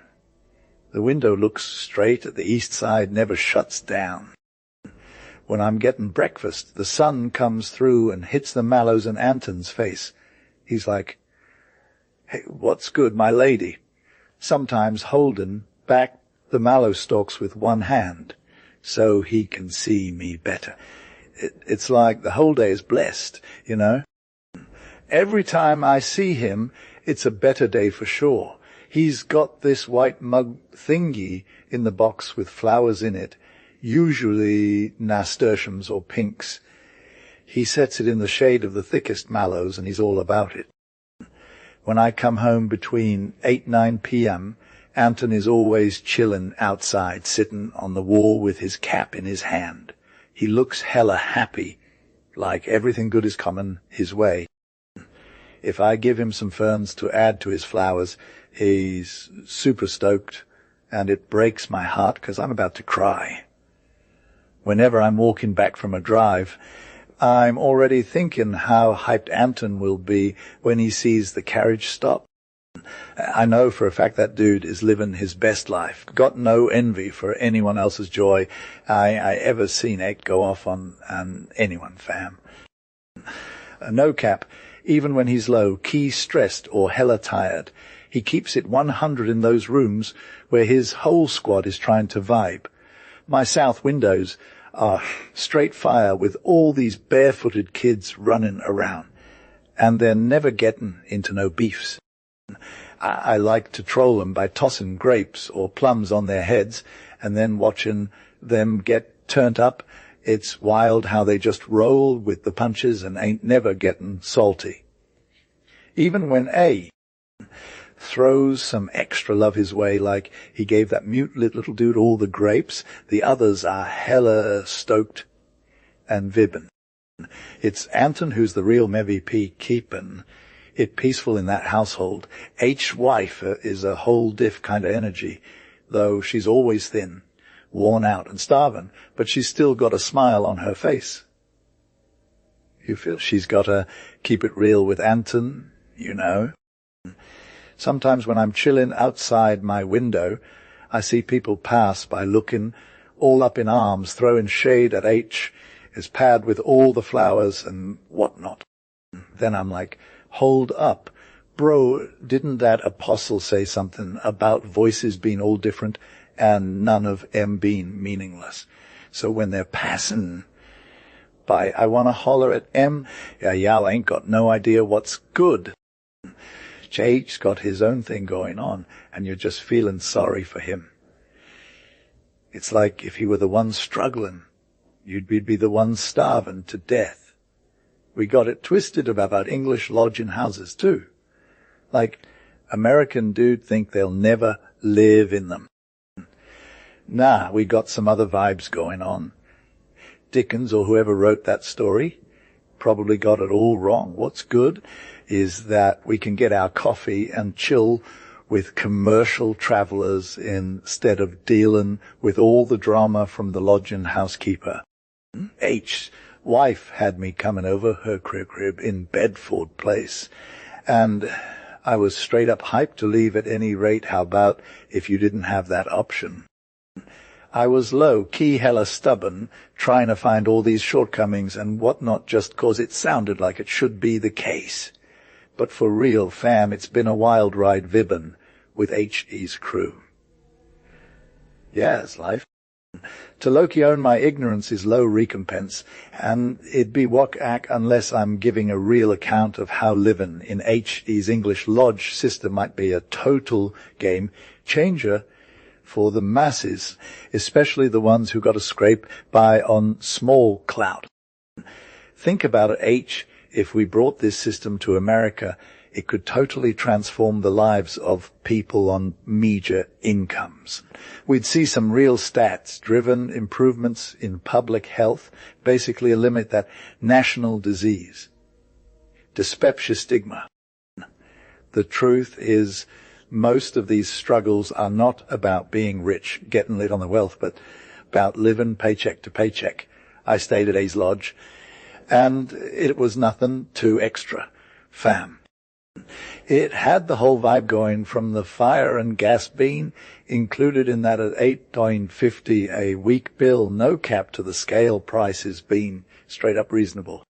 The window looks straight at the east side, never shuts down. When I'm getting breakfast, the sun comes through and hits the mallows in Anton's face. He's like, "Hey, what's good, my lady?" Sometimes holding back the mallow stalks with one hand so he can see me better. It's like the whole day is blessed, you know. Every time I see him, it's a better day for sure. He's got this white mug thingy in the box with flowers in it, usually nasturtiums or pinks. He sets it in the shade of the thickest mallows, and he's all about it. When I come home between 8 and 9 p.m., Anton is always chillin' outside, sitting on the wall with his cap in his hand. He looks hella happy, like everything good is coming his way. If I give him some ferns to add to his flowers, he's super stoked, and it breaks my heart because I'm about to cry. Whenever I'm walking back from a drive, I'm already thinking how hyped Anton will be when he sees the carriage stop. I know for a fact that dude is living his best life. Got no envy for anyone else's joy I ever seen it go off on anyone, fam. No cap, even when he's low-key stressed or hella tired, he keeps it 100 in those rooms where his whole squad is trying to vibe. My south windows are straight fire with all these barefooted kids running around, and they're never getting into no beefs. I like to troll them by tossing grapes or plums on their heads and then watching them get turned up. It's wild how they just roll with the punches and ain't never getting salty. Even when A throws some extra love his way, like he gave that mute little dude all the grapes, the others are hella stoked and vibbin'. It's Anton who's the real MVP, keepin' it peaceful in that household. H-wife is a whole diff kind of energy, though she's always thin, worn out and starving, but she's still got a smile on her face. You feel she's got to keep it real with Anton, you know. Sometimes when I'm chilling outside my window, I see people pass by looking, all up in arms, throwing shade at H, is pad with all the flowers and whatnot. Then I'm like, hold up. Bro, didn't that apostle say something about voices being all different and none of them being meaningless? So when they're passing by, I want to holler at M, yeah, y'all ain't got no idea what's good. H's got his own thing going on, and you're just feeling sorry for him. It's like if he were the one struggling, you'd be the one starving to death. We got it twisted about English lodging houses too. Like, American dude think they'll never live in them. Nah, we got some other vibes going on. Dickens, or whoever wrote that story, probably got it all wrong. What's good is that we can get our coffee and chill with commercial travelers instead of dealing with all the drama from the lodging housekeeper. H's wife had me coming over her crib in Bedford Place, and I was straight up hyped to leave at any rate. How about if you didn't have that option? I was low-key hella stubborn, trying to find all these shortcomings and whatnot just 'cause it sounded like it should be the case. But for real, fam, it's been a wild ride vibbin' with H.E.'s crew. Yeah, it's life. To lowkey own my ignorance is low recompense, and it'd be whack unless I'm giving a real account of how living in H.E.'s English lodge system might be a total game changer for the masses, especially the ones who got to scrape by on small clout. Think about it, H. If we brought this system to America, it could totally transform the lives of people on major incomes. We'd see some real stats-driven improvements in public health, basically eliminate that national disease, dyspepsia stigma. The truth is, most of these struggles are not about being rich, getting lit on the wealth, but about living paycheck to paycheck. I stayed at A's Lodge, and it was nothing too extra, fam. It had the whole vibe going, from the fire and gas being included in that at $8.50 a week bill, no cap to the scale prices being straight up reasonable.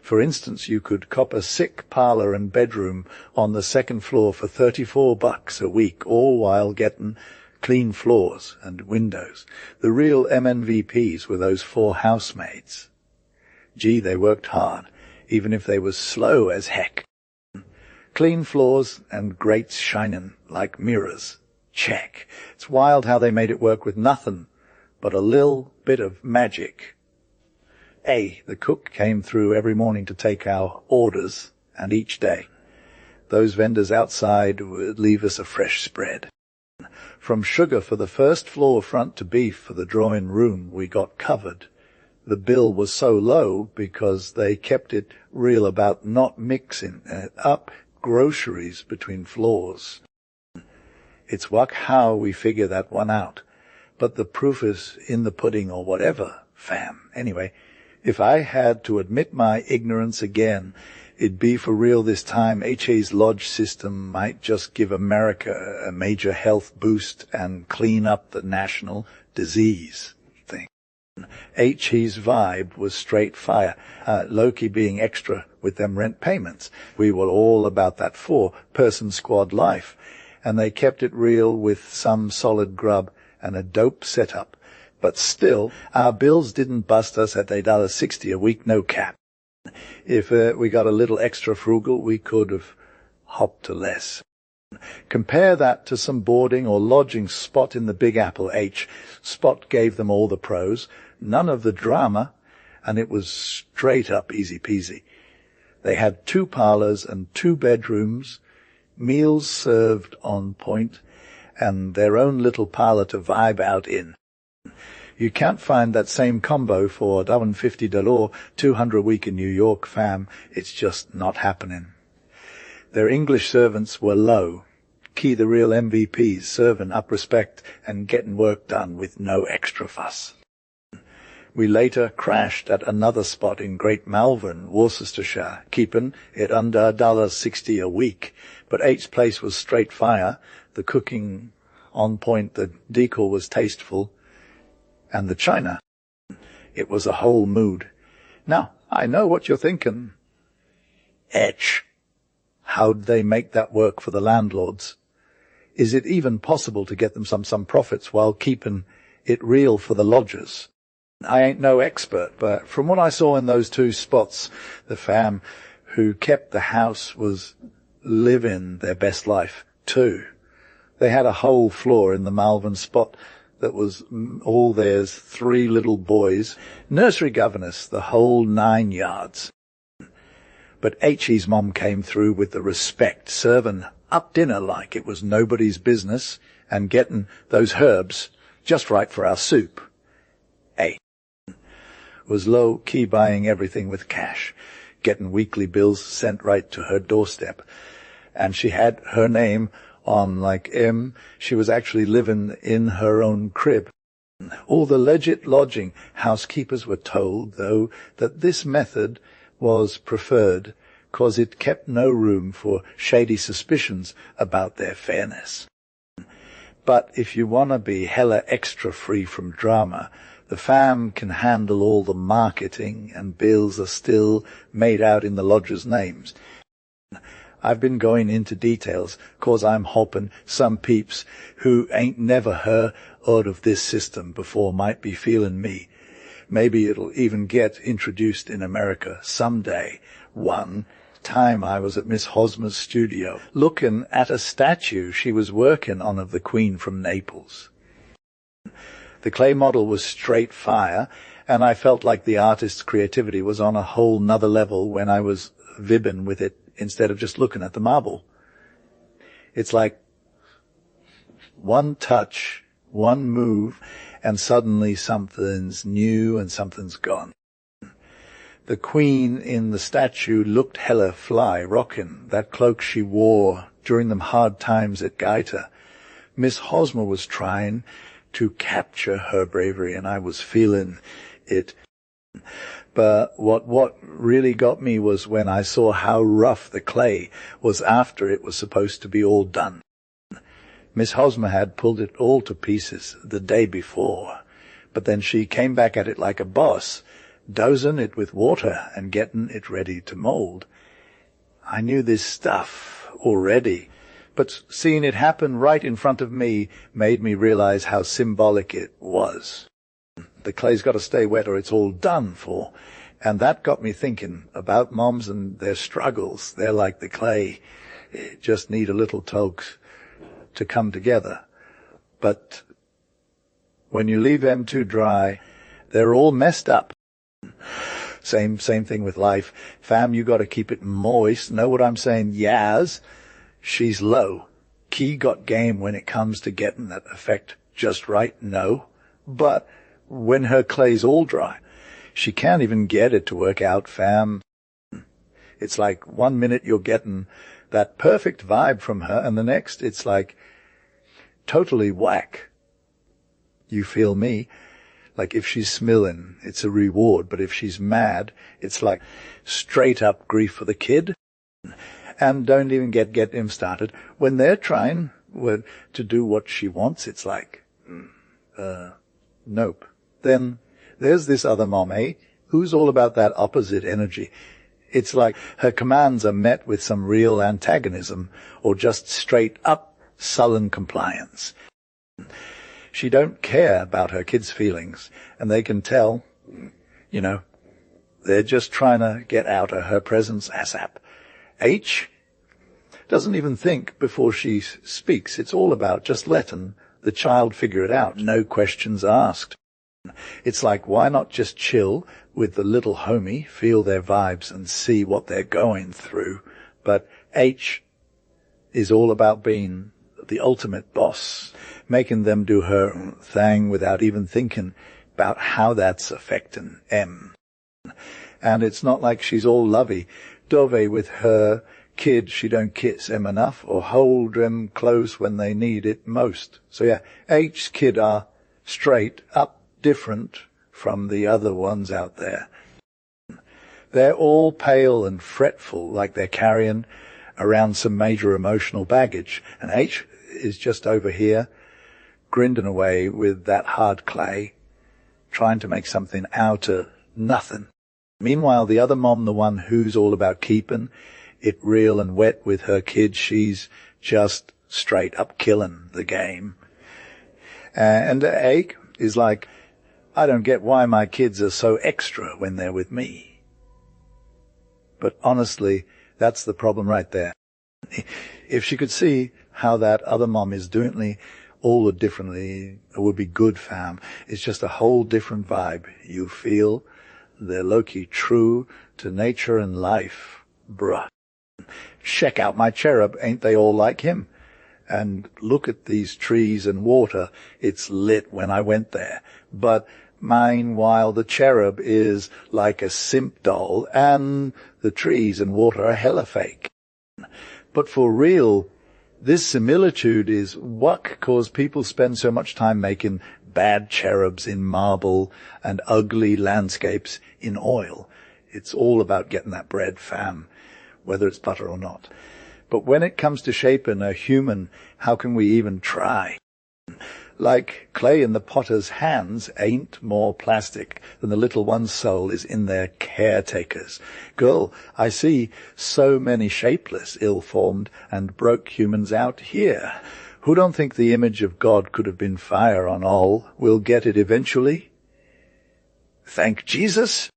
For instance, you could cop a sick parlor and bedroom on the second floor for $34 a week, all while getting clean floors and windows. The real MNVPs were those 4 housemaids. Gee, they worked hard, even if they was slow as heck. Clean floors and grates shining like mirrors. Check. It's wild how they made it work with nothing but a little bit of magic. The cook came through every morning to take our orders, and each day those vendors outside would leave us a fresh spread. From sugar for the first floor front to beef for the drawing room we got covered. The bill was so low because they kept it real about not mixing up groceries between floors. It's how we figure that one out. But the proof is in the pudding, or whatever, fam. Anyway, if I had to admit my ignorance again, it'd be for real this time. H.A.'s lodge system might just give America a major health boost and clean up the national disease thing. H.E.'s vibe was straight fire, lowkey being extra with them rent payments. We were all about that 4-person squad life, and they kept it real with some solid grub and a dope setup. But still, our bills didn't bust us at $8.60 a week, no cap. If we got a little extra frugal, we could have hopped to less. Compare that to some boarding or lodging spot in the Big Apple. Spot gave them all the pros, none of the drama, and it was straight up easy peasy. They had 2 parlors and 2 bedrooms, meals served on point, and their own little parlor to vibe out in. You can't find that same combo for $50, $200 a week in New York, fam. It's just not happening. Their English servants were low. Key the real MVPs, serving up respect and getting work done with no extra fuss. We later crashed at another spot in Great Malvern, Worcestershire, keeping it under $1.60 a week. But H's place was straight fire, the cooking on point, the decor was tasteful, and the china. It was a whole mood. Now, I know what you're thinking. How'd they make that work for the landlords? Is it even possible to get them some profits while keeping it real for the lodgers? I ain't no expert, but from what I saw in those 2 spots, the fam who kept the house was living their best life too. They had a whole floor in the Malvern spot that was all theirs, 3 little boys, nursery governess, the whole 9 yards. But H.'s mom came through with the respect, serving up dinner like it was nobody's business and getting those herbs just right for our soup. H was low-key buying everything with cash, getting weekly bills sent right to her doorstep. And she had her name on like M. She was actually living in her own crib. All the legit lodging housekeepers were told, though, that this method was preferred, 'cause it kept no room for shady suspicions about their fairness. But if you want to be hella extra free from drama, the fam can handle all the marketing, and bills are still made out in the lodgers' names. I've been going into details 'cause I'm hoping some peeps who ain't never heard of this system before might be feeling me. Maybe it'll even get introduced in America someday. One time I was at Miss Hosmer's studio looking at a statue she was working on of the Queen from Naples. The clay model was straight fire, and I felt like the artist's creativity was on a whole nother level when I was vibbing with it instead of just looking at the marble. It's like one touch, one move, and suddenly something's new and something's gone. The Queen in the statue looked hella fly, rockin' that cloak she wore during them hard times at Gaeta. Miss Hosmer was trying to capture her bravery, and I was feeling it. But what really got me was when I saw how rough the clay was after it was supposed to be all done. Miss Hosmer had pulled it all to pieces the day before, but then she came back at it like a boss, dosing it with water and getting it ready to mold. I knew this stuff already, but seeing it happen right in front of me made me realize how symbolic it was. The clay's got to stay wet or it's all done for. And that got me thinking about moms and their struggles. They're like the clay, just need a little tug to come together. But when you leave them too dry, they're all messed up. Same thing with life. Fam, you got to keep it moist. Know what I'm saying? Yaz, she's low. Key got game when it comes to getting that effect just right. No. But when her clay's all dry, she can't even get it to work out, fam. It's like 1 minute you're getting that perfect vibe from her, and the next it's like totally whack. You feel me? Like if she's smilling, it's a reward, but if she's mad, it's like straight up grief for the kid. And don't even get him started. When they're trying to do what she wants, it's like, nope. Then there's this other mom, who's all about that opposite energy. It's like her commands are met with some real antagonism or just straight up sullen compliance. She don't care about her kids' feelings, and they can tell, they're just trying to get out of her presence ASAP. H doesn't even think before she speaks. It's all about just letting the child figure it out, no questions asked. It's like, why not just chill with the little homie, feel their vibes and see what they're going through? But H is all about being the ultimate boss, making them do her thing without even thinking about how that's affecting M. And it's not like she's all lovey-dovey with her kid. She don't kiss M enough or hold them close when they need it most. So yeah, H's kid are straight up different from the other ones out there. They're all pale and fretful, like they're carrying around some major emotional baggage. And H is just over here, grinding away with that hard clay, trying to make something out of nothing. Meanwhile, the other mom, the one who's all about keeping it real and wet with her kids, she's just straight up killing the game. And A is like, I don't get why my kids are so extra when they're with me. But honestly, that's the problem right there. If she could see how that other mom is doing it all differently, it would be good, fam. It's just a whole different vibe. You feel they're low-key true to nature and life. Bruh. Check out my cherub, ain't they all like him? And look at these trees and water. It's lit when I went there. But meanwhile, the cherub is like a simp doll, and the trees and water are hella fake. But for real, this similitude is what cause people spend so much time making bad cherubs in marble and ugly landscapes in oil. It's all about getting that bread, fam, whether it's butter or not. But when it comes to shaping a human, how can we even try? Like clay in the potter's hands ain't more plastic than the little one's soul is in their caretakers. Girl, I see so many shapeless, ill-formed, and broke humans out here. Who don't think the image of God could have been fire on all will get it eventually? Thank Jesus!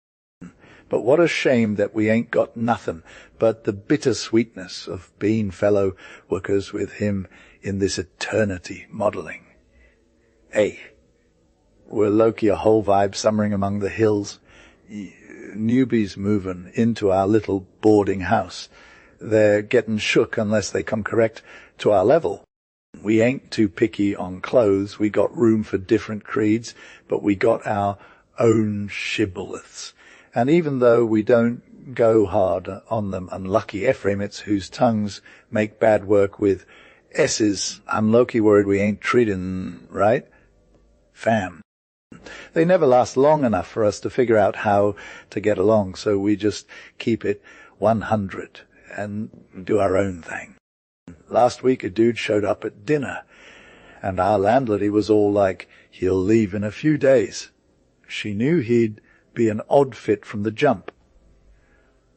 But what a shame that we ain't got nothing but the bitter sweetness of being fellow workers with him in this eternity modeling. Hey, we're low-key a whole vibe summering among the hills. Newbies moving into our little boarding house. They're getting shook unless they come correct to our level. We ain't too picky on clothes. We got room for different creeds, but we got our own shibboleths. And even though we don't go hard on them unlucky Ephraimites whose tongues make bad work with S's, I'm low-key worried we ain't treating right. Fam. They never last long enough for us to figure out how to get along, so we just keep it 100 and do our own thing. Last week a dude showed up at dinner, and our landlady was all like, he'll leave in a few days. She knew he'd be an odd fit from the jump.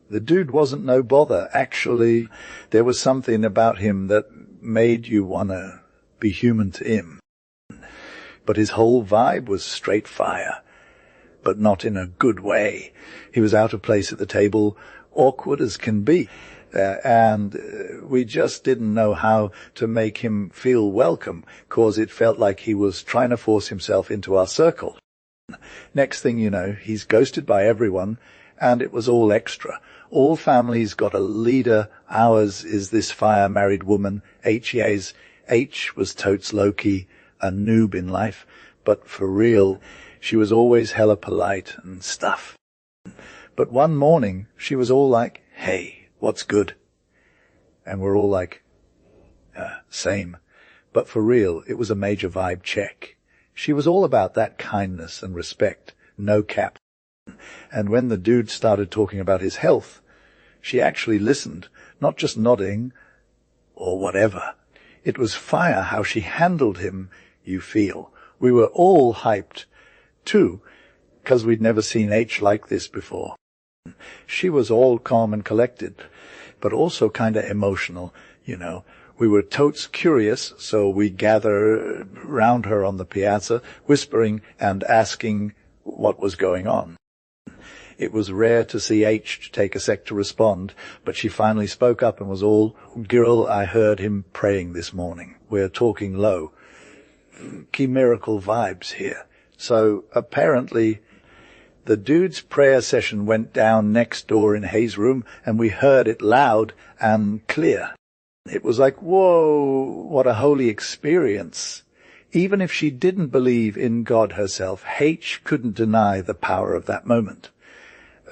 The dude wasn't no bother. Actually, there was something about him that made you want to be human to him. But his whole vibe was straight fire, but not in a good way. He was out of place at the table, awkward as can be, and we just didn't know how to make him feel welcome, 'cause it felt like he was trying to force himself into our circle. Next thing you know, he's ghosted by everyone, and it was all extra. All families got a leader. Ours is this fire-married woman, H.E.A.'s. H was totes low-key, a noob in life, but for real, she was always hella polite and stuff. But one morning, she was all like, hey, what's good? And we're all like, same. But for real, it was a major vibe check. She was all about that kindness and respect, no cap. And when the dude started talking about his health, she actually listened, not just nodding or whatever. It was fire how she handled him, you feel. We were all hyped, too, 'cause we'd never seen H like this before. She was all calm and collected, but also kinda emotional, you know. We were totes curious, so we gather round her on the piazza, whispering and asking what was going on. It was rare to see H take a sec to respond, but she finally spoke up and was all, girl, I heard him praying this morning. We're talking low. Key miracle vibes here. So apparently the dude's prayer session went down next door in Hayes' room, and we heard it loud and clear. It was like, whoa, what a holy experience. Even if she didn't believe in God herself, H couldn't deny the power of that moment.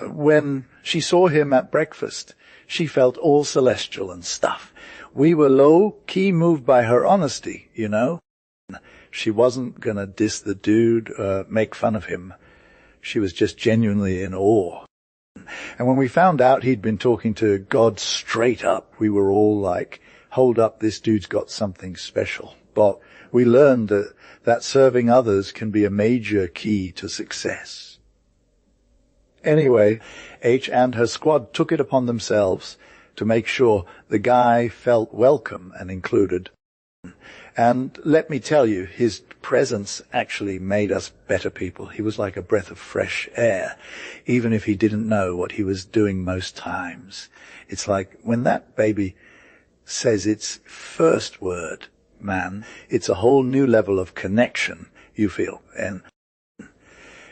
When she saw him at breakfast, she felt all celestial and stuff. We were low-key moved by her honesty, you know. She wasn't gonna diss the dude, make fun of him. She was just genuinely in awe. And when we found out he'd been talking to God straight up, we were all like, hold up, this dude's got something special. But we learned that serving others can be a major key to success. Anyway, H and her squad took it upon themselves to make sure the guy felt welcome and included. And let me tell you, his presence actually made us better people. He was like a breath of fresh air, even if he didn't know what he was doing most times. It's like when that baby says its first word, man, it's a whole new level of connection, you feel. And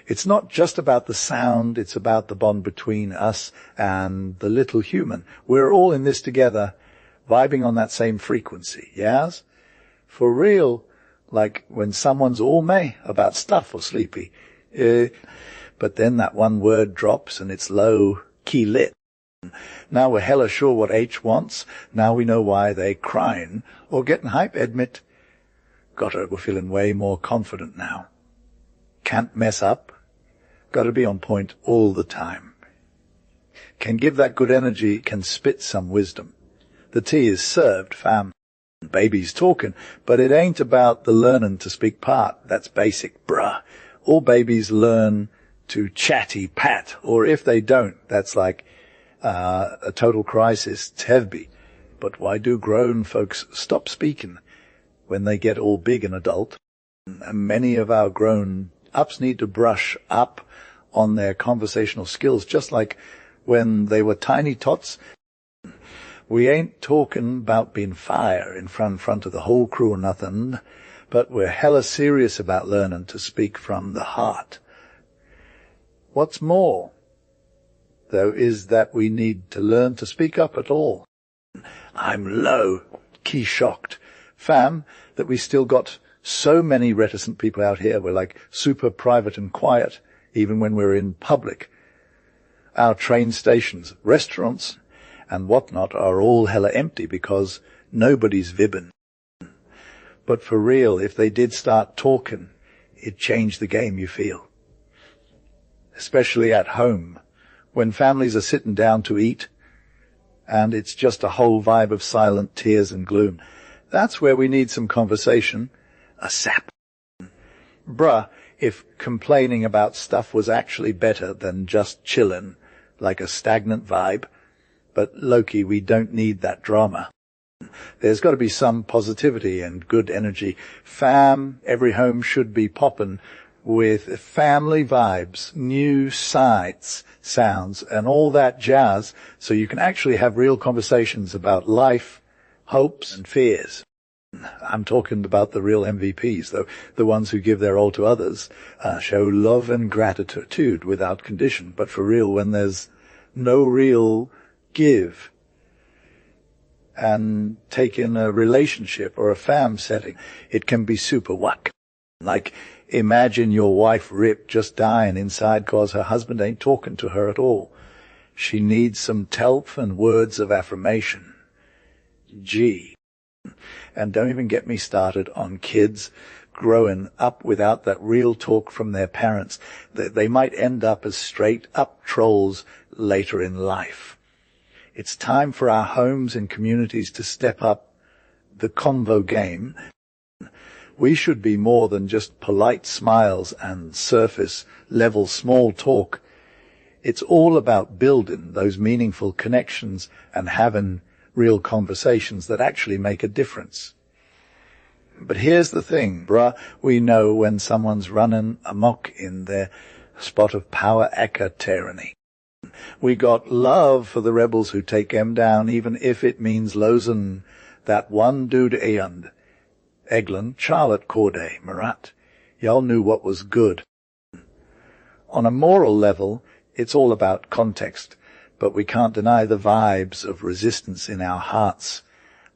it's not just about the sound, it's about the bond between us and the little human. We're all in this together, vibing on that same frequency, yes? For real, like when someone's all meh about stuff or sleepy, but then that one word drops and it's low key lit. Now we're hella sure what H wants. Now we know why they crying or getting hype, admit. We're feeling way more confident now. Can't mess up. Gotta be on point all the time. Can give that good energy, can spit some wisdom. The tea is served, fam. Baby's talking, but it ain't about the learning to speak part. That's basic, bruh. All babies learn to chatty pat, or if they don't, that's like a total crisis, tevbi. But why do grown folks stop speaking when they get all big and adult? And many of our grown-ups need to brush up on their conversational skills, just like when they were tiny tots. We ain't talking about being fire in front of the whole crew or nothing, but we're hella serious about learning to speak from the heart. What's more, though, is that we need to learn to speak up at all. I'm low-key shocked, fam, that we still got so many reticent people out here. We're like super private and quiet, even when we're in public. Our train stations, restaurants, and whatnot are all hella empty because nobody's vibbing. But for real, if they did start talking, it changed the game, you feel. Especially at home, when families are sitting down to eat, and it's just a whole vibe of silent tears and gloom. That's where we need some conversation, a sap. Bruh, if complaining about stuff was actually better than just chillin', like a stagnant vibe, but lowkey, we don't need that drama. There's got to be some positivity and good energy. Fam, every home should be poppin' with family vibes, new sights, sounds, and all that jazz, so you can actually have real conversations about life, hopes, and fears. I'm talking about the real MVPs, though, the ones who give their all to others, show love and gratitude without condition. But for real, when there's no real give, and take in a relationship or a fam setting, it can be super whack. Like, imagine your wife Rip just dying inside cause her husband ain't talking to her at all. She needs some telp and words of affirmation. Gee. And don't even get me started on kids growing up without that real talk from their parents. They might end up as straight-up trolls later in life. It's time for our homes and communities to step up the convo game. We should be more than just polite smiles and surface-level small talk. It's all about building those meaningful connections and having real conversations that actually make a difference. But here's the thing, bruh, we know when someone's running amok in their spot of power aka tyranny. We got love for the rebels who take them down, even if it means losing that one dude Eond, Eglin, Charlotte Corday, Marat. Y'all knew what was good. On a moral level, it's all about context, but we can't deny the vibes of resistance in our hearts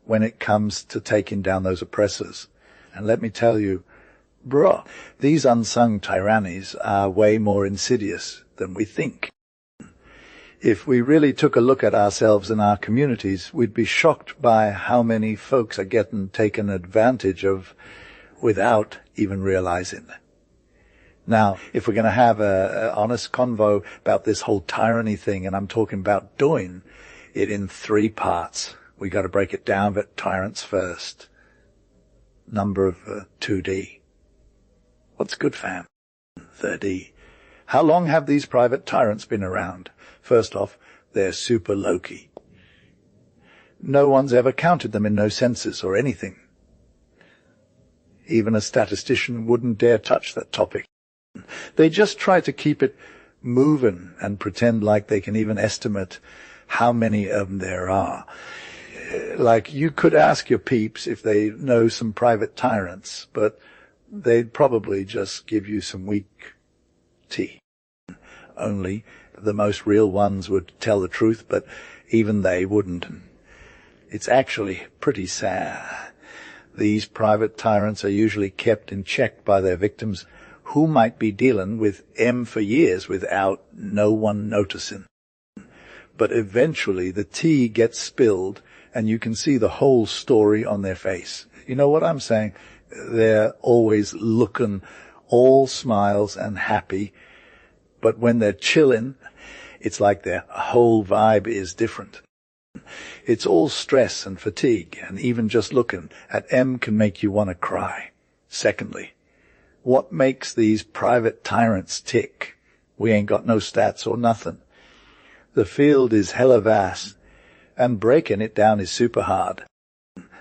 when it comes to taking down those oppressors. And let me tell you, bruh, these unsung tyrannies are way more insidious than we think. If we really took a look at ourselves and our communities, we'd be shocked by how many folks are getting taken advantage of without even realizing it. Now, if we're going to have a honest convo about this whole tyranny thing, and I'm talking about doing it in 3 parts, we got to break it down, but tyrants first. Number of 2D. What's good, fam? 3D. How long have these private tyrants been around? First off, they're super lowkey. No one's ever counted them in no census or anything. Even a statistician wouldn't dare touch that topic. They just try to keep it moving and pretend like they can even estimate how many of them there are. Like, you could ask your peeps if they know some private tyrants, but they'd probably just give you some weak tea. Only the most real ones would tell the truth, but even they wouldn't. It's actually pretty sad. These private tyrants are usually kept in check by their victims, who might be dealing with M for years without no one noticing. But eventually the tea gets spilled and you can see the whole story on their face. You know what I'm saying? They're always looking all smiles and happy, but when they're chilling, it's like their whole vibe is different. It's all stress and fatigue, and even just looking at M can make you want to cry. Secondly, what makes these private tyrants tick? We ain't got no stats or nothing. The field is hella vast, and breaking it down is super hard.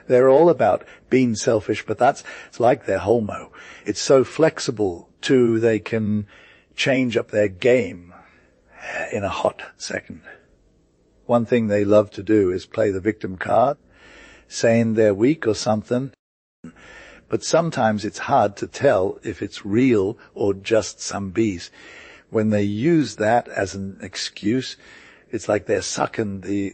They're all about being selfish, but it's like their homo. It's so flexible, too, they can change up their game in a hot second. One thing they love to do is play the victim card, saying they're weak or something. But sometimes it's hard to tell if it's real or just some bees. When they use that as an excuse, it's like they're sucking the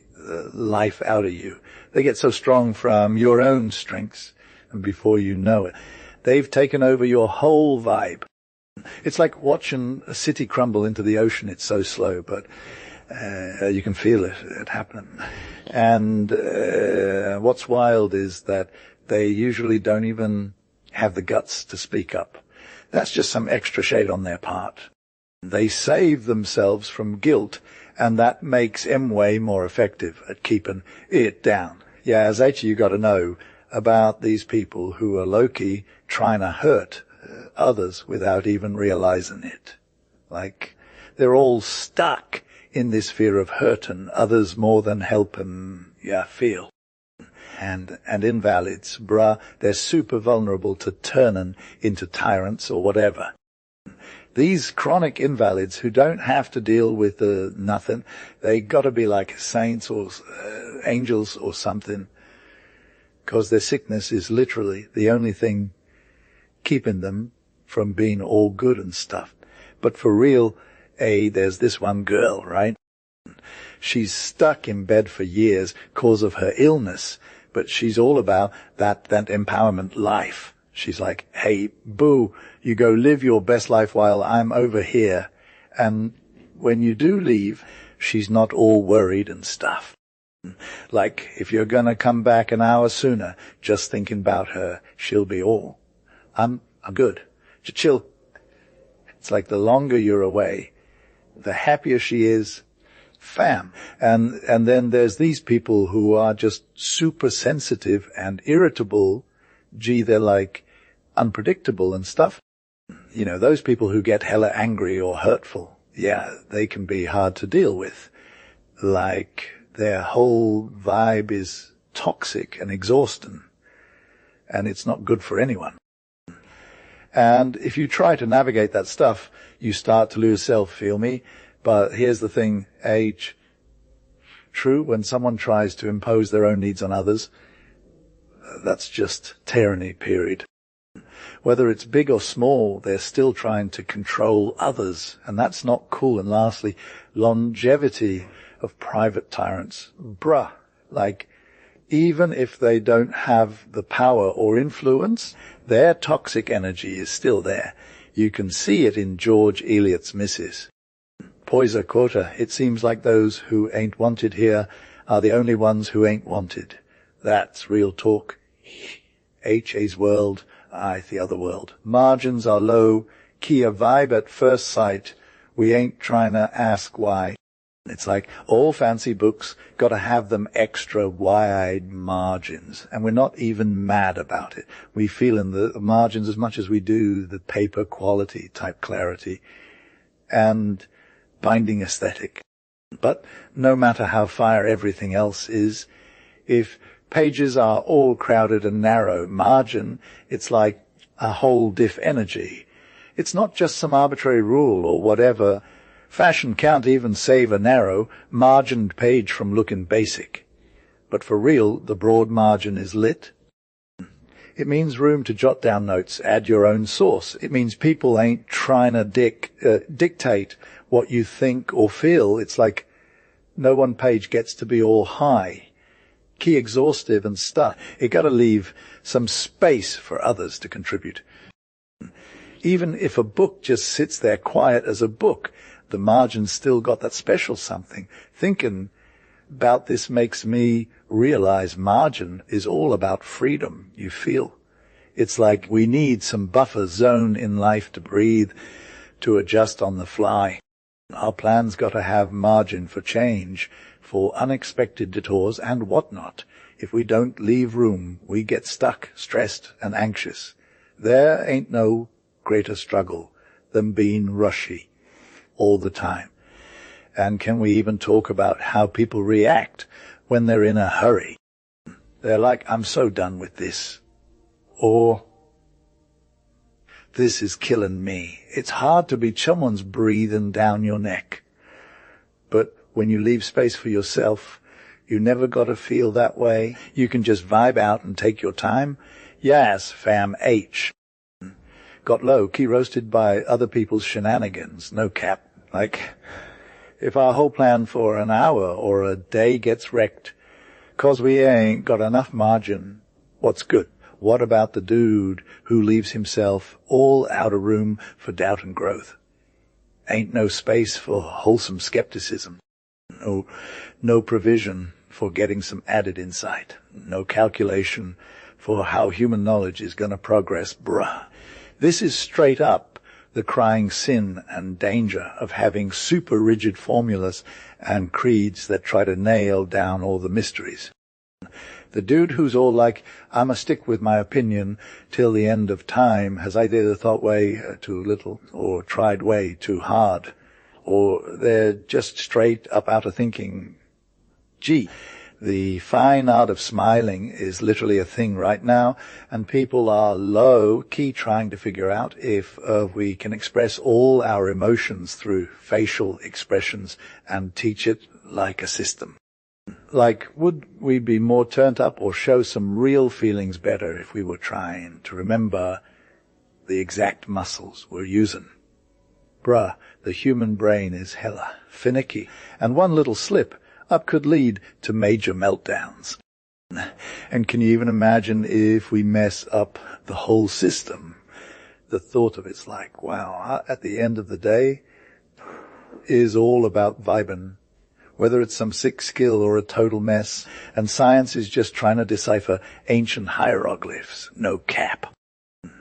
life out of you. They get so strong from your own strengths, and before you know it, they've taken over your whole vibe. It's like watching a city crumble into the ocean. It's so slow, but you can feel it happening. And what's wild is that they usually don't even have the guts to speak up. That's just some extra shade on their part. They save themselves from guilt, and that makes M-Way more effective at keeping it down. Yeah, as H, you got to know about these people who are low-key trying to hurt others without even realizing it. Like, they're all stuck in this fear of hurting others more than helping feel. And invalids, they're super vulnerable to turning into tyrants or whatever. These chronic invalids who don't have to deal with nothing, they got to be like saints or angels or something, because their sickness is literally the only thing keeping them from being all good and stuff. But for real, there's this one girl, right? She's stuck in bed for years cause of her illness, but she's all about that empowerment life. She's like, hey, boo, you go live your best life while I'm over here. And when you do leave, she's not all worried and stuff. Like, if you're gonna come back an hour sooner, just thinking about her, she'll be all, I'm good. Just chill. It's like the longer you're away, the happier she is. Fam. And then there's these people who are just super sensitive and irritable. Gee, they're like unpredictable and stuff. You know, those people who get hella angry or hurtful, yeah, they can be hard to deal with. Like, their whole vibe is toxic and exhausting, and it's not good for anyone. And if you try to navigate that stuff, you start to lose self, feel me? But here's the thing, H. True, when someone tries to impose their own needs on others, that's just tyranny, period. Whether it's big or small, they're still trying to control others, and that's not cool. And lastly, longevity of private tyrants. Like, even if they don't have the power or influence, their toxic energy is still there. You can see it in George Eliot's Misses. Poisa quota, it seems like those who ain't wanted here are the only ones who ain't wanted. That's real talk. H.A.'s world, the other world. Margins are low, key a vibe at first sight. We ain't trying to ask why. It's like all fancy books got to have them extra wide margins, and we're not even mad about it. We feel in the margins as much as we do the paper quality type clarity and binding aesthetic. But no matter how fire everything else is, if pages are all crowded and narrow, margin, it's like a whole diff energy. It's not just some arbitrary rule or whatever. Fashion can't even save a narrow, margined page from looking basic. But for real, the broad margin is lit. It means room to jot down notes, add your own source. It means people ain't trying to dictate what you think or feel. It's like no one page gets to be all high, key exhaustive and stuff. It got to leave some space for others to contribute. Even if a book just sits there quiet as a book, the margin's still got that special something. Thinking about this makes me realize margin is all about freedom, you feel. It's like we need some buffer zone in life to breathe, to adjust on the fly. Our plan's got to have margin for change, for unexpected detours and whatnot. If we don't leave room, we get stuck, stressed, and anxious. There ain't no greater struggle than being rushy all the time. And can we even talk about how people react when they're in a hurry? They're like, I'm so done with this. Or, this is killing me. It's hard to be someone's breathing down your neck. But when you leave space for yourself, you never got to feel that way. You can just vibe out and take your time. Yes, fam, H. Got low, key roasted by other people's shenanigans. No cap. Like, if our whole plan for an hour or a day gets wrecked 'cause we ain't got enough margin, what's good? What about the dude who leaves himself all out of room for doubt and growth? Ain't no space for wholesome skepticism. No provision for getting some added insight. No calculation for how human knowledge is going to progress, bruh. This is straight up the crying sin and danger of having super rigid formulas and creeds that try to nail down all the mysteries. The dude who's all like, I'ma stick with my opinion till the end of time has either thought way too little or tried way too hard, or they're just straight up out of thinking. Gee, the fine art of smiling is literally a thing right now, and people are low-key trying to figure out if we can express all our emotions through facial expressions and teach it like a system. Like, would we be more turned up or show some real feelings better if we were trying to remember the exact muscles we're using? Bruh, the human brain is hella finicky, and one little slip up could lead to major meltdowns. And can you even imagine if we mess up the whole system? The thought of it's like, wow, at the end of the day is all about vibing, whether it's some sick skill or a total mess, and science is just trying to decipher ancient hieroglyphs. No cap.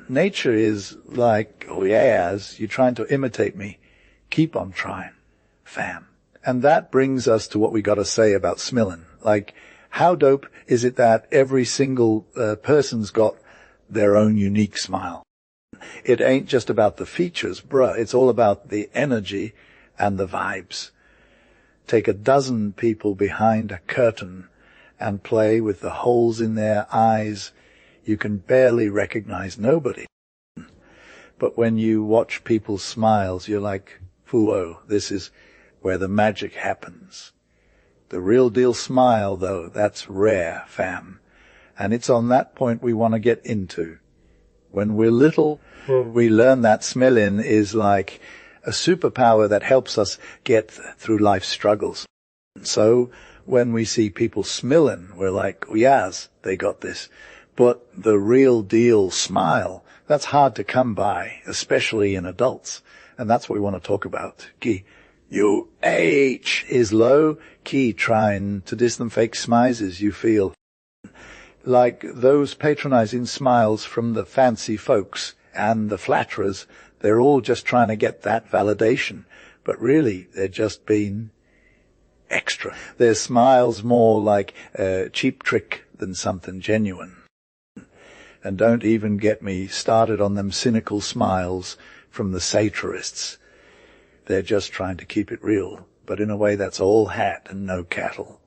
Nature is like, oh yes, you're trying to imitate me. Keep on trying, fam. And that brings us to what we got to say about smilling. Like, how dope is it that every single person's got their own unique smile? It ain't just about the features, bruh. It's all about the energy and the vibes. Take a dozen people behind a curtain and play with the holes in their eyes. You can barely recognize nobody. But when you watch people's smiles, you're like, whoa, this is where the magic happens. The real deal smile, though, that's rare, fam. And it's on that point we want to get into. When we're little, we learn that smiling is like a superpower that helps us get through life's struggles. So when we see people smiling, we're like, oh, yes, they got this. But the real deal smile, that's hard to come by, especially in adults. And that's what we want to talk about. You H is low key trying to diss them fake smizes you feel. Like those patronizing smiles from the fancy folks and the flatterers, they're all just trying to get that validation. But really, they're just being extra. Their smile's more like a cheap trick than something genuine. And don't even get me started on them cynical smiles from the satirists. They're just trying to keep it real, but in a way that's all hat and no cattle.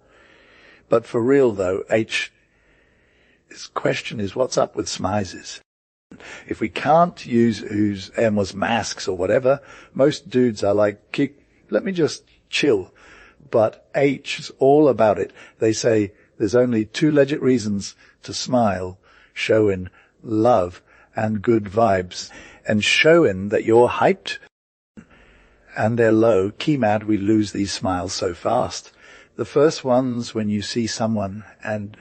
But for real though, his question is, what's up with smizes? If we can't use whose was masks or whatever, most dudes are like, let me just chill. But H is all about it. They say, There's only two legit reasons to smile, showing love and good vibes, and showing that you're hyped and they're low. Key mad, we lose these smiles so fast. The first one's when you see someone and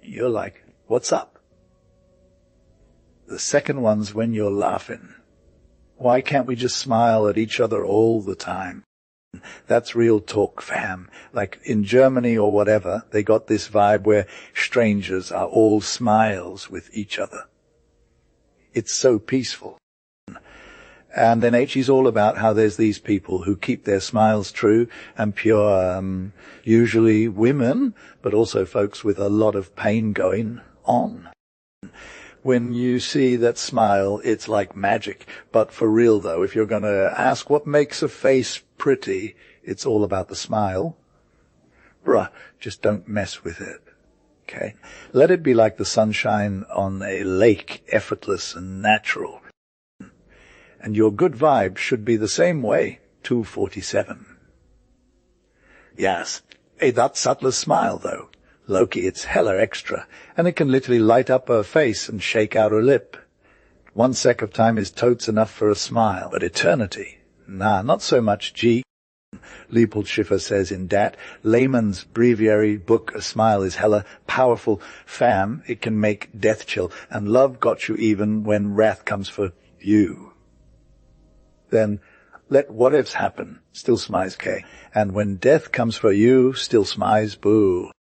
you're like, what's up? The second one's when you're laughing. Why can't we just smile at each other all the time? That's real talk, fam. Like in Germany or whatever, they got this vibe where strangers are all smiles with each other. It's so peaceful. And then H.E.'s all about how there's these people who keep their smiles true and pure, usually women, but also folks with a lot of pain going on. When you see that smile, it's like magic. But for real though, if you're going to ask what makes a face pretty, it's all about the smile. Bruh, just don't mess with it. Okay? Let it be like the sunshine on a lake, effortless and natural. And your good vibe should be the same way, 247. Yes, that subtle smile though. Lowkey, it's hella extra, and it can literally light up her face and shake out her lip. 1 sec of time is totes enough for a smile, but eternity? Nah, not so much, G. Leopold Schiffer says in Dat, layman's breviary book, a smile is hella powerful. Fam, it can make death chill, and love got you even when wrath comes for you. Then let what ifs happen, still smize K, and when death comes for you, still smize boo.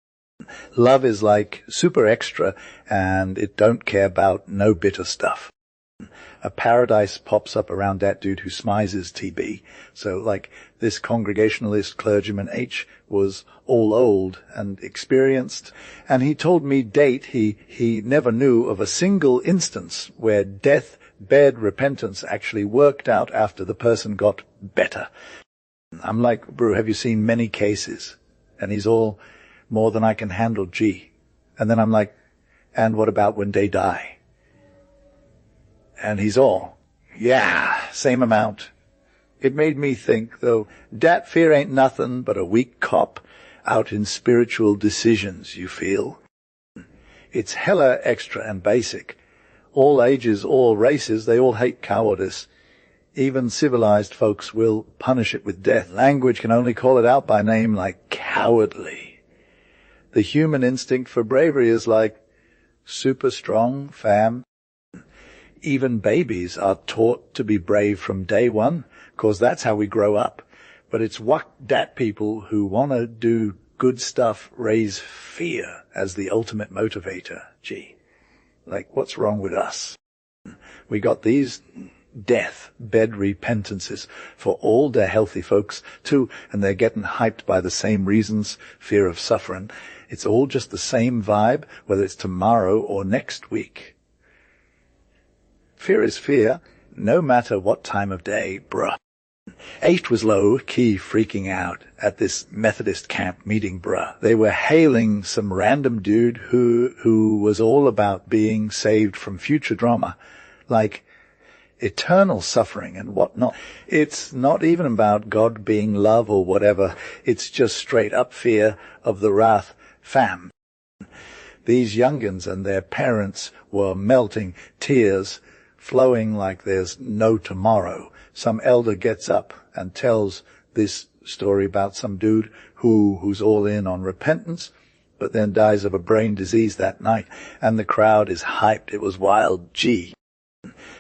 Love is like super extra, and it don't care about no bitter stuff. A paradise pops up around that dude who smizes TB. So like this Congregationalist clergyman H was all old and experienced, and he told me he never knew of a single instance where death bed repentance actually worked out after the person got better. I'm like, bro, have you seen many cases? And he's all, more than I can handle, G. And then I'm like, and what about when they die? And he's all, yeah, same amount. It made me think, though, dat fear ain't nothing but a weak cop out in spiritual decisions, you feel. It's hella extra and basic. All ages, all races, they all hate cowardice. Even civilized folks will punish it with death. Language can only call it out by name, like cowardly. The human instinct for bravery is like super strong, fam. Even babies are taught to be brave from day one, 'cause that's how we grow up. But it's what dat people who want to do good stuff raise fear as the ultimate motivator. Gee, like what's wrong with us? We got these death bed repentances for all the healthy folks too, and they're getting hyped by the same reasons, fear of suffering. It's all just the same vibe, whether it's tomorrow or next week. Fear is fear, no matter what time of day, bruh. H was low-key freaking out at this Methodist camp meeting, bruh. They were hailing some random dude who was all about being saved from future drama, like eternal suffering and whatnot. It's not even about God being love or whatever. It's just straight-up fear of the wrath. Fam. These youngins and their parents were melting, tears flowing like there's no tomorrow. Some elder gets up and tells this story about some dude who's all in on repentance, but then dies of a brain disease that night, and the crowd is hyped. It was wild. Gee.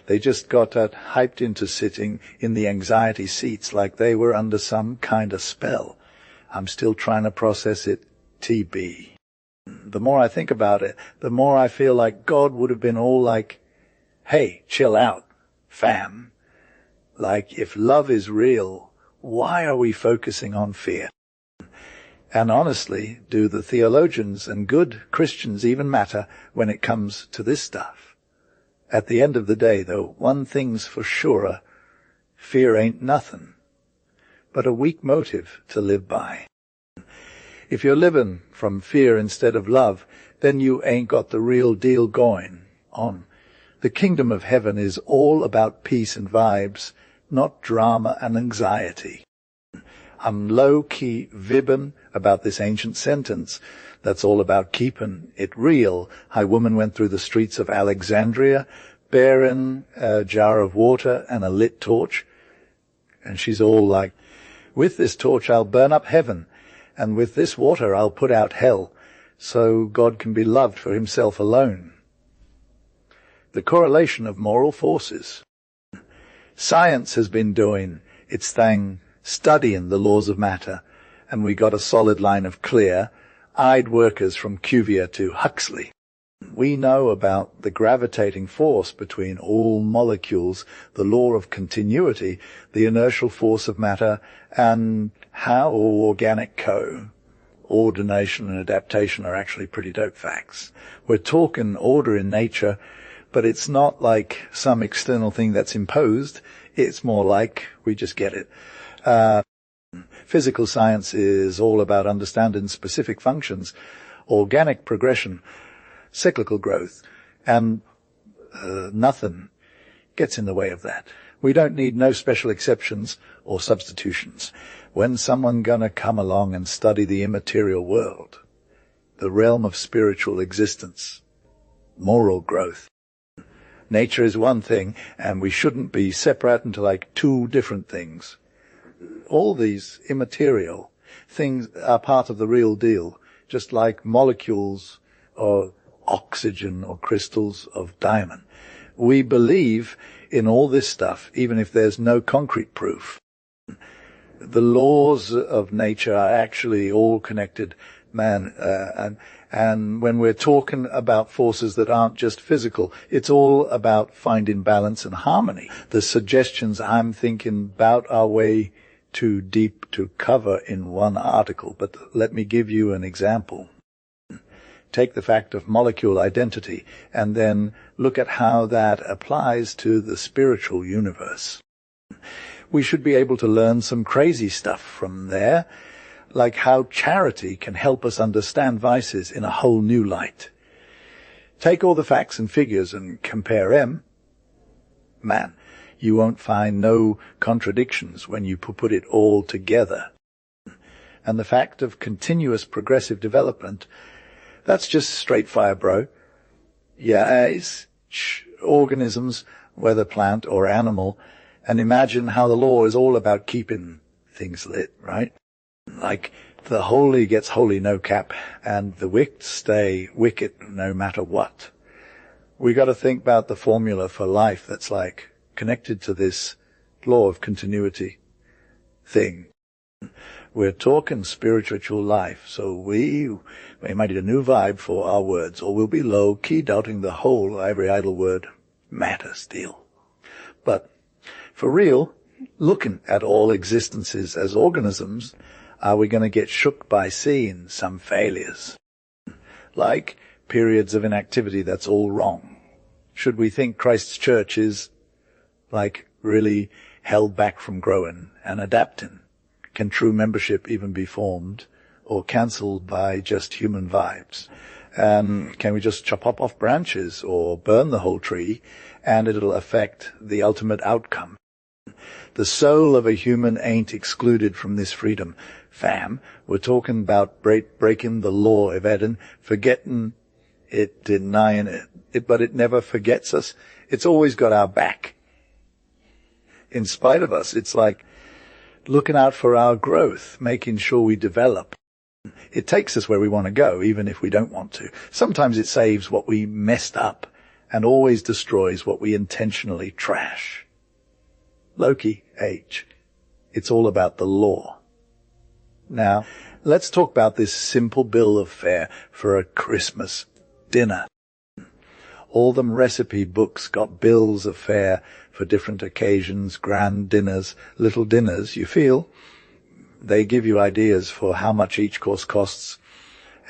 They just got hyped into sitting in the anxiety seats like they were under some kind of spell. I'm still trying to process it. TB. The more I think about it, the more I feel like God would have been all like, hey, chill out, fam. Like, if love is real, why are we focusing on fear? And honestly, do the theologians and good Christians even matter when it comes to this stuff? At the end of the day, though, one thing's for sure, fear ain't nothing but a weak motive to live by. If you're living from fear instead of love, then you ain't got the real deal going on. The kingdom of heaven is all about peace and vibes, not drama and anxiety. I'm low-key vibbin' about this ancient sentence that's all about keeping it real. How woman went through the streets of Alexandria bearing a jar of water and a lit torch, and she's all like, with this torch I'll burn up heaven, and with this water I'll put out hell, so God can be loved for himself alone. The correlation of moral forces. Science has been doing its thing, studying the laws of matter, and we got a solid line of clear-eyed workers from Cuvier to Huxley. We know about the gravitating force between all molecules, the law of continuity, the inertial force of matter, and how organic coordination and adaptation are actually pretty dope facts. We're talking order in nature, but it's not like some external thing that's imposed. It's more like we just get it. Physical science is all about understanding specific functions, organic progression, cyclical growth, and nothing gets in the way of that. We don't need no special exceptions or substitutions. When's someone gonna come along and study the immaterial world, the realm of spiritual existence, moral growth? Nature is one thing, and we shouldn't be separate into like two different things. All these immaterial things are part of the real deal, just like molecules or oxygen or crystals of diamond. We believe in all this stuff, even if there's no concrete proof. The laws of nature are actually all connected, man, and when we're talking about forces that aren't just physical, it's all about finding balance and harmony. The suggestions I'm thinking about are way too deep to cover in one article, but let me give you an example. Take the fact of molecule identity and then look at how that applies to the spiritual universe. We should be able to learn some crazy stuff from there, like how charity can help us understand vices in a whole new light. Take all the facts and figures and compare them. Man, you won't find no contradictions when you put it all together. And the fact of continuous progressive development, that's just straight fire, bro. Yeah, it's organisms, whether plant or animal, and imagine how the law is all about keeping things lit, right? Like the holy gets holy no cap, and the wicked stay wicked no matter what. We got to think about the formula for life that's like connected to this law of continuity thing. We're talking spiritual life, so we might need a new vibe for our words, or we'll be low-key doubting the whole every idle word matters deal. But for real, looking at all existences as organisms, are we going to get shook by seeing some failures? Like periods of inactivity that's all wrong. Should we think Christ's church is like really held back from growing and adapting? Can true membership even be formed or cancelled by just human vibes? Can we just chop up off branches or burn the whole tree and it'll affect the ultimate outcome? The soul of a human ain't excluded from this freedom. Fam, we're talking about breaking the law of Eden, forgetting it, denying it, but it never forgets us. It's always got our back. In spite of us, it's like looking out for our growth, making sure we develop. It takes us where we want to go, even if we don't want to. Sometimes it saves what we messed up and always destroys what we intentionally trash. Lowkey, H. It's all about the law. Now, let's talk about this simple bill of fare for a Christmas dinner. All them recipe books got bills of fare for different occasions, grand dinners, little dinners, you feel. They give you ideas for how much each course costs,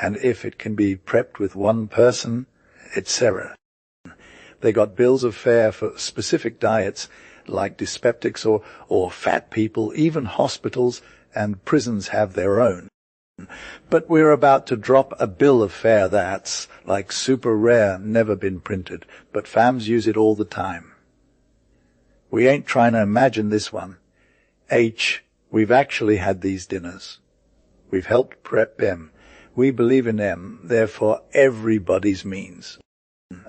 and if it can be prepped with one person, etc. They got bills of fare for specific diets, like dyspeptics or fat people. Even hospitals and prisons have their own. But we're about to drop a bill of fare that's like super rare, never been printed, but fams use it all the time. We ain't trying to imagine this one. H, We've actually had these dinners. We've helped prep them. We believe in them, therefore everybody's means.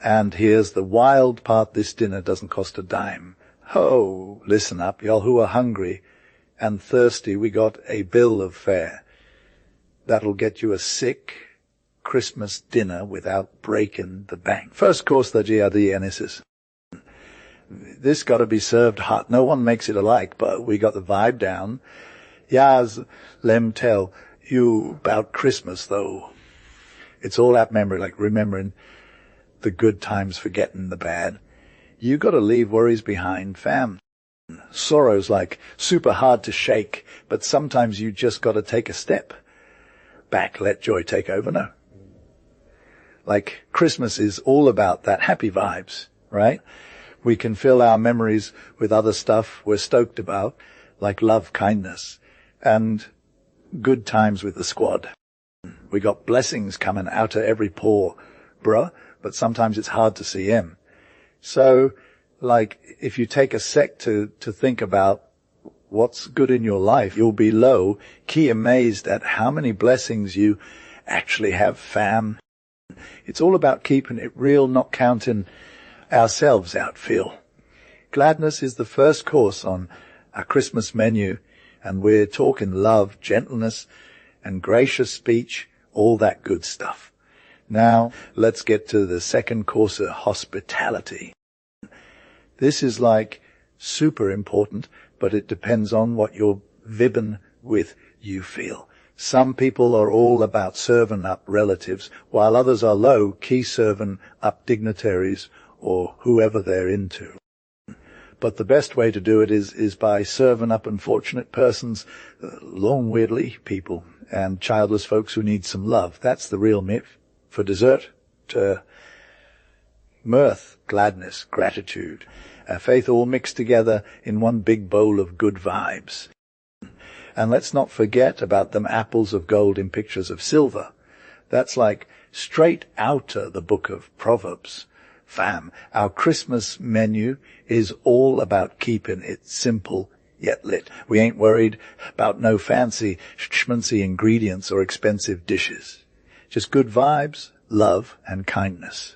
And here's the wild part, this dinner doesn't cost a dime. Oh, listen up, y'all who are hungry and thirsty, we got a bill of fare. That'll get you a sick Christmas dinner without breaking the bank. First course, the GRDNSs. This got to be served hot. No one makes it alike, but we got the vibe down. Yas, lem tell you about Christmas, though. It's all that memory, like remembering the good times, forgetting the bad. You got to leave worries behind, fam. Sorrow's like super hard to shake, but sometimes you just got to take a step back, let joy take over. No. Like Christmas is all about that happy vibes, right? We can fill our memories with other stuff we're stoked about, like love, kindness, and good times with the squad. We got blessings coming out of every pore, bruh, but sometimes it's hard to see them. So, like, if you take a sec to think about what's good in your life, you'll be low-key amazed at how many blessings you actually have, fam. It's all about keeping it real, not counting ourselves out, Phil. Gladness is the first course on our Christmas menu, and we're talking love, gentleness, and gracious speech, all that good stuff. Now, let's get to the second course of hospitality. This is like super important, but it depends on what you're vibbing with, you feel. Some people are all about serving up relatives, while others are low-key serving up dignitaries or whoever they're into. But the best way to do it is by serving up unfortunate persons, long, weirdly people, and childless folks who need some love. That's the real myth. For dessert, to mirth, gladness, gratitude, faith all mixed together in one big bowl of good vibes. And let's not forget about them apples of gold in pictures of silver. That's like straight out of the book of Proverbs. Fam, our Christmas menu is all about keeping it simple yet lit. We ain't worried about no fancy, schmancy ingredients or expensive dishes. Just good vibes, love, and kindness.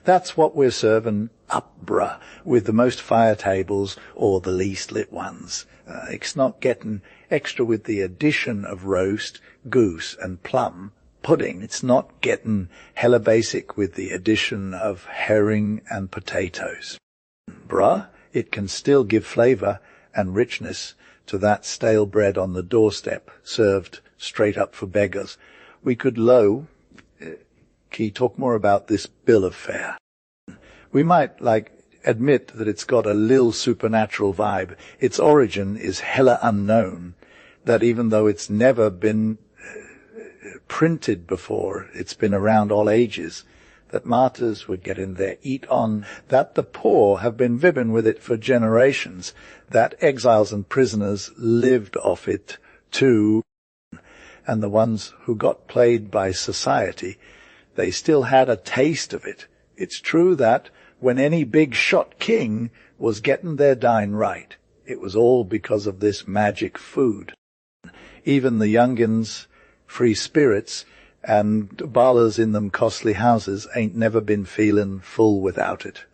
That's what we're serving up, bruh, with the most fire tables or the least lit ones. It's not getting extra with the addition of roast, goose, and plum pudding. It's not getting hella basic with the addition of herring and potatoes. Bruh, it can still give flavor and richness to that stale bread on the doorstep, served straight up for beggars. We could talk more about this bill of fare. We might, admit that it's got a lil supernatural vibe. Its origin is hella unknown, that even though it's never been printed before, it's been around all ages, that martyrs would get in there, eat on, that the poor have been vibbing with it for generations, that exiles and prisoners lived off it too, and the ones who got played by society, they still had a taste of it. It's true that when any big shot king was getting their dine right, it was all because of this magic food. Even the youngins, free spirits, and ballers in them costly houses ain't never been feeling full without it.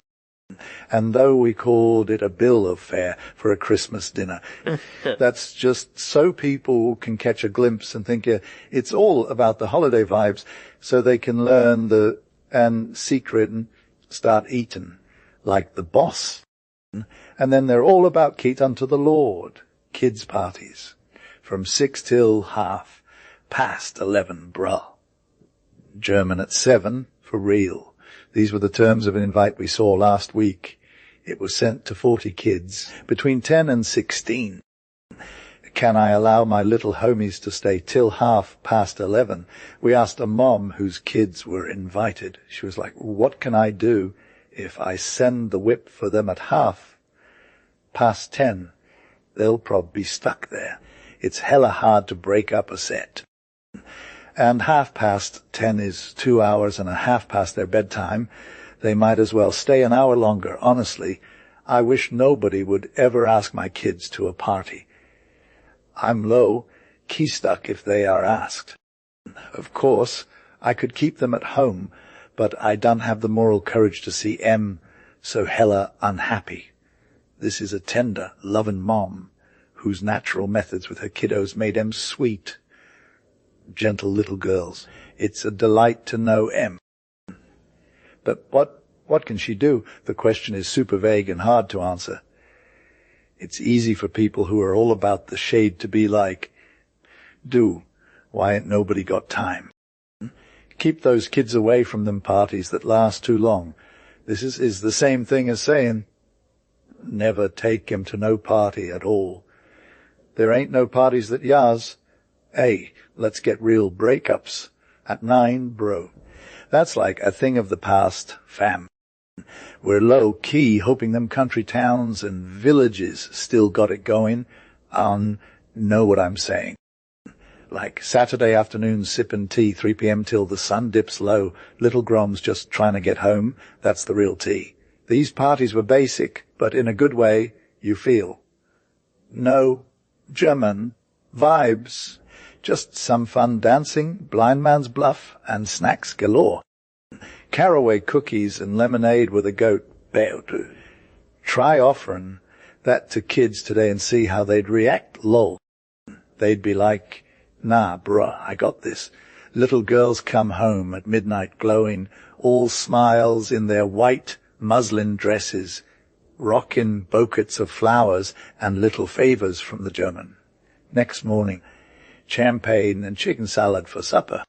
And though we called it a bill of fare for a Christmas dinner, that's just so people can catch a glimpse and think it's all about the holiday vibes, so they can learn and secret and start eating like the boss. And then they're all about keep unto the Lord. Kids' parties from 6 till 11:30, bruh. German at 7 for real. These were the terms of an invite we saw last week. It was sent to 40 kids between 10 and 16. Can I allow my little homies to stay till 11:30? We asked a mom whose kids were invited. She was like, what can I do if I send the whip for them at 10:30? They'll probably be stuck there. It's hella hard to break up a set. And 10:30 is 2 hours and a half past their bedtime. They might as well stay an hour longer. Honestly, I wish nobody would ever ask my kids to a party. I'm low, key stuck if they are asked. Of course, I could keep them at home, but I don't have the moral courage to see M so hella unhappy. This is a tender, loving mom, whose natural methods with her kiddos made M sweet, gentle little girls. It's a delight to know M. But what can she do? The question is super vague and hard to answer. It's easy for people who are all about the shade to be like, why ain't nobody got time? Keep those kids away from them parties that last too long. This is the same thing as saying, never take him to no party at all. There ain't no parties that yas. Hey, let's get real breakups. At 9, bro. That's like a thing of the past, fam. We're low-key hoping them country towns and villages still got it going. Know what I'm saying. Like Saturday afternoon sipping tea, 3 p.m. till the sun dips low, little Grom's just trying to get home. That's the real tea. These parties were basic, but in a good way, you feel. No German vibes. Just some fun dancing, blind man's bluff, and snacks galore. Caraway cookies and lemonade with a goat. Try offering that to kids today and see how they'd react, lol. They'd be like, nah, bruh, I got this. Little girls come home at midnight glowing, all smiles in their white muslin dresses, rockin' bouquets of flowers and little favors from the German. Next morning, champagne and chicken salad for supper.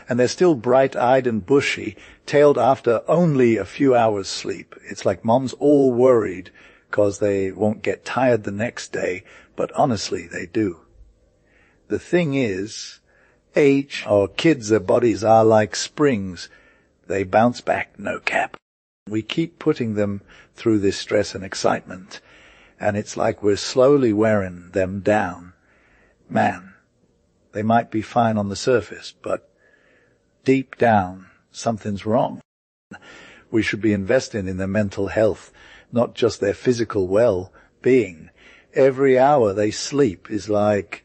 And they're still bright-eyed and bushy, tailed after only a few hours' sleep. It's like mom's all worried 'cause they won't get tired the next day, but honestly, they do. The thing is, our kids, their bodies are like springs. They bounce back, no cap. We keep putting them through this stress and excitement, and it's like we're slowly wearing them down. Man, they might be fine on the surface, but deep down, something's wrong. We should be investing in their mental health, not just their physical well-being. Every hour they sleep is like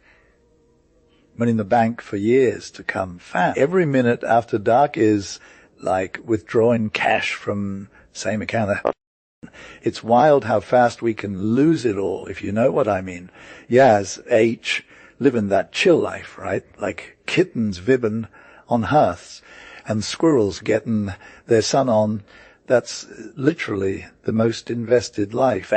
money in the bank for years to come. Fam. Every minute after dark is like withdrawing cash from same account. It's wild how fast we can lose it all, if you know what I mean. Yaz, H, living that chill life, right? Like kittens vibbing on hearths and squirrels getting their sun on. That's literally the most invested life.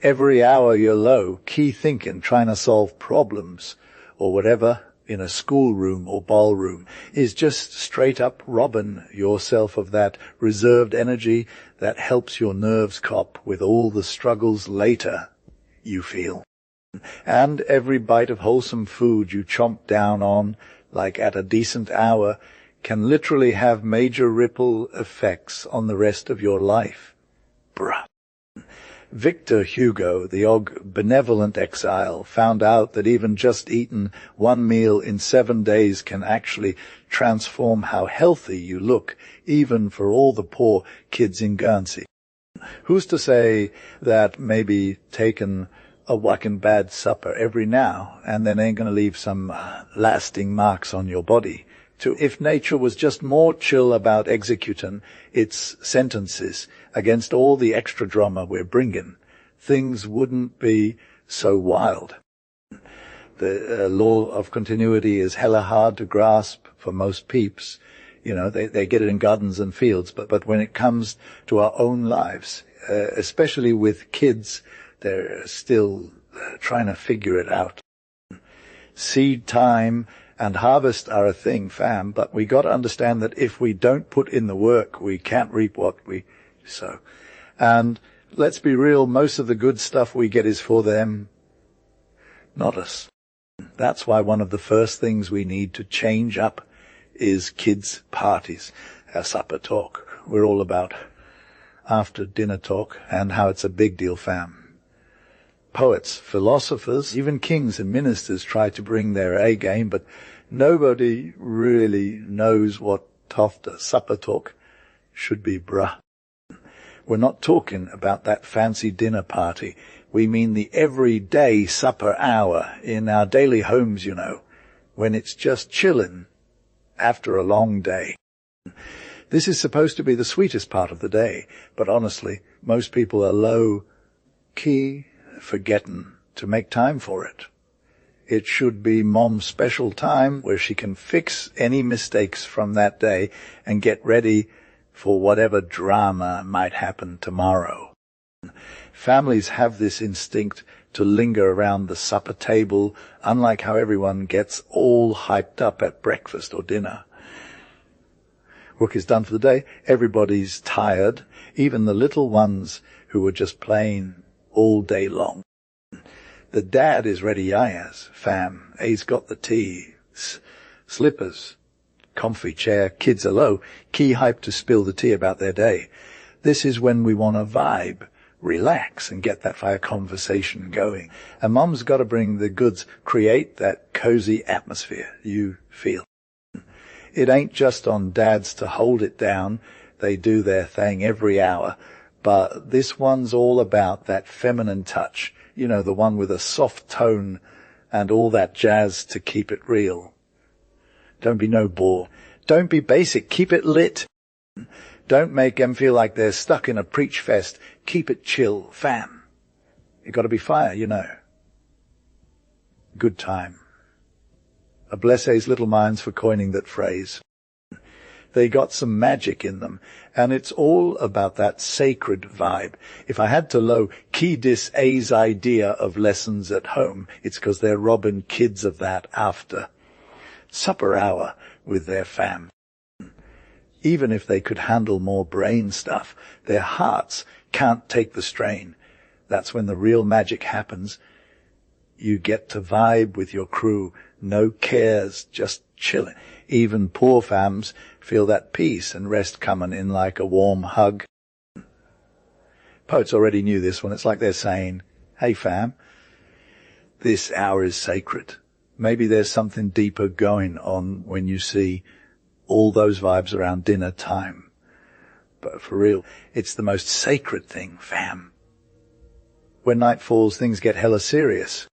Every hour you're low, key thinking, trying to solve problems or whatever in a schoolroom or ballroom is just straight up robbing yourself of that reserved energy that helps your nerves cope with all the struggles later you feel. And every bite of wholesome food you chomp down on, like at a decent hour, can literally have major ripple effects on the rest of your life. Bruh. Victor Hugo, the benevolent exile, found out that even just eating one meal in 7 days can actually transform how healthy you look, even for all the poor kids in Guernsey. Who's to say that maybe taking a whacking bad supper every now and then ain't going to leave some lasting marks on your body? If nature was just more chill about executing its sentences against all the extra drama we're bringing, things wouldn't be so wild. The law of continuity is hella hard to grasp for most peeps. You know, they get it in gardens and fields, but when it comes to our own lives, especially with kids, they're still trying to figure it out. Seed time and harvest are a thing, fam, but we got to understand that if we don't put in the work, we can't reap what we sow. And let's be real, most of the good stuff we get is for them, not us. That's why one of the first things we need to change up is kids' parties, our supper talk. We're all about after dinner talk and how it's a big deal, fam. Poets, philosophers, even kings and ministers try to bring their A game, but nobody really knows what tofter supper talk should be, bruh. We're not talking about that fancy dinner party. We mean the everyday supper hour in our daily homes, when it's just chillin' after a long day. This is supposed to be the sweetest part of the day, but honestly, most people are low-key forgetting to make time for it. It should be Mom's special time where she can fix any mistakes from that day and get ready for whatever drama might happen tomorrow. Families have this instinct to linger around the supper table, unlike how everyone gets all hyped up at breakfast or dinner. Work is done for the day. Everybody's tired, even the little ones who were just playing all day long. The dad is ready, fam. He's got the tea, slippers, comfy chair, kids are low, key hype to spill the tea about their day. This is when we want to vibe, relax, and get that fire conversation going. And Mom's got to bring the goods, create that cozy atmosphere you feel. It ain't just on dads to hold it down. They do their thing every hour. But this one's all about that feminine touch. The one with a soft tone and all that jazz to keep it real. Don't be no bore. Don't be basic. Keep it lit. Don't make them feel like they're stuck in a preach fest. Keep it chill, fam. You got to be fire, Good time. A bless little minds for coining that phrase. They got some magic in them, and it's all about that sacred vibe. If I had to low-key diss A's idea of lessons at home, it's 'cause they're robbing kids of that after supper hour with their fam. Even if they could handle more brain stuff, their hearts can't take the strain. That's when the real magic happens. You get to vibe with your crew, no cares, just chilling. Even poor fams feel that peace and rest coming in like a warm hug. Poets already knew this one. It's like they're saying, hey fam, this hour is sacred. Maybe there's something deeper going on when you see all those vibes around dinner time. But for real, it's the most sacred thing, fam. When night falls, things get hella serious.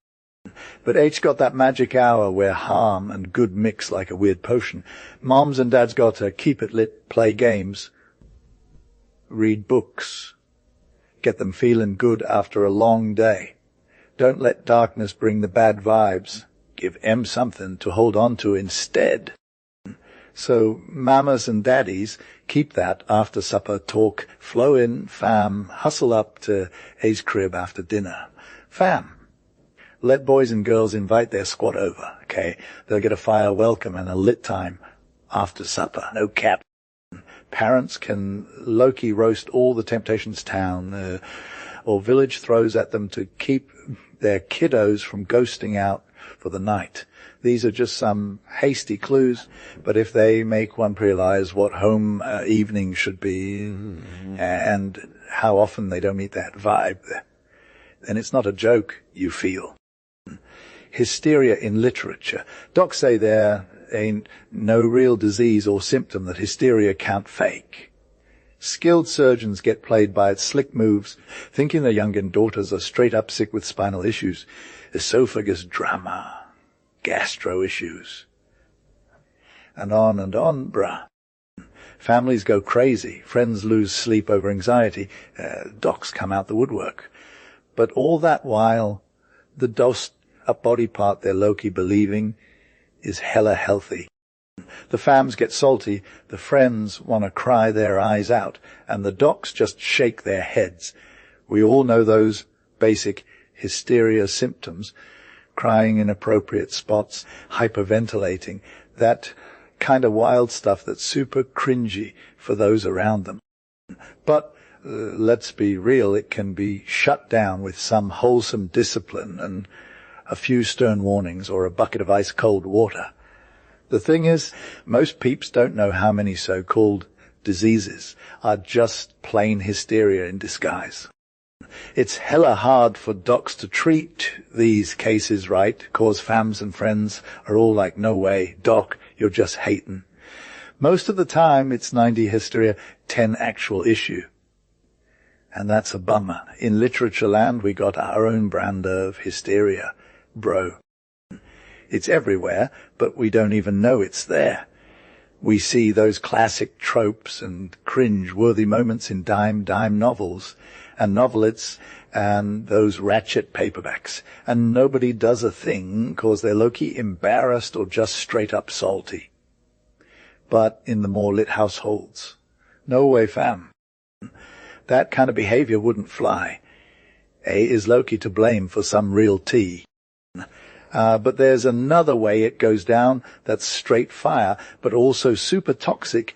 But H got that magic hour where harm and good mix like a weird potion. Moms and dads got to keep it lit, play games, read books, get them feeling good after a long day. Don't let darkness bring the bad vibes. Give M something to hold on to instead. So mamas and daddies, keep that after supper talk, flow in, fam, hustle up to A's crib after dinner. Fam. Let boys and girls invite their squad over, okay? They'll get a fire welcome and a lit time after supper. No cap. Parents can low-key roast all the Temptations town, or village throws at them to keep their kiddos from ghosting out for the night. These are just some hasty clues, but if they make one realize what home evening should be and how often they don't meet that vibe, then it's not a joke, you feel. Hysteria in literature. Docs say there ain't no real disease or symptom that hysteria can't fake. Skilled surgeons get played by its slick moves, thinking their youngin' daughters are straight up sick with spinal issues, esophagus drama, gastro issues. And on, bruh. Families go crazy, friends lose sleep over anxiety, docs come out the woodwork. But all that while, the dosed up body part they're low-key believing is hella healthy. The fams get salty, the friends want to cry their eyes out, and the docs just shake their heads. We all know those basic hysteria symptoms, crying in appropriate spots, hyperventilating, that kind of wild stuff that's super cringy for those around them. But let's be real, it can be shut down with some wholesome discipline and a few stern warnings or a bucket of ice-cold water. The thing is, most peeps don't know how many so-called diseases are just plain hysteria in disguise. It's hella hard for docs to treat these cases right, cause fams and friends are all like, no way, doc, you're just hating. Most of the time, it's 90 hysteria, 10 actual issue. And that's a bummer. In literature land, we got our own brand of hysteria, bro. It's everywhere, but we don't even know it's there. We see those classic tropes and cringe-worthy moments in dime novels and novelettes and those ratchet paperbacks. And nobody does a thing because they're low-key embarrassed or just straight-up salty. But in the more lit households, no way, fam. That kind of behavior wouldn't fly. A is low-key to blame for some real tea. But there's another way it goes down that's straight fire, but also super toxic.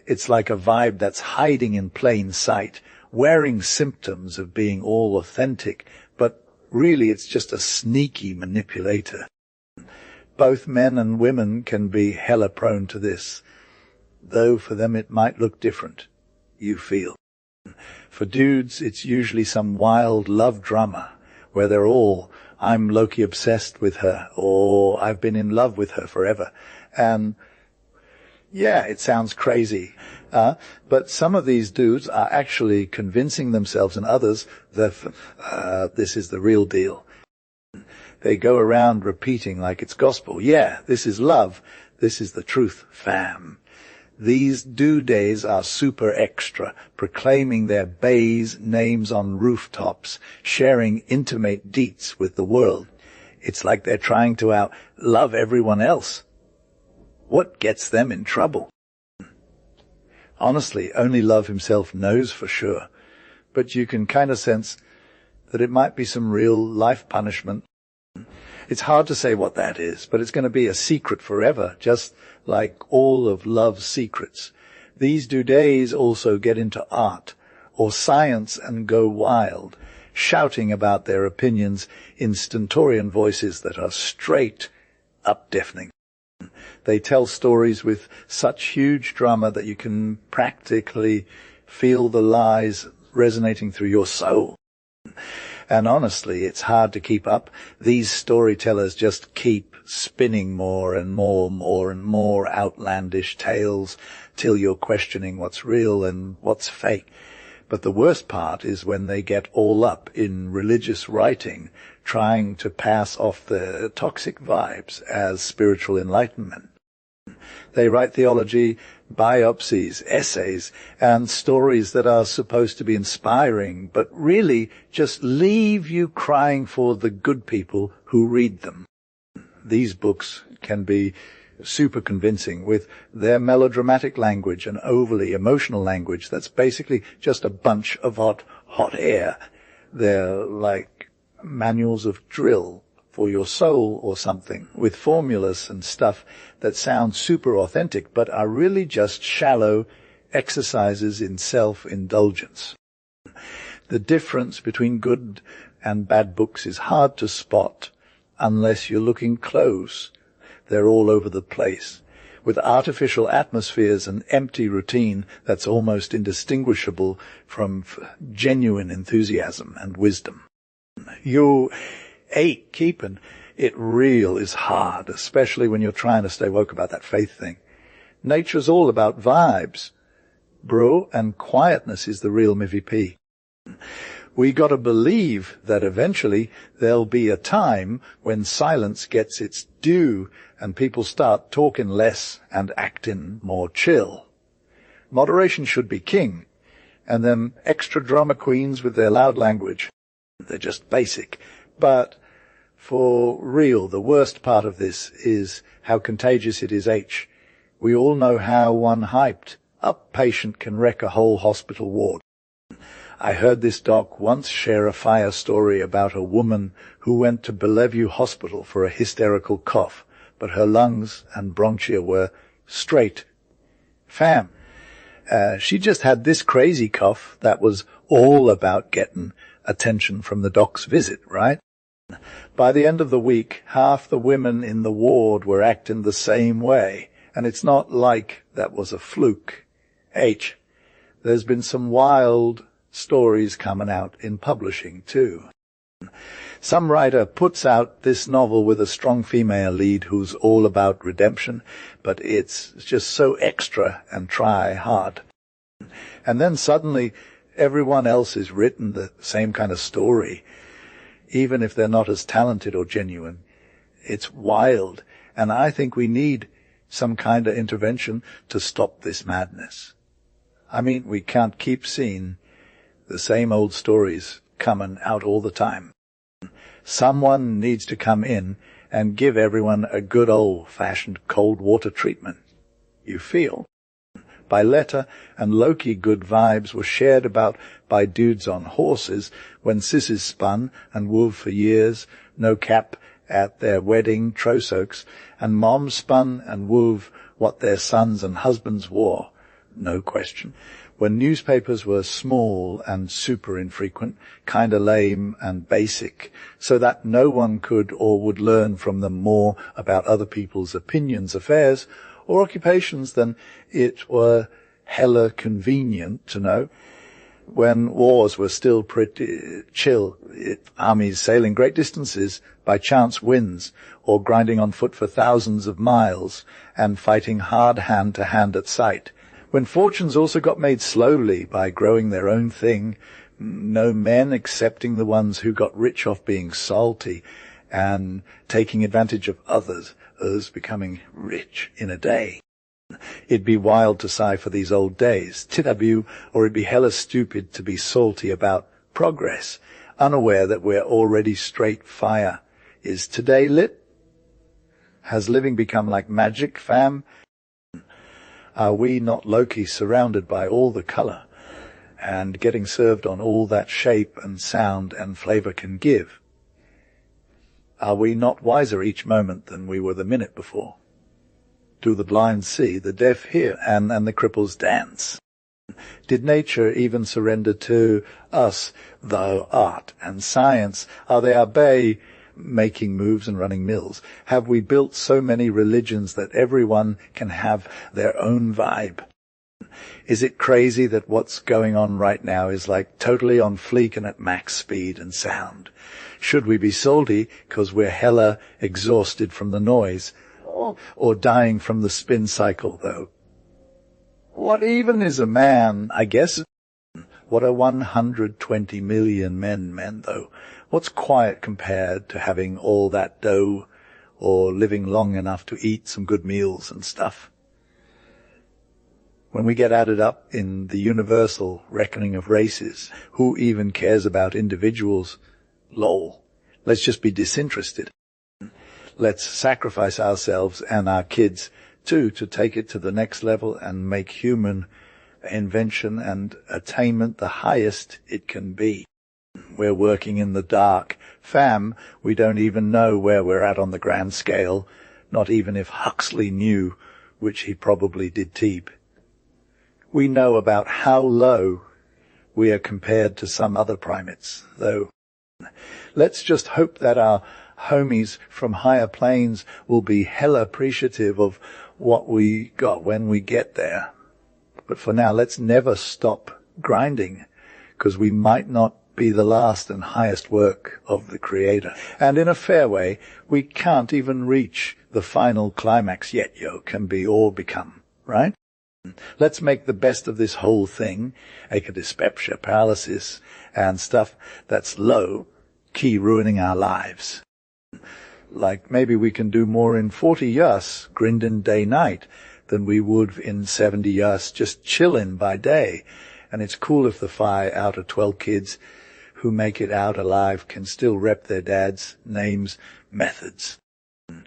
It's like a vibe that's hiding in plain sight, wearing symptoms of being all authentic, but really it's just a sneaky manipulator. Both men and women can be hella prone to this, though for them it might look different, you feel. For dudes, it's usually some wild love drama, where they're all, I'm low-key obsessed with her, or I've been in love with her forever. And yeah, it sounds crazy. But some of these dudes are actually convincing themselves and others that this is the real deal. They go around repeating like it's gospel. Yeah, this is love. This is the truth, fam. These do-days are super extra, proclaiming their bays' names on rooftops, sharing intimate deets with the world. It's like they're trying to out-love everyone else. What gets them in trouble? Honestly, only Love himself knows for sure, but you can kind of sense that it might be some real life punishment. It's hard to say what that is, but it's going to be a secret forever, just like all of Love's secrets. These do-days also get into art or science and go wild, shouting about their opinions in stentorian voices that are straight up deafening. They tell stories with such huge drama that you can practically feel the lies resonating through your soul. And honestly, it's hard to keep up. These storytellers just keep spinning more and more outlandish tales till you're questioning what's real and what's fake. But the worst part is when they get all up in religious writing, trying to pass off the toxic vibes as spiritual enlightenment. They write theology, biopsies, essays, and stories that are supposed to be inspiring, but really just leave you crying for the good people who read them. These books can be super convincing with their melodramatic language and overly emotional language that's basically just a bunch of hot air. They're like manuals of drill for your soul or something, with formulas and stuff that sound super authentic but are really just shallow exercises in self-indulgence. The difference between good and bad books is hard to spot unless you're looking close. They're all over the place, with artificial atmospheres and empty routine that's almost indistinguishable from genuine enthusiasm and wisdom. You ain't keeping it real is hard, especially when you're trying to stay woke about that faith thing. Nature's all about vibes, bro, and quietness is the real MVP. We gotta believe that eventually there'll be a time when silence gets its due and people start talking less and acting more chill. Moderation should be king, and them extra drama queens with their loud language. They're just basic. But for real, the worst part of this is how contagious it is. We all know how one hyped up patient can wreck a whole hospital ward. I heard this doc once share a fire story about a woman who went to Bellevue Hospital for a hysterical cough, but her lungs and bronchia were straight. Fam, she just had this crazy cough that was all about getting attention from the doc's visit, right? By the end of the week, half the women in the ward were acting the same way, and it's not like that was a fluke. There's been some wild stories coming out in publishing too. Some writer puts out this novel with a strong female lead who's all about redemption, but it's just so extra and try hard. And then suddenly Everyone else has written the same kind of story, even if they're not as talented or genuine. It's wild, and I think we need some kind of intervention to stop this madness. I mean, we can't keep seeing the same old stories coming out all the time. Someone needs to come in and give everyone a good old-fashioned cold water treatment. You feel? By letter and lowkey good vibes were shared about by dudes on horses when sissies spun and wove for years, no cap at their wedding trousseaux, and moms spun and wove what their sons and husbands wore, no question. When newspapers were small and super infrequent, kinda lame and basic, so that no one could or would learn from them more about other people's opinions, affairs, or occupations than it were hella convenient to know. When wars were still pretty chill, armies sailing great distances by chance winds, or grinding on foot for thousands of miles, and fighting hard hand to hand at sight. When fortunes also got made slowly by growing their own thing, no men excepting the ones who got rich off being salty and taking advantage of others becoming rich in a day. It'd be wild to sigh for these old days, TW, or it'd be hella stupid to be salty about progress, unaware that we're already straight fire. Is today lit? Has living become like magic, fam? Are we not lowkey surrounded by all the color and getting served on all that shape and sound and flavor can give? Are we not wiser each moment than we were the minute before? Do the blind see, the deaf hear, and the cripples dance? Did nature even surrender to us, though art and science are they obey, making moves and running mills? Have we built so many religions that everyone can have their own vibe? Is it crazy that what's going on right now is like totally on fleek and at max speed and sound? Should we be salty because we're hella exhausted from the noise? Or dying from the spin cycle, though? What even is a man, I guess? What are 120 million men, though? What's quiet compared to having all that dough, or living long enough to eat some good meals and stuff? When we get added up in the universal reckoning of races, who even cares about individuals? Lol. Let's just be disinterested. Let's sacrifice ourselves and our kids, too, to take it to the next level and make human invention and attainment the highest it can be. We're working in the dark. Fam, we don't even know where we're at on the grand scale, not even if Huxley knew, which he probably did teep. We know about how low we are compared to some other primates, though. Let's just hope that our homies from higher planes will be hella appreciative of what we got when we get there. But for now, let's never stop grinding, because we might not be the last and highest work of the Creator. And in a fair way, we can't even reach the final climax yet, can be or become, right? Let's make the best of this whole thing, aka dyspepsia, paralysis, and stuff that's low, key ruining our lives. Like maybe we can do more in 40 years, grindin' day-night, than we would in 70 years just chillin' by day. And it's cool if the 5 out of 12 kids who make it out alive can still rep their dad's names, methods.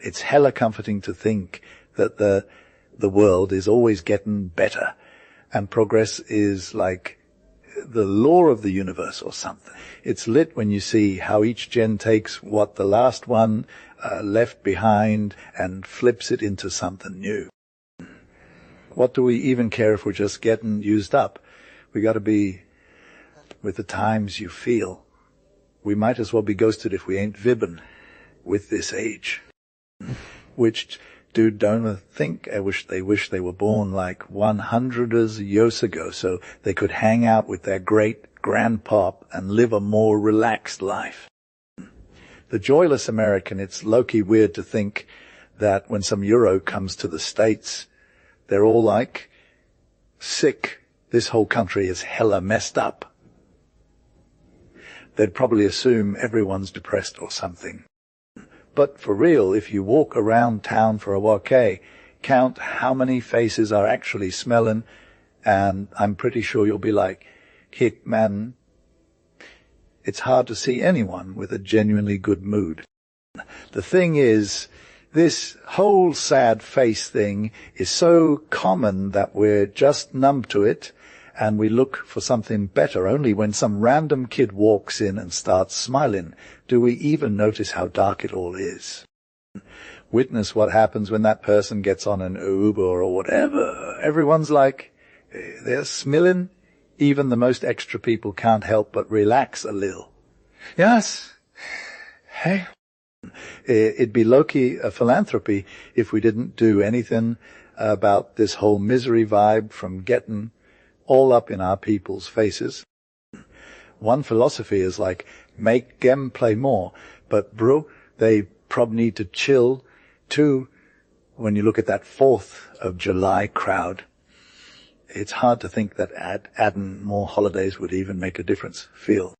It's hella comforting to think that the world is always getting better, and progress is like the law of the universe or something. It's lit when you see how each gen takes what the last one left behind and flips it into something new. What do we even care if we're just getting used up? We got to be with the times you feel. We might as well be ghosted if we ain't vibbin' with this age. Which dude don't think I wish they were born like 100 years ago so they could hang out with their great-grandpop and live a more relaxed life. The joyless American, it's low-key weird to think that when some Euro comes to the States, they're all like, sick, this whole country is hella messed up, they'd probably assume everyone's depressed or something. But for real, if you walk around town for a walkie, count how many faces are actually smelling, and I'm pretty sure you'll be like, "Hick, man, it's hard to see anyone with a genuinely good mood." The thing is, this whole sad face thing is so common that we're just numb to it, and we look for something better. Only when some random kid walks in and starts smiling do we even notice how dark it all is. Witness what happens when that person gets on an Uber or whatever. Everyone's like, they're smiling. Even the most extra people can't help but relax a little. Yes. Hey. It'd be low-key a philanthropy if we didn't do anything about this whole misery vibe from getting all up in our people's faces. One philosophy is like, make them play more, but bro, they probably need to chill too. When you look at that 4th of July crowd, it's hard to think that adding more holidays would even make a difference. Feel.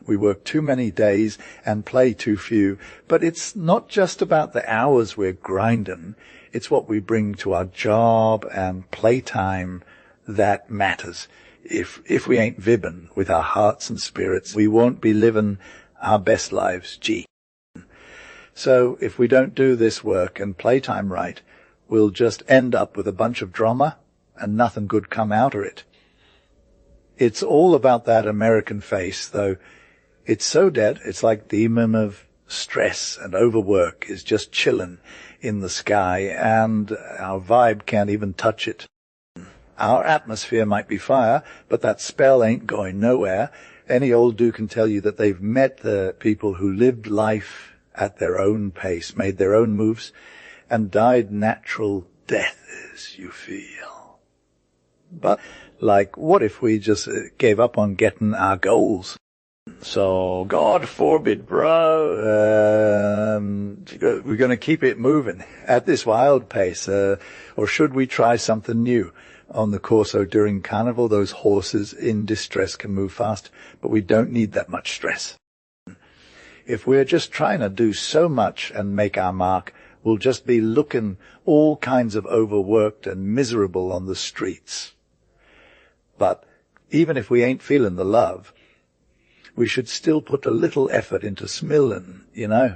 We work too many days and play too few, but it's not just about the hours we're grinding. It's what we bring to our job and playtime that matters. If we ain't vibbing with our hearts and spirits, we won't be living our best lives, gee. So if we don't do this work and playtime right, we'll just end up with a bunch of drama and nothing good come out of it. It's all about that American face, though. It's so dead, it's like the demon of stress and overwork is just chilling in the sky, and our vibe can't even touch it. Our atmosphere might be fire, but that spell ain't going nowhere. Any old dude can tell you that they've met the people who lived life at their own pace, made their own moves, and died natural deaths, you feel. But, like, what if we just gave up on getting our goals? So, God forbid, bro, we're going to keep it moving at this wild pace, or should we try something new? On the Corso during Carnival, those horses in distress can move fast, but we don't need that much stress. If we're just trying to do so much and make our mark, we'll just be looking all kinds of overworked and miserable on the streets. But even if we ain't feeling the love, we should still put a little effort into smiling, you know.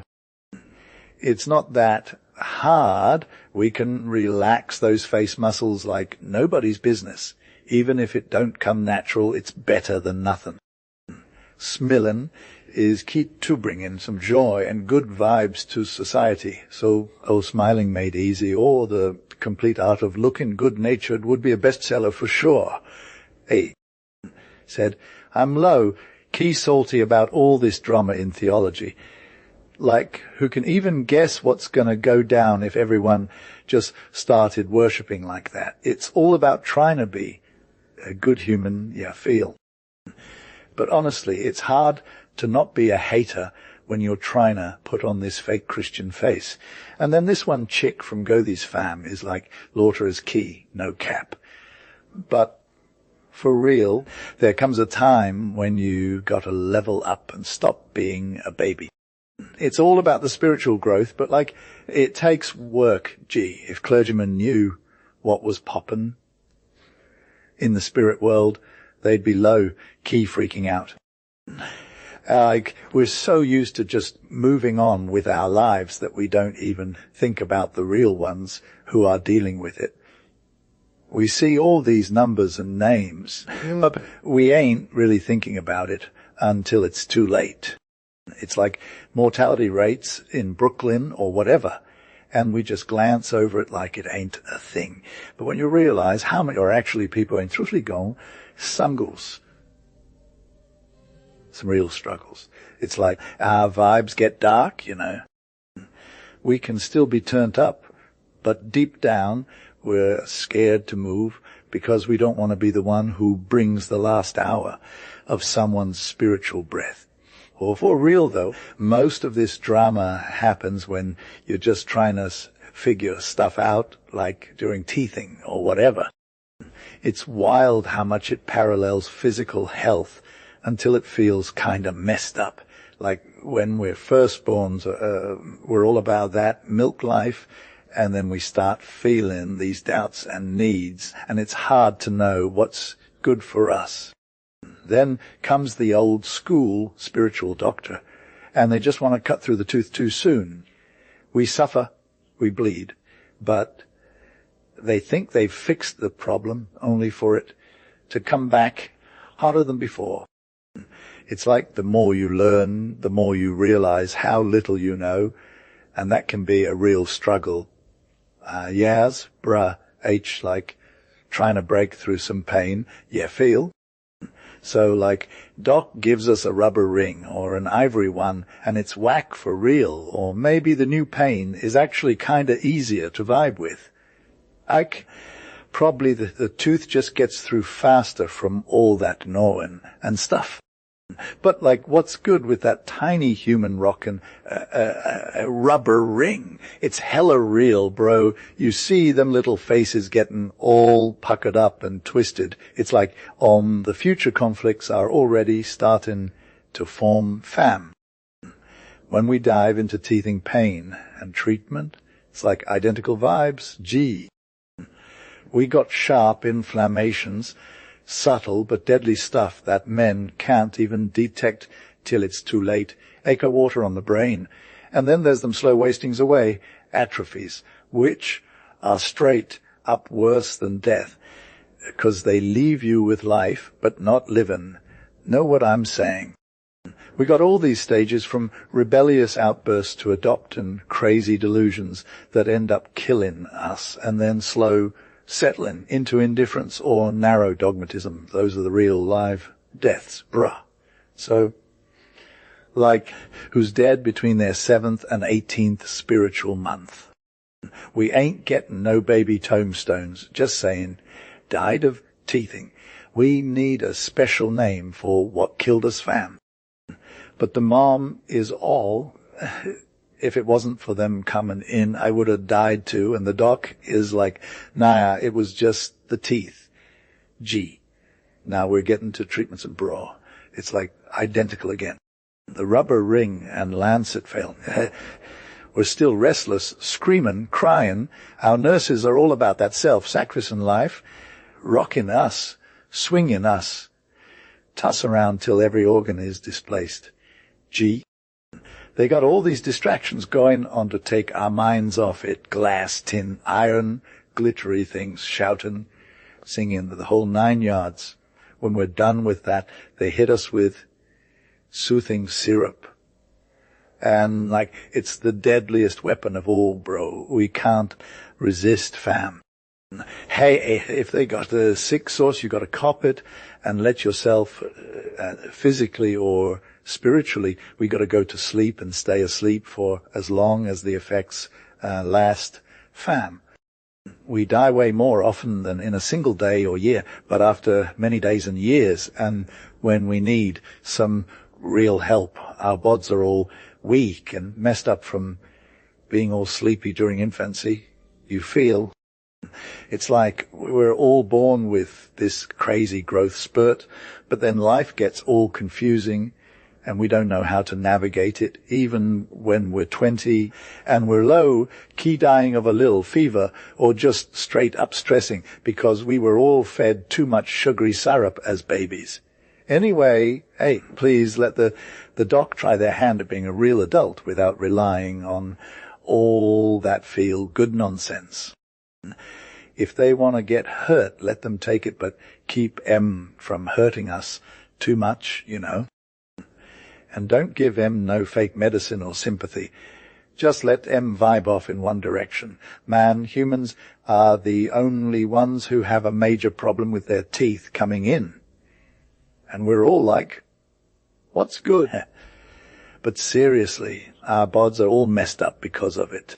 It's not that hard. We can relax those face muscles like nobody's business. Even if it don't come natural, it's better than nothing. Smilin' is key to bringing some joy and good vibes to society. So, Smiling Made Easy or The Complete Art of Looking Good-Natured would be a bestseller for sure. Hey, said, I'm low, key salty about all this drama in theology. Like, who can even guess what's going to go down if everyone just started worshipping like that? It's all about trying to be a good human, feel. But honestly, it's hard to not be a hater when you're trying to put on this fake Christian face. And then this one chick from Gothi's fam is like, laughter is key, no cap. But for real, there comes a time when you got to level up and stop being a baby. It's all about the spiritual growth, but like, it takes work. Gee, if clergymen knew what was poppin' in the spirit world, they'd be low-key freaking out. Like, we're so used to just moving on with our lives that we don't even think about the real ones who are dealing with it. We see all these numbers and names, but we ain't really thinking about it until it's too late. It's like mortality rates in Brooklyn or whatever, and we just glance over it like it ain't a thing. But when you realize how many are actually people in Trutligon, sungles, some real struggles. It's like our vibes get dark, We can still be turned up, but deep down we're scared to move because we don't want to be the one who brings the last hour of someone's spiritual breath. Or for real though, most of this drama happens when you're just trying to figure stuff out, like during teething or whatever. It's wild how much it parallels physical health until it feels kind of messed up. Like when we're firstborns, we're all about that milk life, and then we start feeling these doubts and needs, and it's hard to know what's good for us. Then comes the old school spiritual doctor, and they just want to cut through the tooth too soon. We suffer, we bleed, but they think they've fixed the problem only for it to come back harder than before. It's like the more you learn, the more you realize how little you know, and that can be a real struggle. Yaz, bruh, H, like trying to break through some pain, yeah, feel. So like Doc gives us a rubber ring or an ivory one and it's whack for real, or maybe the new pain is actually kinda easier to vibe with. Probably the tooth just gets through faster from all that gnawing and stuff. But like, what's good with that tiny human rockin' a rubber ring? It's hella real, bro. You see them little faces getting all puckered up and twisted. It's like, the future conflicts are already starting to form fam. When we dive into teething pain and treatment, it's like identical vibes. Gee. We got sharp inflammations, subtle but deadly stuff that men can't even detect till it's too late. Echo water on the brain. And then there's them slow wastings away, atrophies, which are straight up worse than death, because they leave you with life but not livin'. Know what I'm saying? We got all these stages from rebellious outbursts to adopting crazy delusions that end up killing us, and then slow settling into indifference or narrow dogmatism. Those are the real live deaths, bruh. So, like, who's dead between their 7th and 18th spiritual month. We ain't getting no baby tombstones, just saying, died of teething. We need a special name for what killed us, fam. But the mom is all. If it wasn't for them coming in, I would have died too. And the doc is like, nah, it was just the teeth. Gee. Now we're getting to treatments of bra. It's like identical again. The rubber ring and lancet fail. We're still restless, screaming, crying. Our nurses are all about that self-sacrificing life, rocking us, swinging us, toss around till every organ is displaced. Gee. They got all these distractions going on to take our minds off it. Glass, tin, iron, glittery things, shouting, singing, the whole 9 yards. When we're done with that, they hit us with soothing syrup. And like, it's the deadliest weapon of all, bro. We can't resist, fam. Hey, if they got a sick sauce, you got to cop it and let yourself physically or spiritually, we got to go to sleep and stay asleep for as long as the effects last, fam. We die way more often than in a single day or year, but after many days and years, and when we need some real help, our bods are all weak and messed up from being all sleepy during infancy. You feel it's like we're all born with this crazy growth spurt, but then life gets all confusing and we don't know how to navigate it, even when we're 20 and we're low, key dying of a little fever or just straight up stressing because we were all fed too much sugary syrup as babies. Anyway, hey, please let the doc try their hand at being a real adult without relying on all that feel-good nonsense. If they want to get hurt, let them take it, but keep M from hurting us too much, you know. And don't give M no fake medicine or sympathy. Just let M vibe off in one direction. Man, humans are the only ones who have a major problem with their teeth coming in. And we're all like, what's good? But seriously, our bods are all messed up because of it.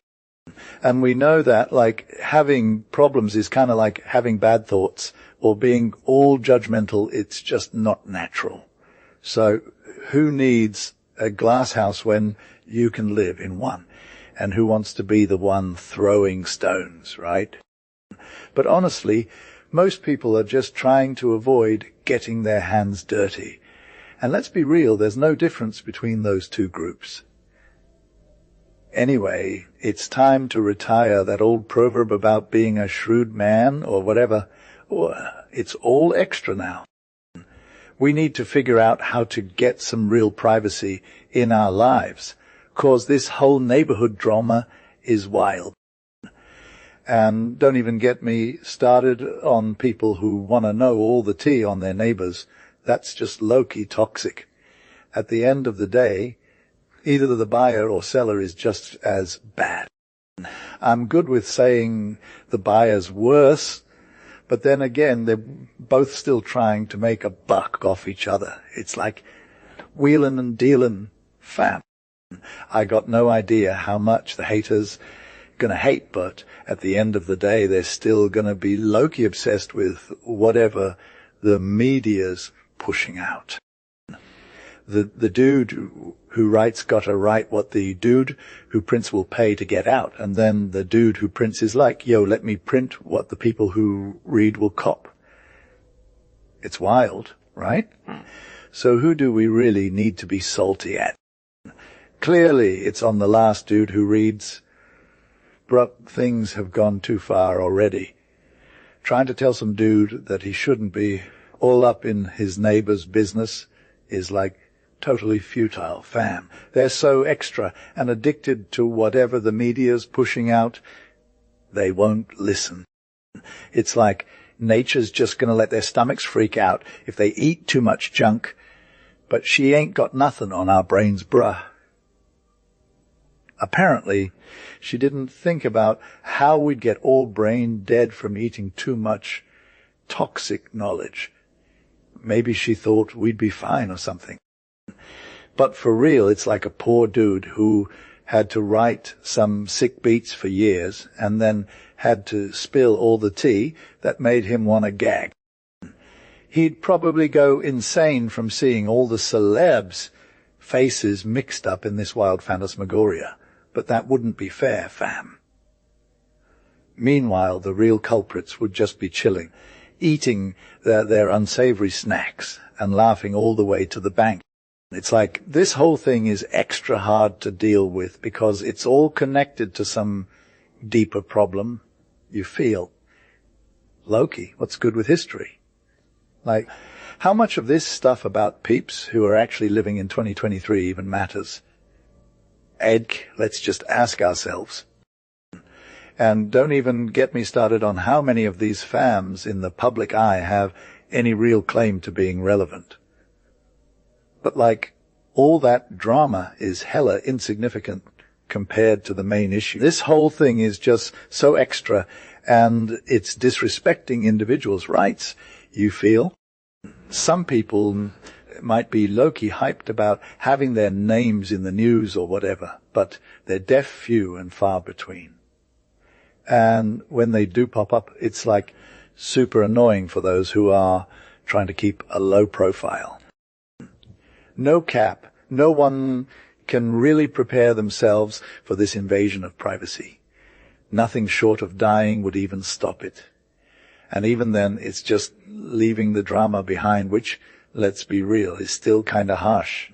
And we know that, like, having problems is kind of like having bad thoughts or being all judgmental. It's just not natural. So who needs a glass house when you can live in one? And who wants to be the one throwing stones, right? But honestly, most people are just trying to avoid getting their hands dirty. And let's be real, there's no difference between those two groups. Anyway, it's time to retire that old proverb about being a shrewd man or whatever. It's all extra now. We need to figure out how to get some real privacy in our lives, 'cause this whole neighborhood drama is wild. And don't even get me started on people who want to know all the tea on their neighbors. That's just lowkey toxic. At the end of the day, either the buyer or seller is just as bad. I'm good with saying the buyer's worse, but then again, they're both still trying to make a buck off each other. It's like wheelin' and dealin', fam. I got no idea how much the haters gonna hate, but at the end of the day, they're still gonna be lowkey obsessed with whatever the media's pushing out. The dude who writes gotta write what the dude who prints will pay to get out, and then the dude who prints is like, yo, let me print what the people who read will cop. It's wild, right? So who do we really need to be salty at? Clearly, it's on the last dude who reads, bruh, things have gone too far already. Trying to tell some dude that he shouldn't be all up in his neighbor's business is like totally futile, fam. They're so extra and addicted to whatever the media's pushing out, they won't listen. It's like nature's just gonna let their stomachs freak out if they eat too much junk, but she ain't got nothing on our brains, bruh. Apparently, she didn't think about how we'd get all brain dead from eating too much toxic knowledge. Maybe she thought we'd be fine or something. But for real, it's like a poor dude who had to write some sick beats for years and then had to spill all the tea that made him want to gag. He'd probably go insane from seeing all the celebs' faces mixed up in this wild phantasmagoria. But that wouldn't be fair, fam. Meanwhile, the real culprits would just be chilling, eating their unsavory snacks and laughing all the way to the bank. It's like this whole thing is extra hard to deal with because it's all connected to some deeper problem you feel. Lowkey, what's good with history? Like, how much of this stuff about peeps who are actually living in 2023 even matters? Let's just ask ourselves. And don't even get me started on how many of these fams in the public eye have any real claim to being relevant. But like, all that drama is hella insignificant compared to the main issue. This whole thing is just so extra, and it's disrespecting individuals' rights, you feel? Some people might be low-key hyped about having their names in the news or whatever, but they're deaf few and far between. And when they do pop up, it's like super annoying for those who are trying to keep a low profile. No cap, no one can really prepare themselves for this invasion of privacy. Nothing short of dying would even stop it. And even then, it's just leaving the drama behind, which, let's be real, is still kind of harsh.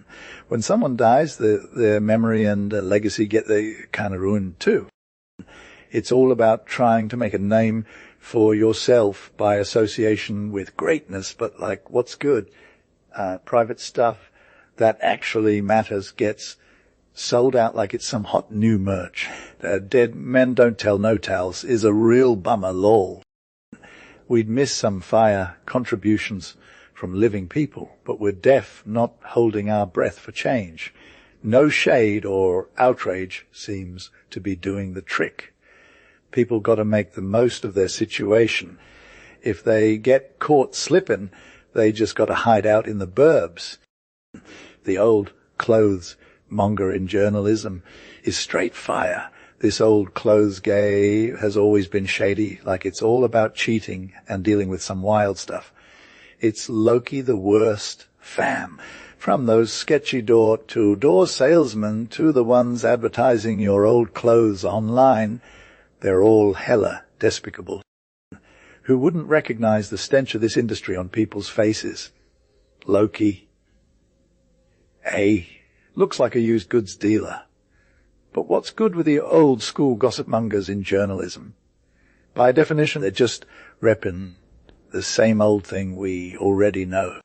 When someone dies, their memory and legacy get kind of ruined too. It's all about trying to make a name for yourself by association with greatness, but like, what's good? Private stuff that actually matters gets sold out like it's some hot new merch. Dead men don't tell no tales is a real bummer, lol. We'd miss some fire contributions from living people, but we're deaf, not holding our breath for change. No shade or outrage seems to be doing the trick. People got to make the most of their situation. If they get caught slipping, they just got to hide out in the burbs. The old clothes monger in journalism is straight fire. This old clothes gay has always been shady, like it's all about cheating and dealing with some wild stuff. It's lowkey the worst, fam. From those sketchy door-to-door salesmen to the ones advertising your old clothes online, they're all hella despicable. Who wouldn't recognize the stench of this industry on people's faces? Lowkey. A looks like a used goods dealer. But what's good with the old school gossip mongers in journalism? By definition, they're just repping the same old thing we already know.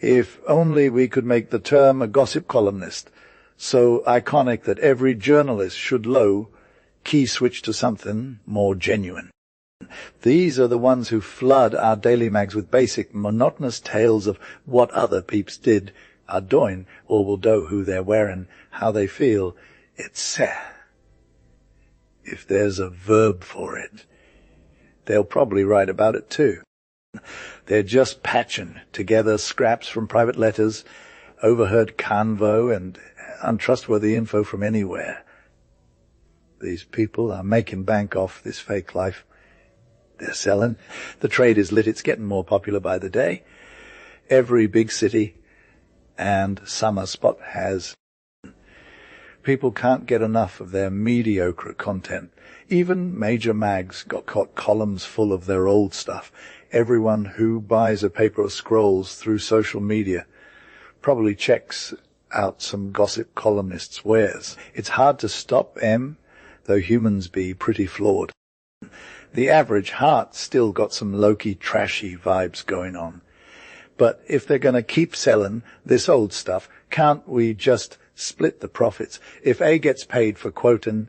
If only we could make the term a gossip columnist so iconic that every journalist should key switch to something more genuine. These are the ones who flood our daily mags with basic, monotonous tales of what other peeps did, are doing, or will do, who they're wearing, how they feel, etc. If there's a verb for it, they'll probably write about it too. They're just patching together scraps from private letters, overheard convo, and untrustworthy info from anywhere. These people are making bank off this fake life they're selling. The trade is lit. It's getting more popular by the day. Every big city and summer spot has. People can't get enough of their mediocre content. Even major mags got columns full of their old stuff. Everyone who buys a paper or scrolls through social media probably checks out some gossip columnist's wares. It's hard to stop though humans be pretty flawed. The average heart still got some lowkey, trashy vibes going on. But if they're going to keep selling this old stuff, can't we just split the profits? If A gets paid for quoting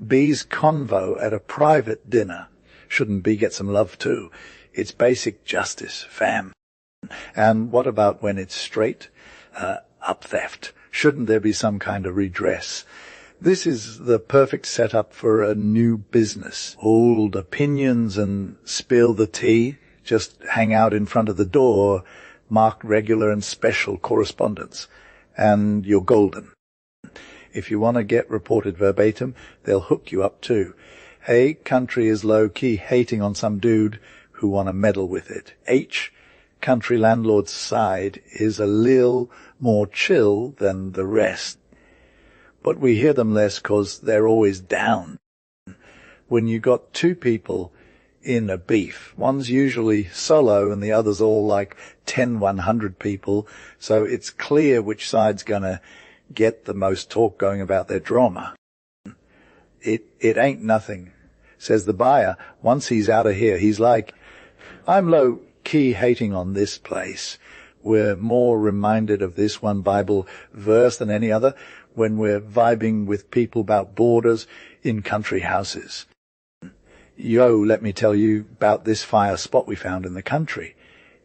B's convo at a private dinner, shouldn't B get some love too? It's basic justice, fam. And what about when it's straight up theft? Shouldn't there be some kind of redress? This is the perfect setup for a new business. Old opinions and spill the tea. Just hang out in front of the door, marked regular and special correspondence, and you're golden. If you want to get reported verbatim, they'll hook you up too. A country is low-key hating on some dude who want to meddle with it. H, country landlord's side, is a lil more chill than the rest. But we hear them less 'cause they're always down. When you got two people in a beef, one's usually solo and the other's all like 100 people, so it's clear which side's gonna get the most talk going about their drama. It ain't nothing, says the buyer. Once he's out of here, he's like, I'm low-key hating on this place. We're more reminded of this one Bible verse than any other when we're vibing with people about borders in country houses. Yo, let me tell you about this fire spot we found in the country.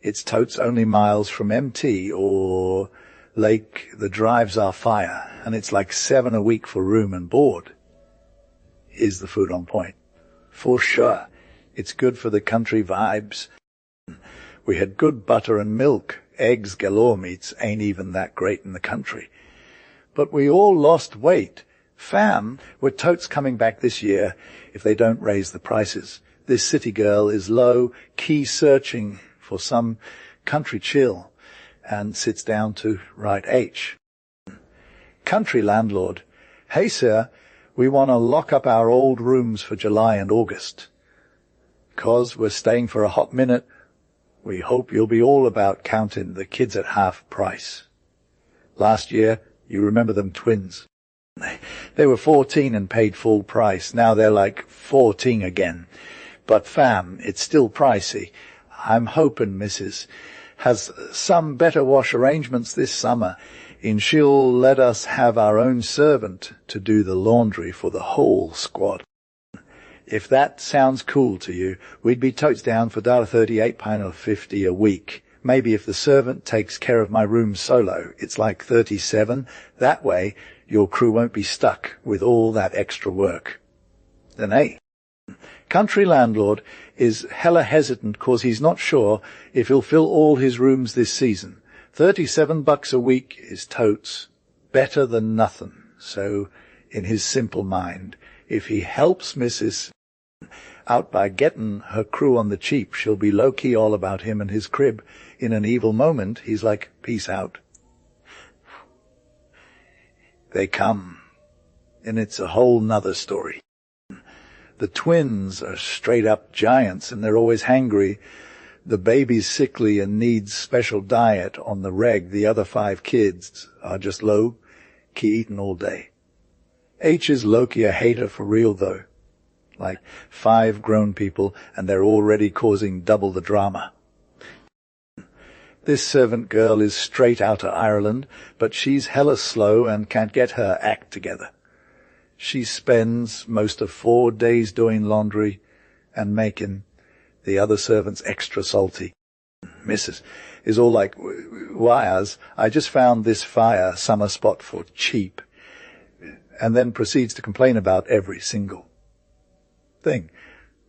It's totes only miles from MT or Lake. The drives are fire, and it's like $7 a week for room and board. Is the food on point? For sure. It's good for the country vibes. We had good butter and milk. Eggs galore. Meats ain't even that great in the country. But we all lost weight. Fam, we're totes coming back this year if they don't raise the prices. This city girl is low-key searching for some country chill and sits down to write H. Country landlord. Hey, sir, we want to lock up our old rooms for July and August. 'Cause we're staying for a hot minute, we hope you'll be all about counting the kids at half price. Last year, you remember them twins. They were 14 and paid full price. Now they're like 14 again. But fam, it's still pricey. I'm hoping Mrs. has some better wash arrangements this summer, and she'll let us have our own servant to do the laundry for the whole squad. If that sounds cool to you, we'd be totes down for $38, £50 a week. Maybe if the servant takes care of my room solo, it's like 37. That way, your crew won't be stuck with all that extra work. Then hey, country landlord is hella hesitant 'cause he's not sure if he'll fill all his rooms this season. $37 a week is totes better than nothing. So, in his simple mind, if he helps Mrs. out by getting her crew on the cheap, she'll be low-key all about him and his crib. In an evil moment, he's like, peace out. They come, and it's a whole nother story. The twins are straight-up giants, and they're always hangry. The baby's sickly and needs special diet on the reg. The other 5 kids are just low-key eating all day. H is lowkey, a hater for real though. Like 5 grown people, and they're already causing double the drama. This servant girl is straight out of Ireland, but she's hella slow and can't get her act together. She spends most of 4 days doing laundry and making the other servants extra salty. Mrs. is all like, wires, I just found this fire summer spot for cheap, and then proceeds to complain about every single thing.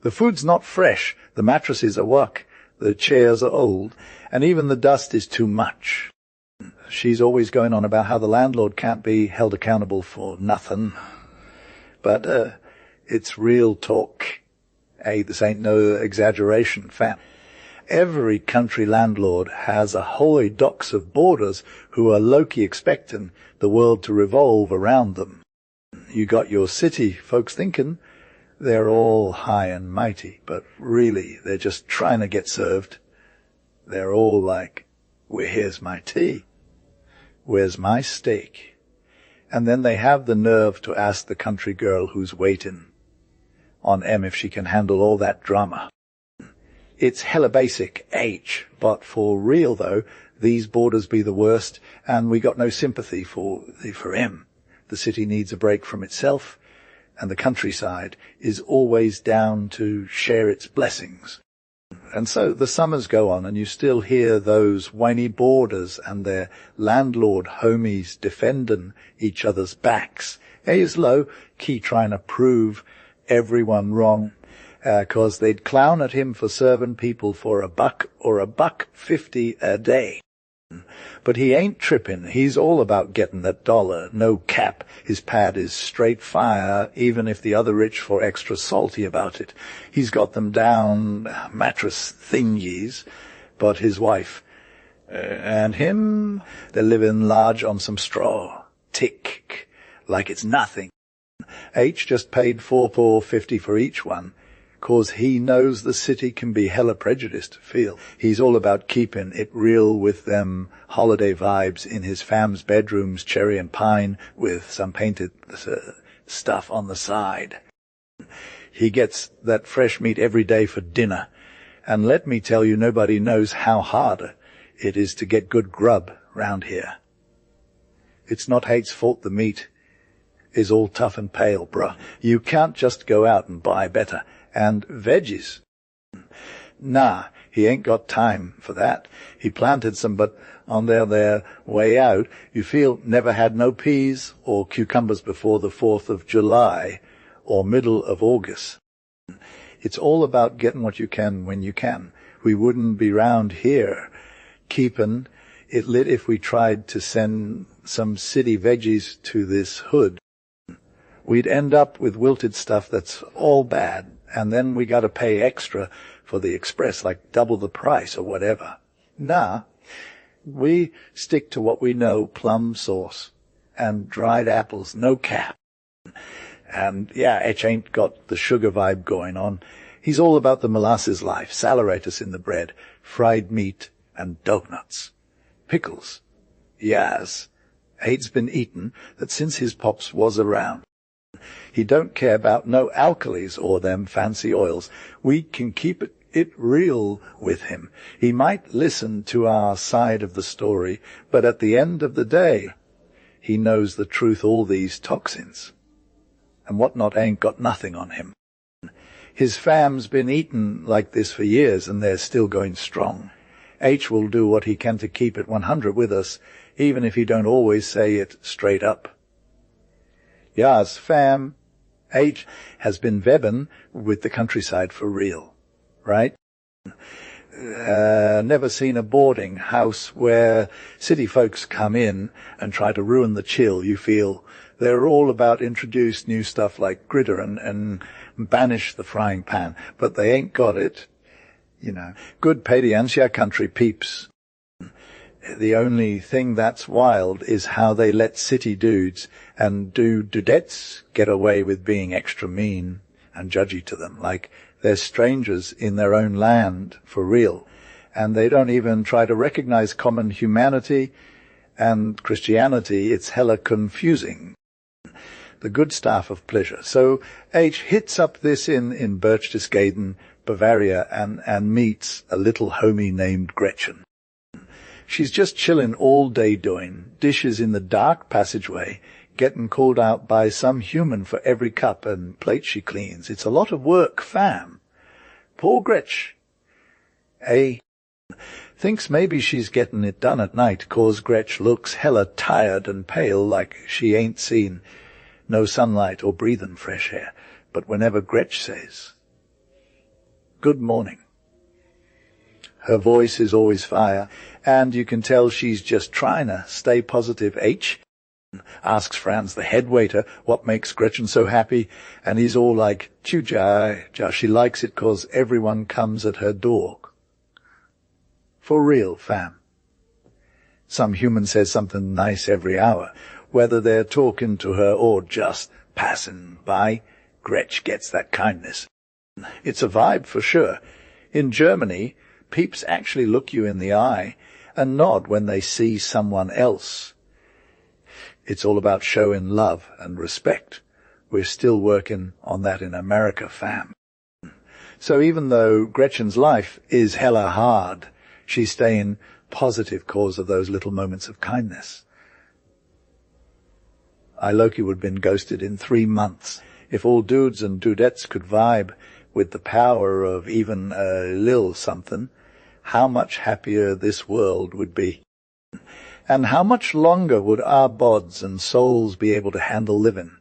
The food's not fresh, the mattresses are wuck, the chairs are old, and even the dust is too much. She's always going on about how the landlord can't be held accountable for nothing. But it's real talk. This ain't no exaggeration, fam. Every country landlord has a whole docks of boarders who are low-key expecting the world to revolve around them. You got your city folks thinking they're all high and mighty, but really they're just trying to get served. They're all like, well, here's my tea. Where's my steak? And then they have the nerve to ask the country girl who's waiting on M if she can handle all that drama. It's hella basic, H, but for real though, these boarders be the worst, and we got no sympathy for M. The city needs a break from itself, and the countryside is always down to share its blessings. And so the summers go on, and you still hear those whiny boarders and their landlord homies defending each other's backs. A is low-key trying to prove everyone wrong, 'cause they'd clown at him for serving people for $1 or $1.50 a day. But he ain't tripping. He's all about getting that dollar. No cap. His pad is straight fire, even if the other rich for extra salty about it. He's got them down mattress thingies, but his wife and him, they're living large on some straw. Tick, like it's nothing. H just paid $4.50 for each one, 'cause he knows the city can be hella prejudiced, feel. He's all about keeping it real with them holiday vibes in his fam's bedrooms, cherry and pine, with some painted stuff on the side. He gets that fresh meat every day for dinner, and let me tell you, nobody knows how hard it is to get good grub round here. It's not Hate's fault the meat is all tough and pale, bruh. You can't just go out and buy better. And veggies. Nah, he ain't got time for that. He planted some, but on their way out, you feel never had no peas or cucumbers before the 4th of July or middle of August. It's all about getting what you can when you can. We wouldn't be round here keeping it lit if we tried to send some city veggies to this hood. We'd end up with wilted stuff that's all bad. And then we got to pay extra for the express, like double the price or whatever. Nah, we stick to what we know, plum sauce and dried apples, no cap. And yeah, H ain't got the sugar vibe going on. He's all about the molasses life, saleratus in the bread, fried meat and donuts. Pickles. Yes, Hate's been eaten that since his pops was around. He don't care about no alkalis or them fancy oils. We can keep it real with him. He might listen to our side of the story, but at the end of the day, he knows the truth, all these toxins and whatnot ain't got nothing on him. His fam's been eating like this for years, and they're still going strong. H will do what he can to keep it 100 with us, even if he don't always say it straight up. Yas, fam, H has been vebbin with the countryside for real, right? Never seen a boarding house where city folks come in and try to ruin the chill. You feel they're all about introduce new stuff like gritter and banish the frying pan, but they ain't got it, you know. Good pediancia country peeps. The only thing that's wild is how they let city dudes and dudettes get away with being extra mean and judgy to them, like they're strangers in their own land, for real. and they don't even try to recognize common humanity and Christianity. It's hella confusing. The good staff of pleasure. So H hits up this in Berchtesgaden, Bavaria, and meets a little homie named Gretchen. She's just chillin' all day doing dishes in the dark passageway, getting called out by some human for every cup and plate she cleans. It's a lot of work, fam. Poor Gretch. A thinks maybe she's getting it done at night, 'cause Gretch looks hella tired and pale, like she ain't seen no sunlight or breathin' fresh air. But whenever Gretch says, "Good morning," her voice is always fire, and you can tell she's just trying to stay positive. H asks Franz, the head waiter, what makes Gretchen so happy, and he's all like, "Chujai, she likes it 'cause everyone comes at her door." For real, fam. Some human says something nice every hour, whether they're talking to her or just passing by. Gretch gets that kindness. It's a vibe for sure. In Germany, peeps actually look you in the eye and nod when they see someone else. It's all about showing love and respect. We're still working on that in America, fam. So even though Gretchen's life is hella hard, she's staying positive cause of those little moments of kindness. Loki would have been ghosted in 3 months. If all dudes and dudettes could vibe with the power of even a lil something, how much happier this world would be. And how much longer would our bods and souls be able to handle living?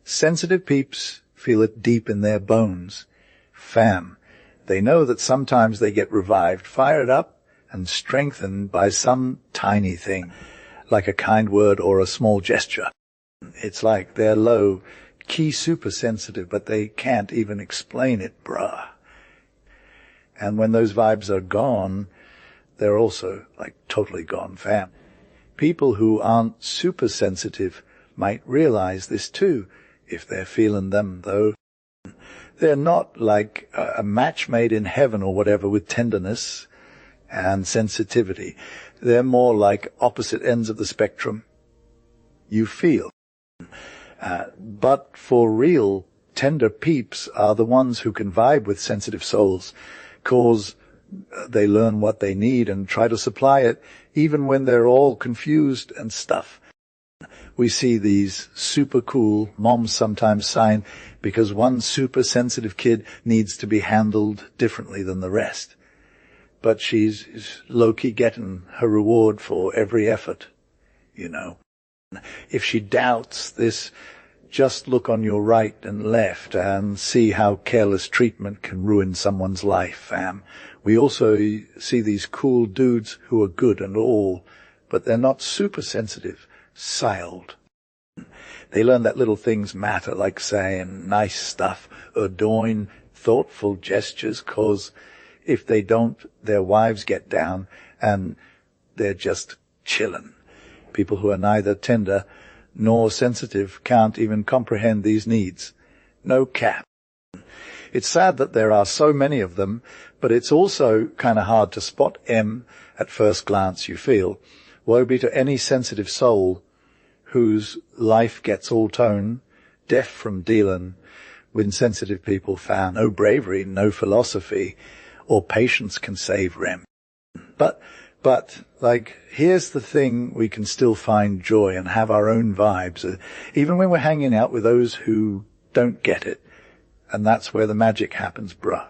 Sensitive peeps feel it deep in their bones. Fam, they know that sometimes they get revived, fired up, and strengthened by some tiny thing, like a kind word or a small gesture. It's like they're low-key super sensitive, but they can't even explain it, bruh. And when those vibes are gone, they're also, like, totally gone, fam. People who aren't super sensitive might realize this too, if they're feeling them, though. They're not like a match made in heaven or whatever with tenderness and sensitivity. They're more like opposite ends of the spectrum. You feel. But for real, tender peeps are the ones who can vibe with sensitive souls, 'cause they learn what they need and try to supply it, even when they're all confused and stuff. We see these super cool moms sometimes sign because one super sensitive kid needs to be handled differently than the rest. But she's low-key getting her reward for every effort, you know. If she doubts this, just look on your right and left and see how careless treatment can ruin someone's life, fam. We also see these cool dudes who are good and all, but they're not super sensitive, siled. They learn that little things matter, like saying nice stuff or doing thoughtful gestures, 'cause if they don't, their wives get down and they're just chillin'. People who are neither tender nor sensitive can't even comprehend these needs. No cap. It's sad that there are so many of them, but it's also kind of hard to spot M at first glance, you feel. Woe be to any sensitive soul whose life gets all tone, deaf from dealin' with sensitive people, found no bravery, no philosophy, or patience can save Rem. But, like, here's the thing, we can still find joy and have our own vibes, even when we're hanging out with those who don't get it. And that's where the magic happens, bruh.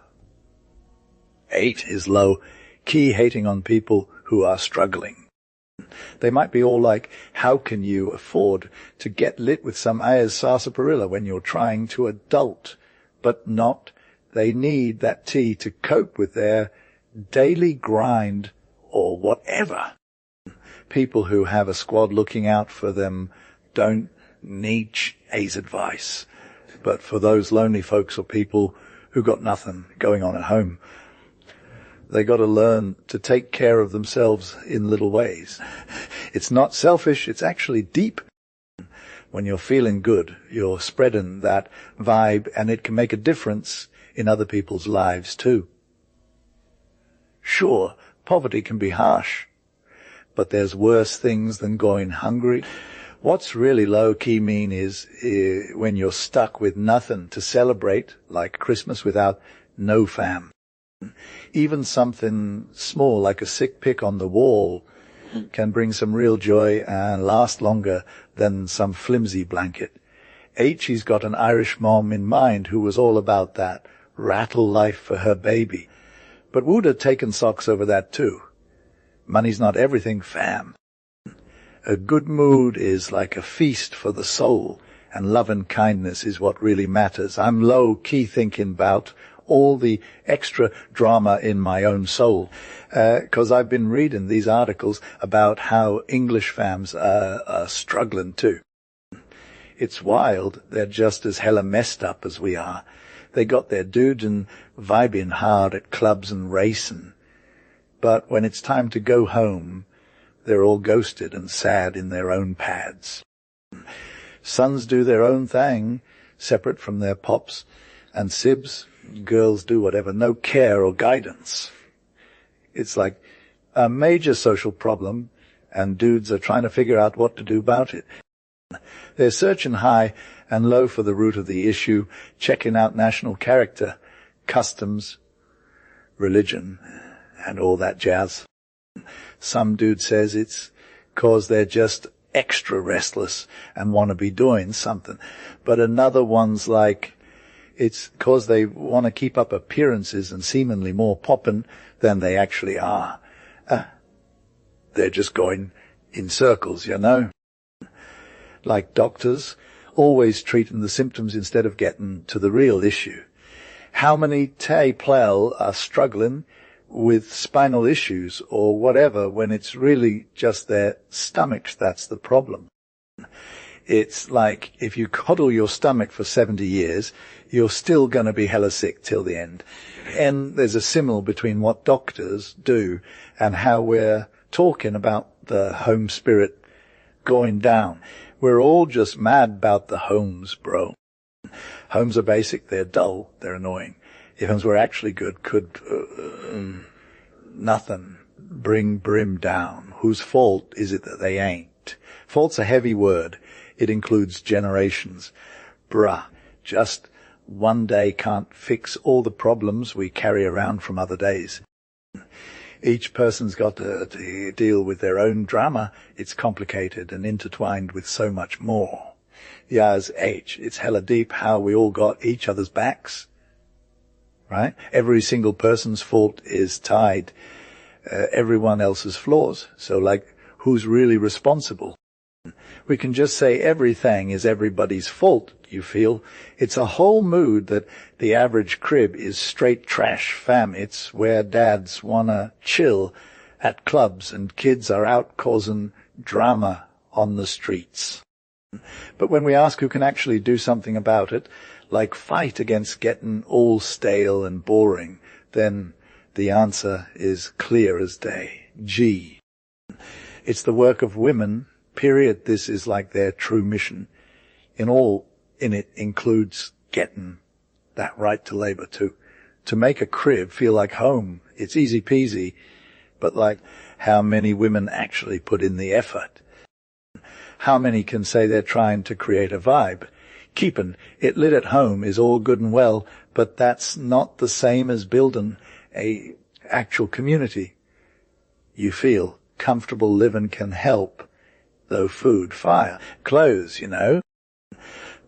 8 is low-key hating on people who are struggling. They might be all like, how can you afford to get lit with some Ayers sarsaparilla when you're trying to adult? But not. They need that tea to cope with their daily grind or whatever. People who have a squad looking out for them don't need A's advice. But for those lonely folks or people who got nothing going on at home, they got to learn to take care of themselves in little ways. It's not selfish, it's actually deep. When you're feeling good, you're spreading that vibe, and it can make a difference in other people's lives too. Sure, poverty can be harsh, but there's worse things than going hungry. What's really low-key mean is when you're stuck with nothing to celebrate, like Christmas without no fam. Even something small like a sick pic on the wall can bring some real joy and last longer than some flimsy blanket. He's got an Irish mom in mind who was all about that rattle life for her baby. But would have taken socks over that too. Money's not everything, fam. A good mood is like a feast for the soul, and love and kindness is what really matters. I'm low-key thinking about all the extra drama in my own soul, 'cause I've been reading these articles about how English fams are struggling too. It's wild. They're just as hella messed up as we are. They got their dudes and vibing hard at clubs and racing. But when it's time to go home, they're all ghosted and sad in their own pads. Sons do their own thing, separate from their pops, and sibs, girls do whatever, no care or guidance. It's like a major social problem, and dudes are trying to figure out what to do about it. They're searching high and low for the root of the issue, checking out national character, customs, religion, and all that jazz. Some dude says it's 'cause they're just extra restless and want to be doing something. But another one's like, it's 'cause they want to keep up appearances and seemingly more poppin' than they actually are. They're just going in circles, you know. Like doctors, always treating the symptoms instead of getting to the real issue. How many Tay Plel are struggling with spinal issues or whatever when it's really just their stomachs that's the problem? It's like if you coddle your stomach for 70 years, you're still going to be hella sick till the end. And there's a simile between what doctors do and how we're talking about the home spirit going down. We're all just mad about the homes, bro. Homes are basic, they're dull, they're annoying. If homes were actually good, could nothing bring brim down. Whose fault is it that they ain't? Fault's a heavy word. It includes generations. Bruh, just one day can't fix all the problems we carry around from other days. Each person's got to deal with their own drama. It's complicated and intertwined with so much more. Yas H, it's hella deep how we all got each other's backs. Right? Every single person's fault is tied everyone else's flaws. So like, who's really responsible? We can just say everything is everybody's fault, you feel. It's a whole mood that the average crib is straight trash, fam. It's where dads wanna chill at clubs and kids are out causing drama on the streets. But when we ask who can actually do something about it, like fight against getting all stale and boring, then the answer is clear as day. G. It's the work of women, period. This is like their true mission. In it includes getting that right to labor too. To make a crib feel like home, it's easy peasy, but like how many women actually put in the effort? How many can say they're trying to create a vibe? Keeping it lit at home is all good and well, but that's not the same as building a actual community. You feel comfortable living can help, though food, fire, clothes, you know.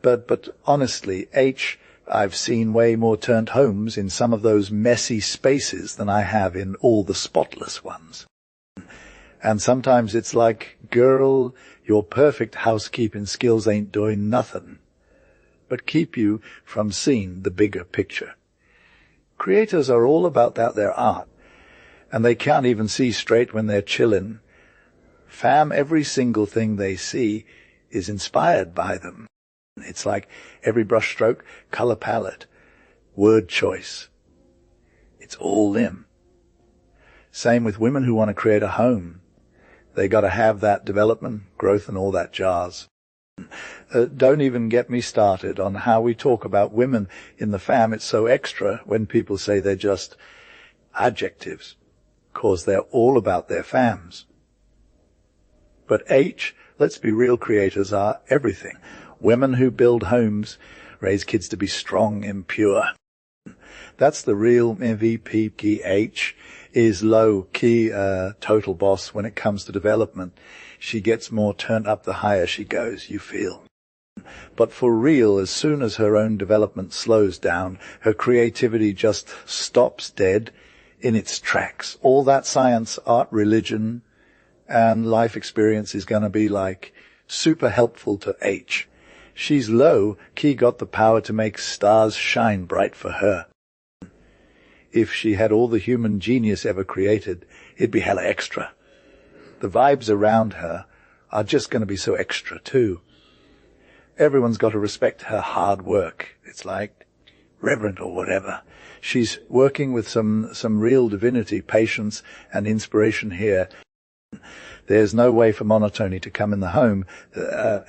But honestly, I've seen way more turned homes in some of those messy spaces than I have in all the spotless ones. And sometimes it's like, girl, your perfect housekeeping skills ain't doing nothing but keep you from seeing the bigger picture. Creators are all about their art, and they can't even see straight when they're chillin'. Fam, every single thing they see is inspired by them. It's like every brushstroke, color palette, word choice. It's all them. Same with women who want to create a home. They got to have that development, growth, and all that jazz. Don't even get me started on how we talk about women in the fam. It's so extra when people say they're just adjectives. 'cause they're all about their fams. But H, let's be real, creators are everything. Women who build homes, raise kids to be strong and pure. That's the real MVP. H is low-key, total boss when it comes to development. She gets more turned up the higher she goes, you feel. But for real, as soon as her own development slows down, her creativity just stops dead in its tracks. All that science, art, religion, and life experience is going to be like super helpful to H. She's low-key got the power to make stars shine bright for her. If she had all the human genius ever created, it'd be hella extra. The vibes around her are just going to be so extra too. Everyone's got to respect her hard work. It's like reverent or whatever. She's working with some real divinity, patience, and inspiration here. There's no way for monotony to come in the home.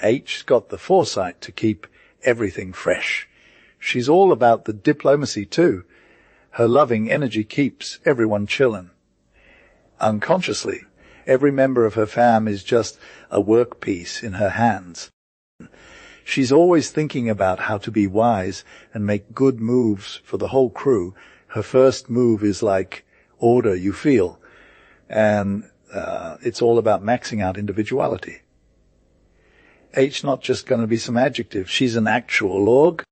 H's got the foresight to keep everything fresh. She's all about the diplomacy too. Her loving energy keeps everyone chillin'. Unconsciously, every member of her fam is just a workpiece in her hands. She's always thinking about how to be wise and make good moves for the whole crew. Her first move is like order, you feel. And it's all about maxing out individuality. H not just going to be some adjective. She's an actual org.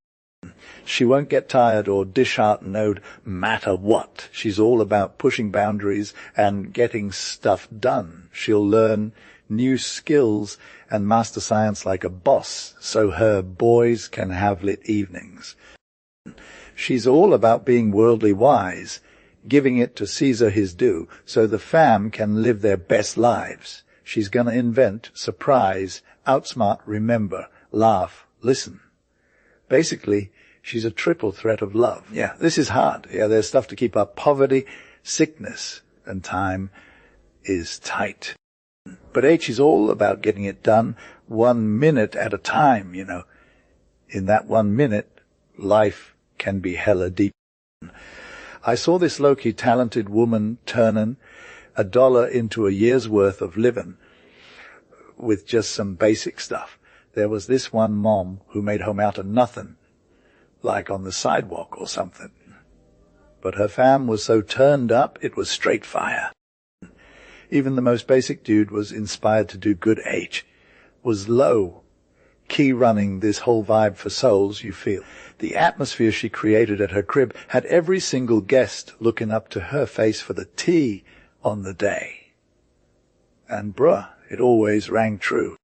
She won't get tired or disheartened no matter what. She's all about pushing boundaries and getting stuff done. She'll learn new skills and master science like a boss, so her boys can have lit evenings. She's all about being worldly wise, giving it to Caesar his due, so the fam can live their best lives. She's going to invent, surprise, outsmart, remember, laugh, listen. Basically, she's a triple threat of love. Yeah, this is hard. Yeah, there's stuff to keep up. Poverty, sickness, and time is tight. But H is all about getting it done 1 minute at a time, you know. In that 1 minute, life can be hella deep. I saw this low-key talented woman turning $1 into a year's worth of living with just some basic stuff. There was this one mom who made home out of nothing, like on the sidewalk or something. But her fam was so turned up, it was straight fire. Even the most basic dude was inspired to do good. H was low, key running this whole vibe for souls, you feel. The atmosphere she created at her crib had every single guest looking up to her face for the tea on the day. And bruh, it always rang true.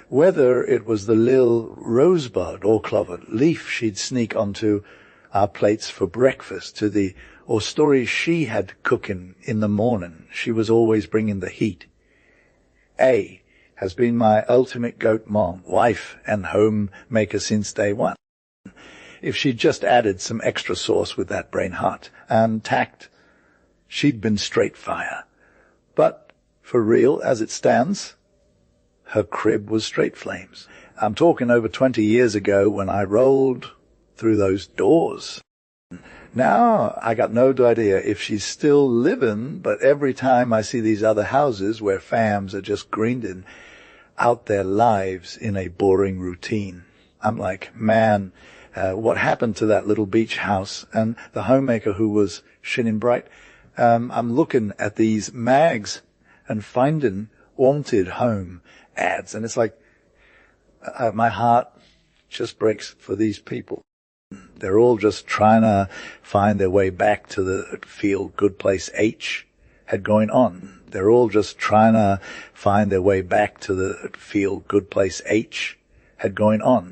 Whether it was the lil rosebud or clover leaf she'd sneak onto our plates for breakfast or stories she had cooking in the morning, she was always bringing the heat. A has been my ultimate goat mom, wife, and homemaker since day one. If she'd just added some extra sauce with that brain heart and tact, she'd been straight fire. But for real, as it stands, her crib was straight flames. I'm talking over 20 years ago when I rolled through those doors. Now, I got no idea if she's still living, but every time I see these other houses where fams are just grinding out their lives in a boring routine, I'm like, man, what happened to that little beach house and the homemaker who was shining bright? I'm looking at these mags and finding wanted home ads, and it's like my heart just breaks for these people. They're all just trying to find their way back to the feel-good place H had going on. They're all just trying to find their way back to the feel-good place H had going on.